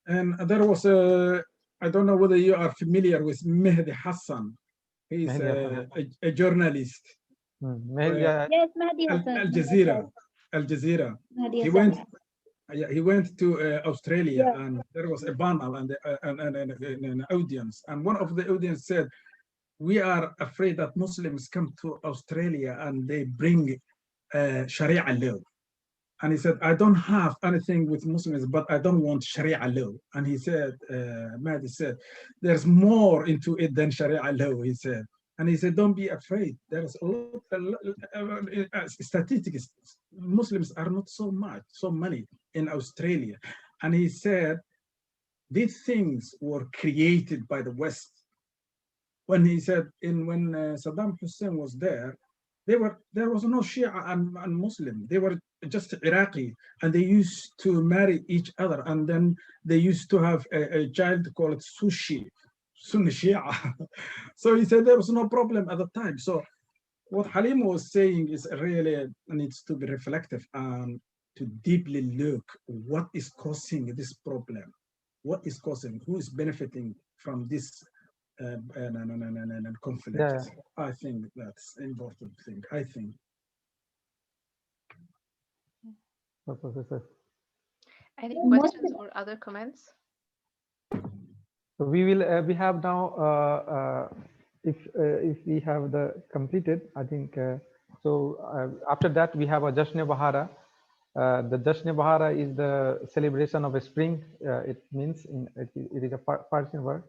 And there was I don't know whether you are familiar with Mehdi Hassan. He's a journalist. Yes, Mehdi Hassan. Al Jazeera. He went to Australia, and there was a panel and an audience. And one of the audience said, "We are afraid that Muslims come to Australia and they bring Sharia law." And he said, "I don't have anything with Muslims, but I don't want Sharia law." And he said, Mahdi said, "There's more into it than Sharia law," he said. And he said, "Don't be afraid. There's a lot statistics. Muslims are not so many in Australia." And he said, these things were created by the West. When he said, when Saddam Hussein was there was no Shia and Muslim. They were just Iraqi, and they used to marry each other, and then they used to have a child called Sunni Shia. So he said there was no problem at the time. So what Halim was saying is really needs to be reflective and to deeply look what is causing this problem. What is causing? Who is benefiting from this conflict? Yeah. I think that's an important thing. I think. Any questions or other comments? So we have now if we have the completed, I think after that we have a Jashn Bahara. The Jashn Bahara is the celebration of a spring. It means it is a Persian word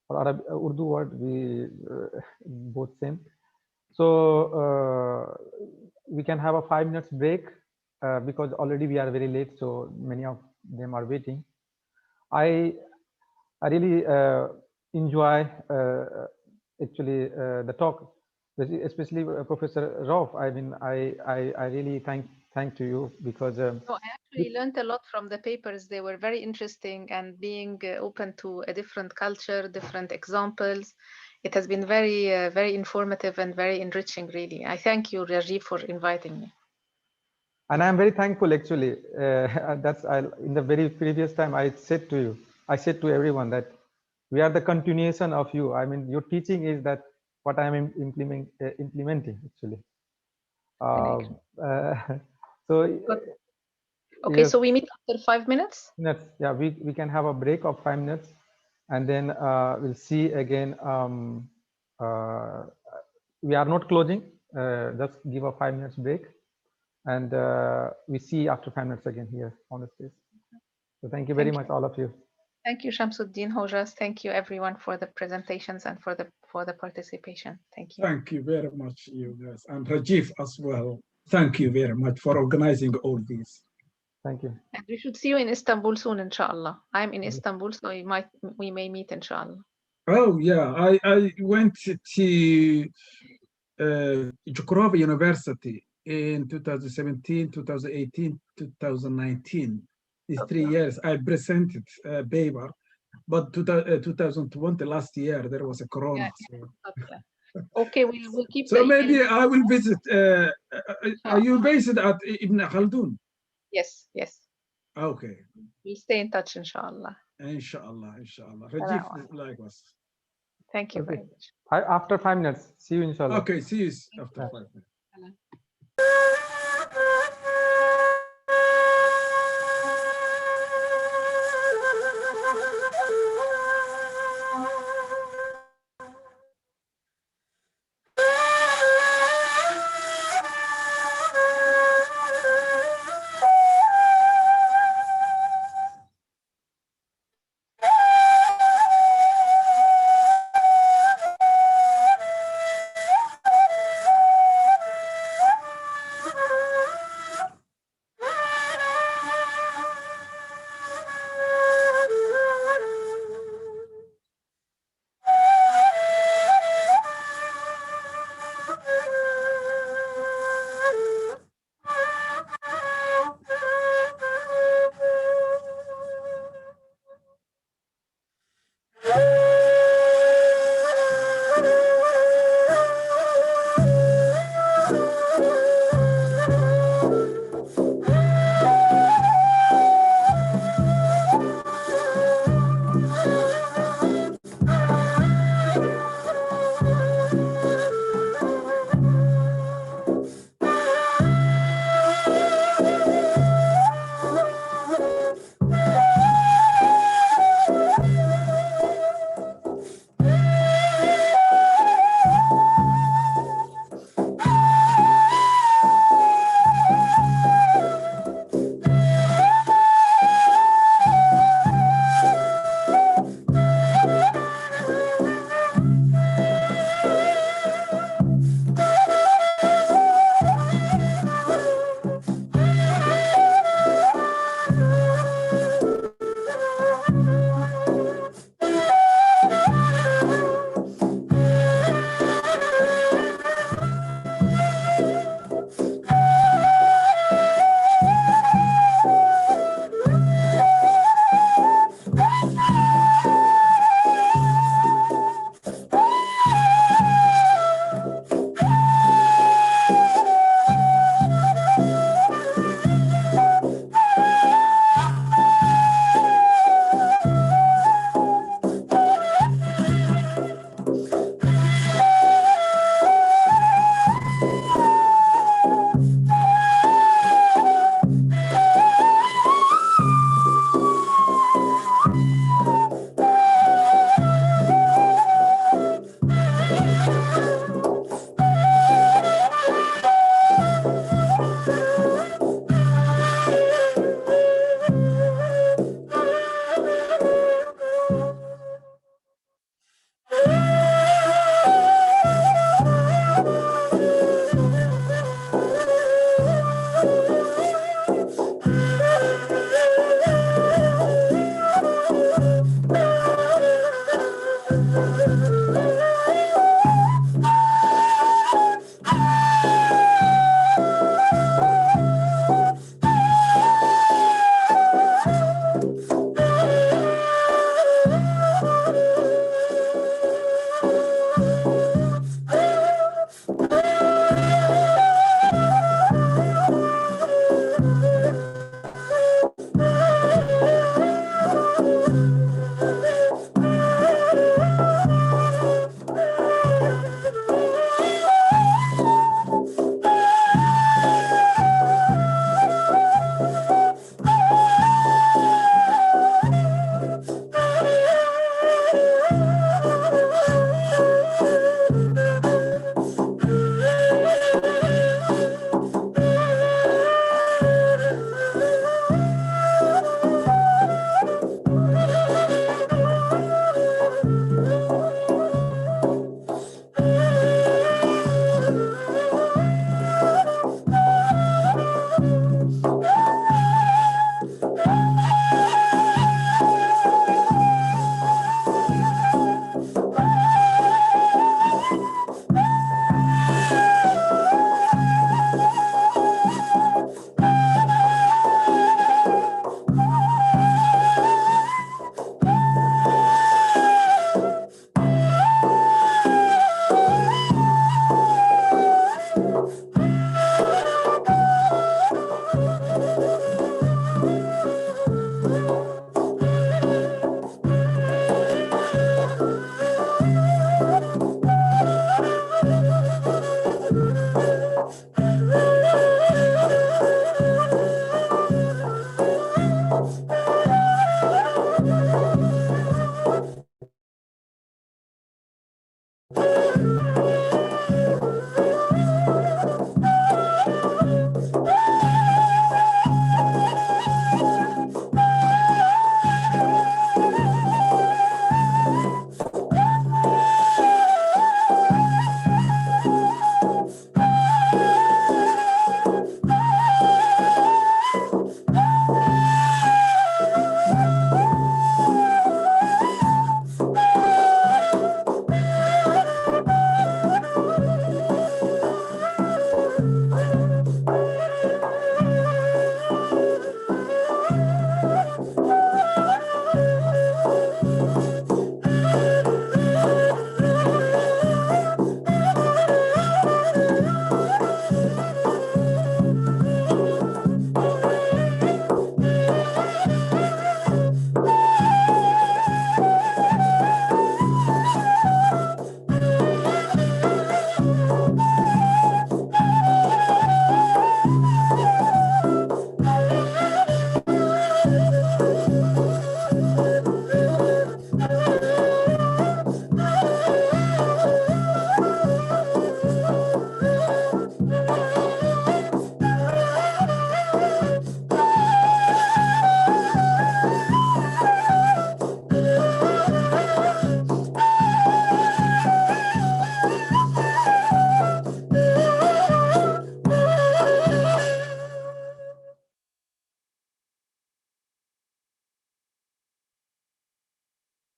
or Urdu word. We both same. So we can have a 5 minutes break because already we are very late. So many of them are waiting. I really enjoy actually the talk, especially Professor Rauf. I mean, I really thank to you because I actually learned a lot from the papers. They were very interesting, and being open to a different culture, different examples. It has been very, very informative and very enriching, really. I thank you, Rajiv, for inviting me. And I'm very thankful actually. In the very previous time I said to everyone that we are the continuation of you. I mean, your teaching is that what I'm implementing actually. So okay, yes, so we meet after 5 minutes. Yeah, we can have a break of 5 minutes, and then we'll see again. We are not closing. Just give a 5 minutes break, and we see after 5 minutes again here on the stage. So thank you very much, all of you. Thank you, Shamsuddin, Hojas. Thank you, everyone, for the presentations and for the participation. Thank you. Thank you very much, you guys, and Rajiv as well. Thank you very much for organizing all this. Thank you. And we should see you in Istanbul soon, inshallah. I'm in Istanbul, so we may meet, inshallah. Oh yeah, I went to Cukurova University in 2017, 2018, 2019. These 3 years I presented a paper, but 2020 last year there was a corona. Yeah. Okay, we'll keep. So maybe I will visit. Are you based at Ibn Khaldun? Yes, yes. Okay. We stay in touch, inshallah. Inshallah. Rajiv, likewise. Thank you very much. After 5 minutes, see you inshallah. Okay, see you after 5 minutes.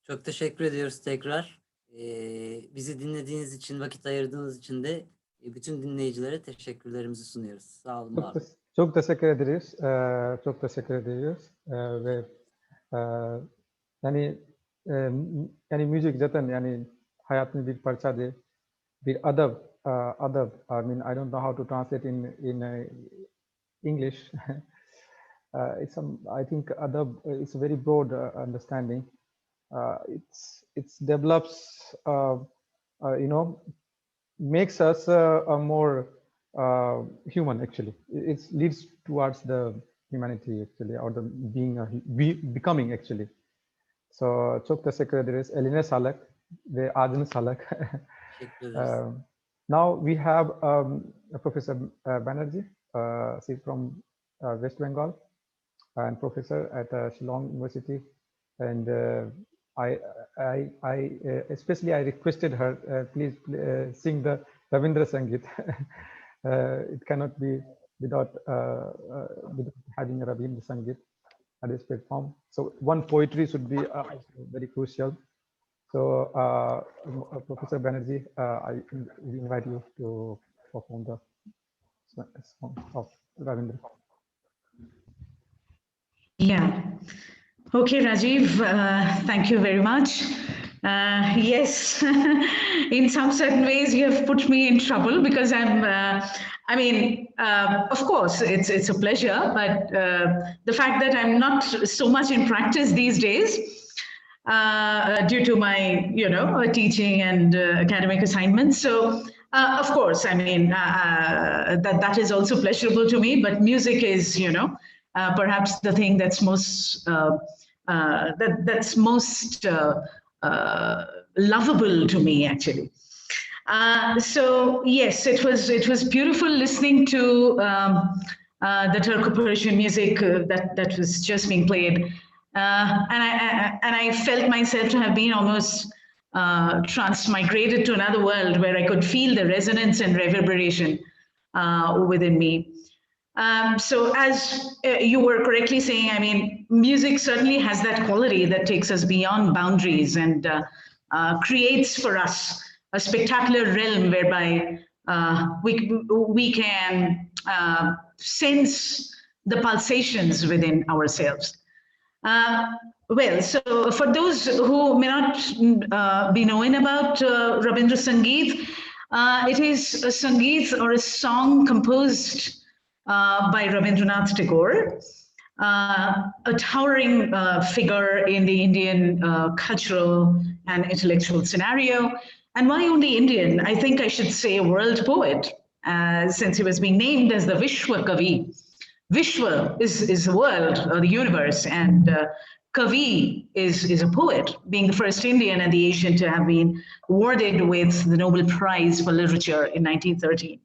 Çok teşekkür ediyoruz tekrar. Bizi dinlediğiniz için, vakit ayırdığınız için de bütün dinleyicilere teşekkürlerimizi sunuyoruz. Sağ olun, var olun. Çok teşekkür ederiz. Çok teşekkür ediyoruz. Ve yani müzik zaten yani hayatın bir parçadır. Bir adab, I mean, I don't know how to translate in English. I think adab is a very broad understanding. It develops, makes us a more human actually. It leads towards the humanity actually, or the becoming actually. So çok teşekkür ederiz. Eline sağlık ve adını sağlık. Now we have Professor Banerjee. She's from West Bengal and professor at Shillong University. And I especially I requested her, please sing the Rabindra Sangeet. It cannot be without having a Rabindra Sangeet at this platform. So one poetry should be very crucial. So Professor Banerjee, we invite you to perform the song of Ravindra. Yeah. Okay, Rajiv, thank you very much. Yes, in some certain ways you have put me in trouble because of course, it's a pleasure, but the fact that I'm not so much in practice these days due to my, teaching and academic assignments. So, of course, that is also pleasurable to me, but music is, perhaps the thing that's most lovable to me, actually. So yes, it was beautiful listening to the Turco-Persian music that was just being played, and I felt myself to have been almost transmigrated to another world where I could feel the resonance and reverberation within me. So as you were correctly saying, music certainly has that quality that takes us beyond boundaries and creates for us a spectacular realm whereby we can sense the pulsations within ourselves. Well, so for those who may not be knowing about Rabindra Sangeet, it is a Sangeet or a song composed by Rabindranath Tagore, a towering figure in the Indian cultural and intellectual scenario. And why only Indian? I think I should say a world poet, since he was being named as the Vishwa Kavi. Vishwa is the world or the universe, and Kavi is a poet, being the first Indian and the Asian to have been awarded with the Nobel Prize for Literature in 1913.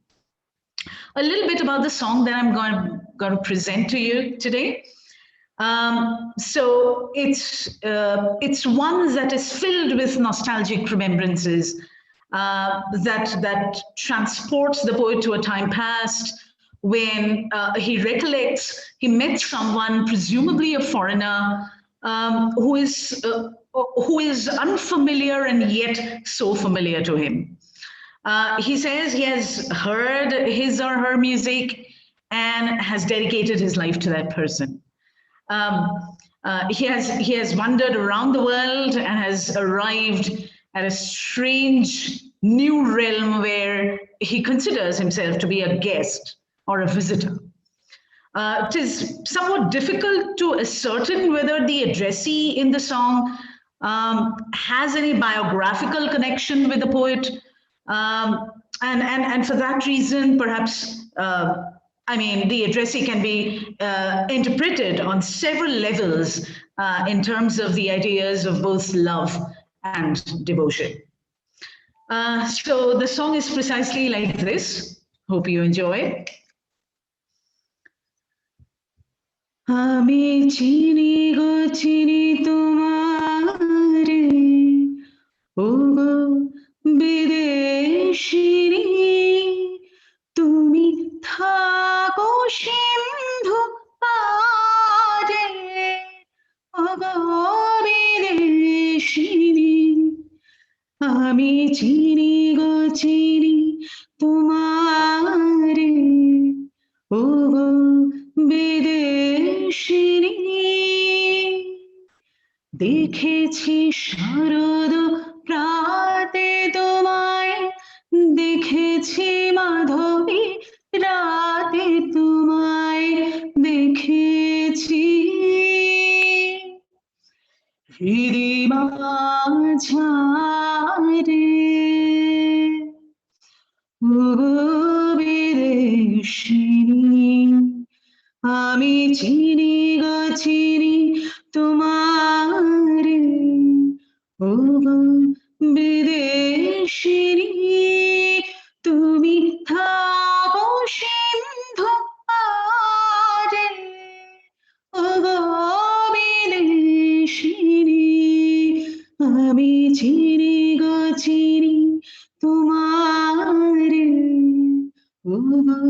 A little bit about the song that I'm going to present to you today. So it's one that is filled with nostalgic remembrances that transports the poet to a time past when he recollects he met someone, presumably a foreigner, who is unfamiliar and yet so familiar to him. He says he has heard his or her music and has dedicated his life to that person. He has wandered around the world and has arrived at a strange new realm where he considers himself to be a guest or a visitor. It is somewhat difficult to ascertain whether the addressee in the song has any biographical connection with the poet. And for that reason, perhaps, the addressee can be interpreted on several levels in terms of the ideas of both love and devotion. So the song is precisely like this. Hope you enjoy. Ami chini go chini tumare, ogo bideshini, tumi thago shindhu pare, ogo bideshini. আমি চিনি গো চিনি তোমারে ও গো বিদেশিনী দেখেছি শারদ প্রাতে তোমায় দেখেছি মাধবী রাতে তোমায় দেখেছি হৃদি মাঝারে বিদেশিনী আমি চিনি গো চিনি তোমারে ও গো বিদেশিনী তুমি থাকো সিন্ধু পারে ও গো বিদেশিনী আমি চিনি গো চিনি তোমারে ও গো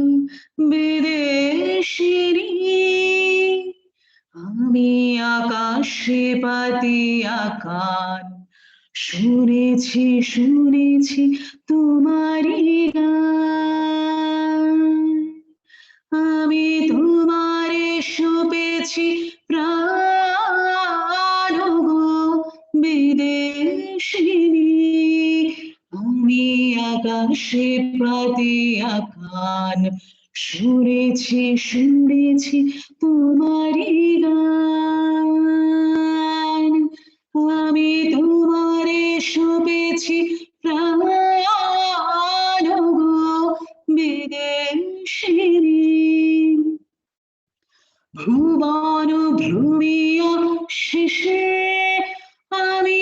বিদেশিনী আমি আকাশে পাতিয়া কান শুনেছি শুনেছি তোমারি গান আমি তোমারে সপেছি প্রাণ গো বিদেশিনী আমি আকাশে পাতিয়া কান শুনেছি শুনেছি তোমারি গান আমি তোমারে সপেছি প্রাণ গো বিদেশিনী ভুবন ভ্রমিয়া শেষে আমি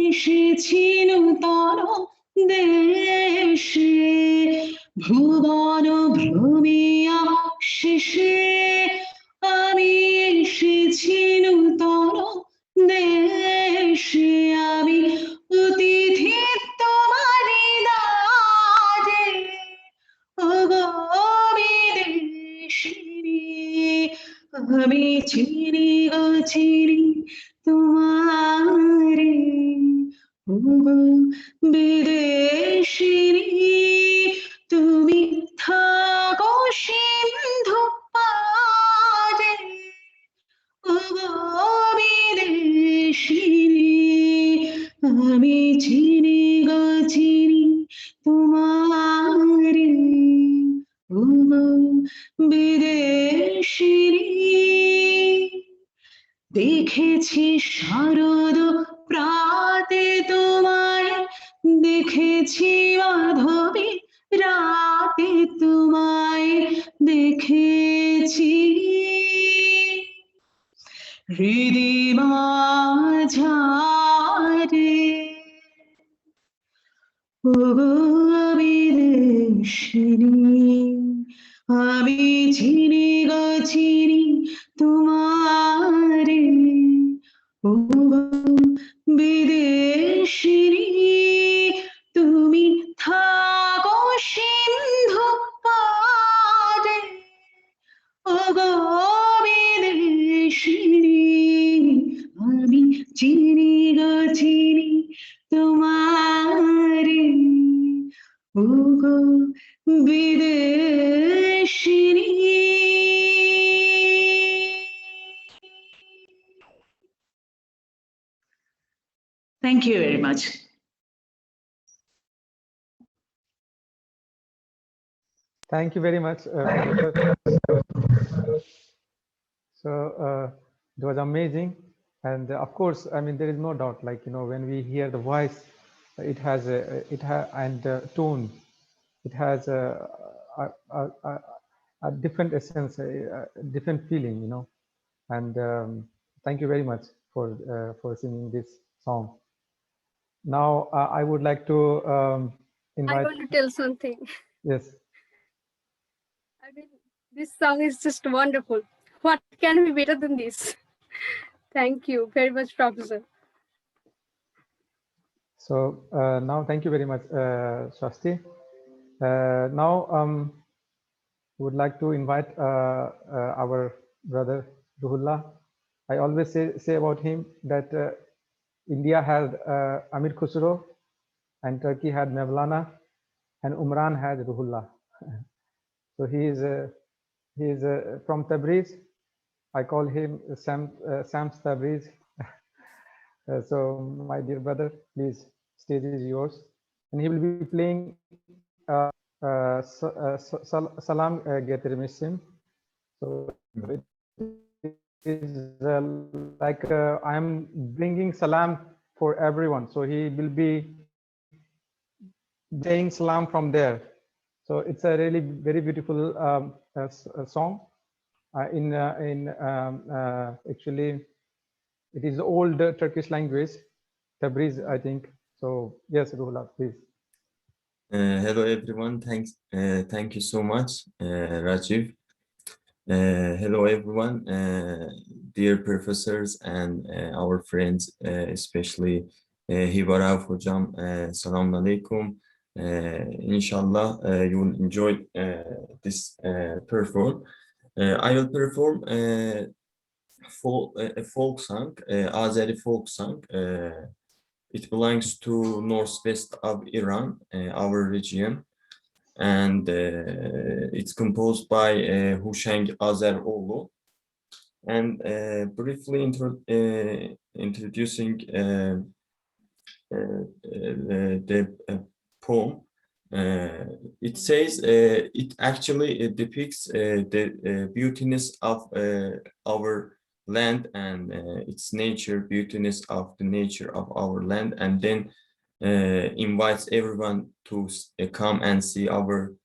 এসেছি নূতন দেশে ভুবন ভ্রমিয়া শেষে আমি এসেছি নূতন দেশে আমি অতিথি তোমারি দ্বারে ও গো বিদেশিনী আমি চিনি গো চিনি তোমারে ও গো বিদেশিনী তুমি থাকো সিন্ধু পারে ও গো বিদেশিনী আমি চিনি গো চিনি তোমারে ও গো বিদেশিনী দেখেছি শারদ প্রাতে তোমায় দেখেছি মাধবী রাতে তোমায় দেখেছি হৃদি মাঝারে ও বিদেশিনী আমি চিনি গো চিনি তোমারে ও বিদেশিনী তুমি থাকো সিন্ধু পারে ও গো বিদেশিনী আমি চিনি গো চিনি তোমারে ও গো বিদেশিনী Thank you very much. Thank you very much. So it was amazing, and of course, I mean, there is no doubt. Like, you know, when we hear the voice, it has and tone, it has a different essence, a different feeling, you know. And thank you very much for singing this song. Now I would like to invite. I want to tell something. Yes. I mean, this song is just wonderful. What can be better than this? Thank you very much, Professor. So now, thank you very much, Swasti. Now, would like to invite our brother Ruhullah. I always say about him that India had Amir Khusro, and Turkey had Mevlana, and Umran had Ruhullah. So he is from Tabriz. I call him Sam's Tabriz. So my dear brother, please, stage is yours, and he will be playing Salam Getirmişim. So it is like I am bringing salam for everyone. So he will be saying salam from there. So it's a really very beautiful song. Actually, it is old Turkish language, Tabriz, I think. So yes, Ruhullah, please. Hello everyone. Thank you so much, Rajiv. Hello everyone, dear professors and our friends, especially Hibaraf Hocam. Selamun Alaikum. Inshallah, you will enjoy this perform. I will perform a folk song, Azeri folk song. It belongs to northwest of Iran, our region, and it's composed by Husheng Azeroğlu. And briefly introducing the poem, it says it actually depicts the beautiness of our land and its nature, beautiness of the nature of our land, and then invites everyone to come and see our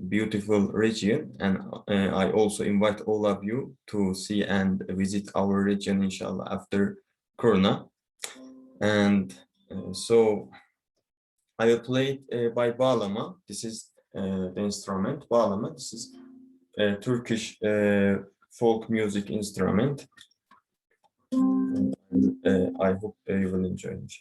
beautiful region. And I also invite all of you to see and visit our region, inshallah, after Corona. And so I will play it by bağlama. This is the instrument, bağlama. This is a Turkish folk music instrument. I hope you will enjoy it.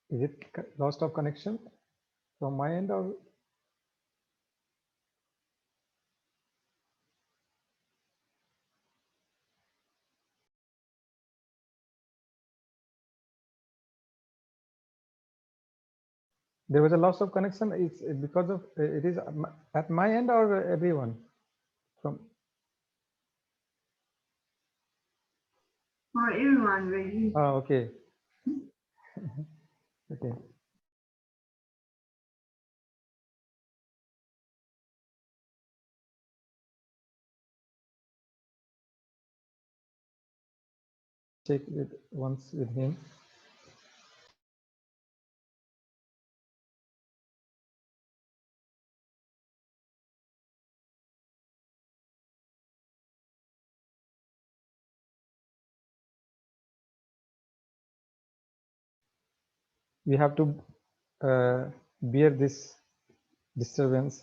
Is it lost of connection from my end, or there was a loss of connection? It's because of it is at my end or everyone from? For everyone, really. Oh, okay. Okay. Check it once with him. we have to bear this disturbance.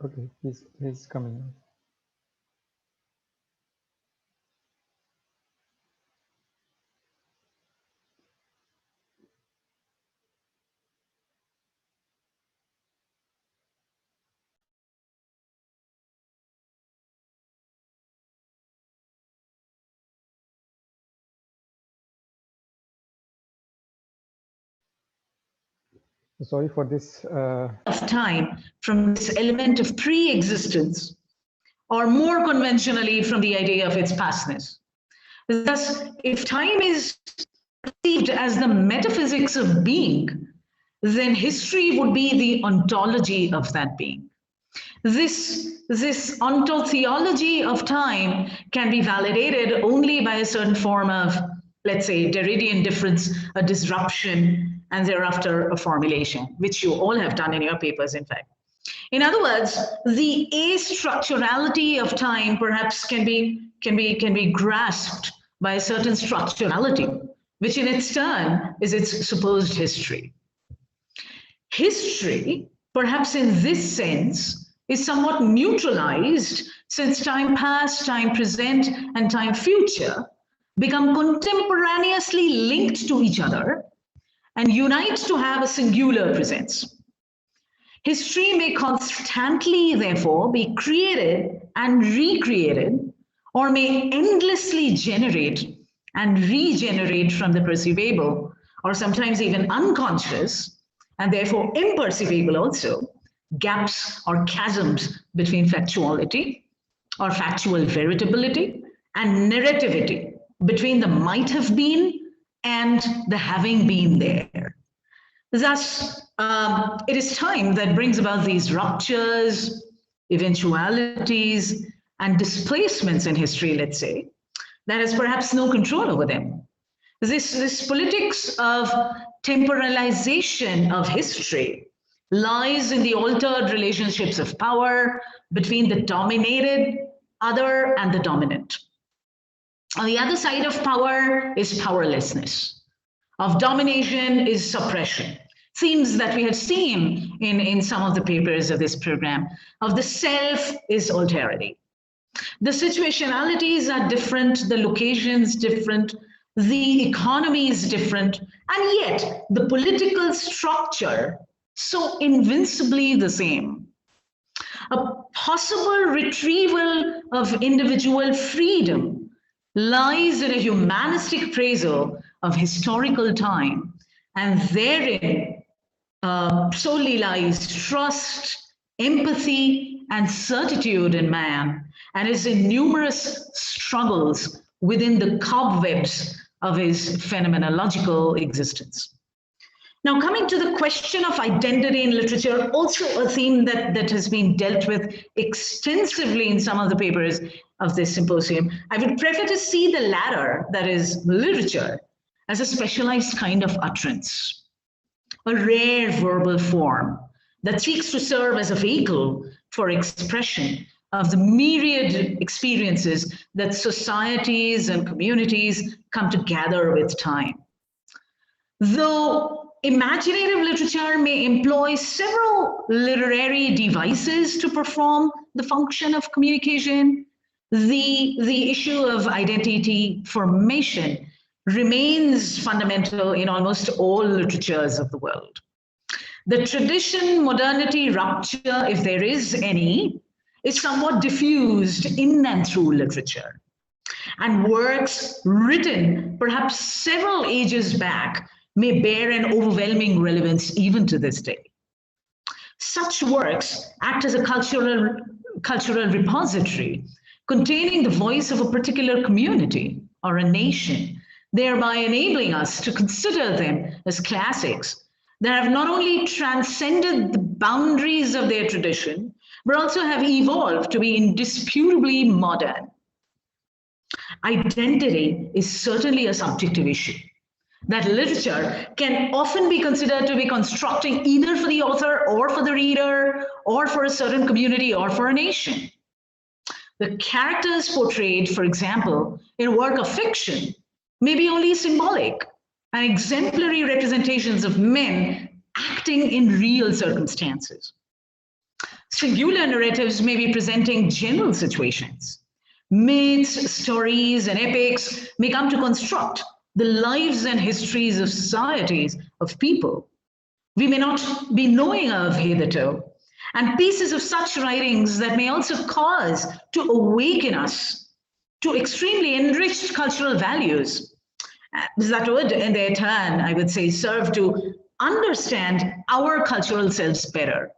Okay, he's coming. Sorry for this. Of time from this element of pre-existence, or more conventionally from the idea of its pastness. Thus, if time is perceived as the metaphysics of being, then history would be the ontology of that being. This ontotheology of time can be validated only by a certain form of, let's say, Derridian difference, a disruption, and thereafter a formulation, which you all have done in your papers, in fact. In other words, the astructurality of time perhaps can be grasped by a certain structurality, which in its turn is its supposed history. History, perhaps in this sense, is somewhat neutralized since time past, time present, and time future become contemporaneously linked to each other and unite to have a singular presence. History may constantly, therefore, be created and recreated, or may endlessly generate and regenerate from the perceivable, or sometimes even unconscious, and therefore imperceivable also, gaps or chasms between factuality or factual veritability and narrativity, between the might have been and the having been there. Thus, it is time that brings about these ruptures, eventualities, and displacements in history, let's say, that has perhaps no control over them. This politics of temporalization of history lies in the altered relationships of power between the dominated, other, and the dominant. On the other side of power is powerlessness. Of domination is suppression. Themes that we have seen in some of the papers of this program. Of the self is alterity. The situationalities are different, the locations different, the economy is different, and yet the political structure so invincibly the same. A possible retrieval of individual freedom lies in a humanistic appraisal of historical time, and therein solely lies trust, empathy, and certitude in man, and is in numerous struggles within the cobwebs of his phenomenological existence. Now, coming to the question of identity in literature, also a theme that has been dealt with extensively in some of the papers of this symposium, I would prefer to see the latter, that is literature, as a specialized kind of utterance, a rare verbal form that seeks to serve as a vehicle for expression of the myriad experiences that societies and communities come to gather with time. Though imaginative literature may employ several literary devices to perform the function of communication, the issue of identity formation remains fundamental in almost all literatures of the world. The tradition-modernity rupture, if there is any, is somewhat diffused in and through literature. And works written perhaps several ages back may bear an overwhelming relevance even to this day. Such works act as a cultural repository containing the voice of a particular community or a nation, thereby enabling us to consider them as classics that have not only transcended the boundaries of their tradition, but also have evolved to be indisputably modern. Identity is certainly a subjective issue that literature can often be considered to be constructing either for the author or for the reader or for a certain community or for a nation. The characters portrayed, for example, in a work of fiction may be only symbolic and exemplary representations of men acting in real circumstances. Singular narratives may be presenting general situations. Myths, stories, and epics may come to construct the lives and histories of societies of people we may not be knowing of hitherto, and pieces of such writings that may also cause to awaken us to extremely enriched cultural values that would, in their turn, I would say, serve to understand our cultural selves better.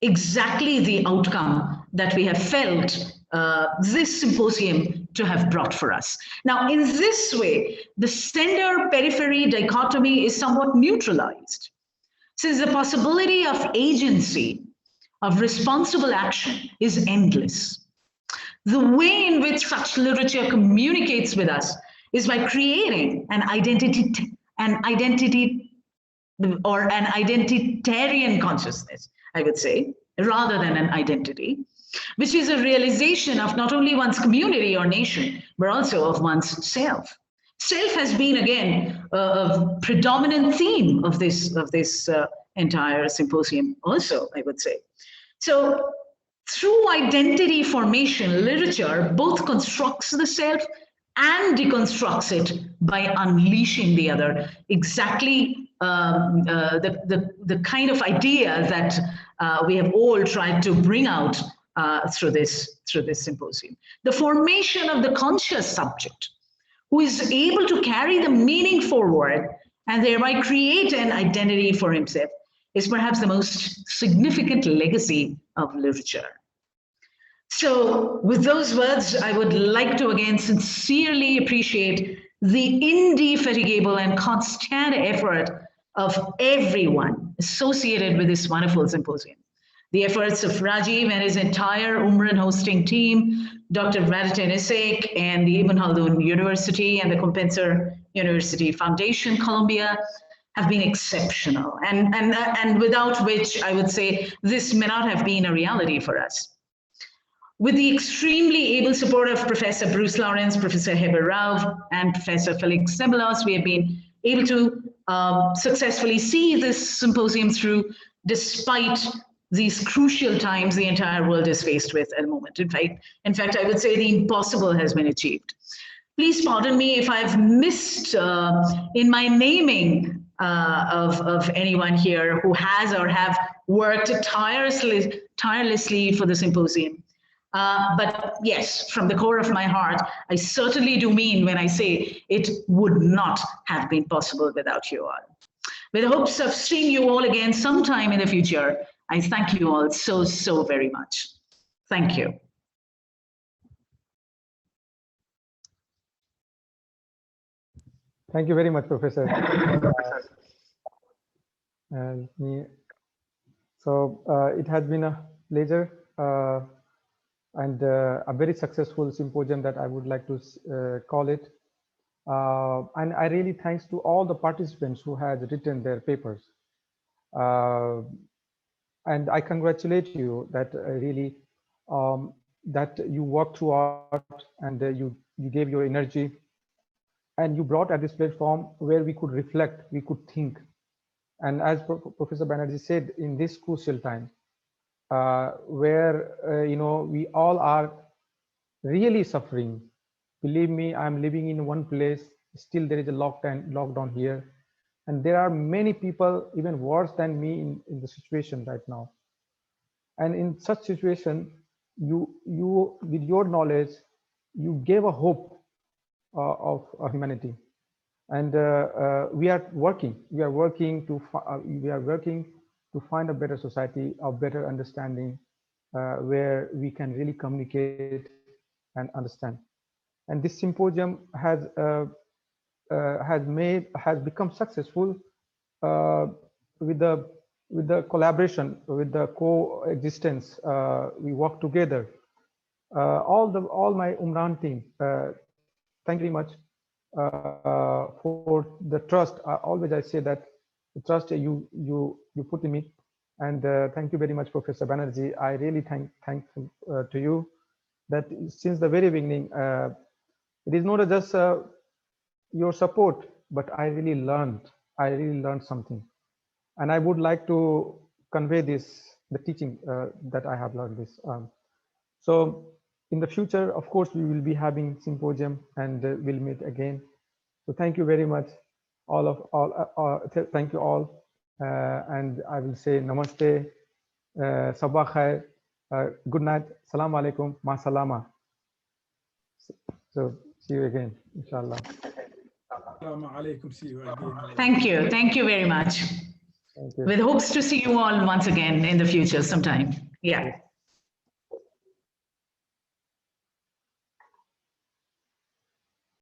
Exactly the outcome that we have felt this symposium to have brought for us. Now, in this way, the sender-periphery dichotomy is somewhat neutralized, since the possibility of agency, of responsible action is endless. The way in which such literature communicates with us is by creating an identity or an identitarian consciousness, I would say, rather than an identity, which is a realization of not only one's community or nation, but also of one's self. Self has been, again, a predominant theme of this entire symposium also, I would say. So through identity formation, literature both constructs the self and deconstructs it by unleashing the other. Exactly the kind of idea that we have all tried to bring out through this symposium. The formation of the conscious subject who is able to carry the meaning forward and thereby create an identity for himself is perhaps the most significant legacy of literature. So with those words, I would like to again sincerely appreciate the indefatigable and constant effort of everyone associated with this wonderful symposium. The efforts of Rajiv and his entire Umran hosting team, Dr. Vladimir Isaac and the Ibn Khaldun University and the Compenser University Foundation, Columbia, have been exceptional and without which I would say this may not have been a reality for us. With the extremely able support of Professor Bruce Lawrence, Professor Heber Rao, and Professor Felix Sebelos, we have been able to successfully see this symposium through despite these crucial times the entire world is faced with at the moment. In fact, I would say the impossible has been achieved. Please pardon me if I've missed in my naming of anyone here who has or have worked tirelessly for the symposium. But yes, from the core of my heart, I certainly do mean when I say it would not have been possible without you all. With the hopes of seeing you all again sometime in the future, I thank you all so very much. Thank you. Thank you very much, Professor. It has been a pleasure and a very successful symposium that I would like to call it. And I really thanks to all the participants who had written their papers. And I congratulate you that really that you worked throughout and you gave your energy and you brought at this platform where we could reflect, we could think. And as Professor Banerjee said, in this crucial time, where we all are really suffering. Believe me, I'm living in one place, still there is a lockdown here. And there are many people even worse than me in the situation right now. And in such situation, you with your knowledge, you gave a hope of humanity. And we are working to find a better society, a better understanding, where we can really communicate and understand. And this symposium has become successful with the collaboration, with the coexistence, we work together. All my Umran team, thank you very much for the trust. Always I say that the trust you put in me, and thank you very much, Professor Banerjee. I really thankful to you that since the very beginning, it is not just your support, but I really learned something, and I would like to convey this, the teaching that I have learned this. So in the future, of course, we will be having symposium, and we'll meet again. So thank you very much, thank you all, and I will say namaste, sabah khair, good night, salam alaikum, ma salama. So see you again, inshallah. See you again. Thank you very much. Thank you. With hopes to see you all once again in the future sometime. Yeah.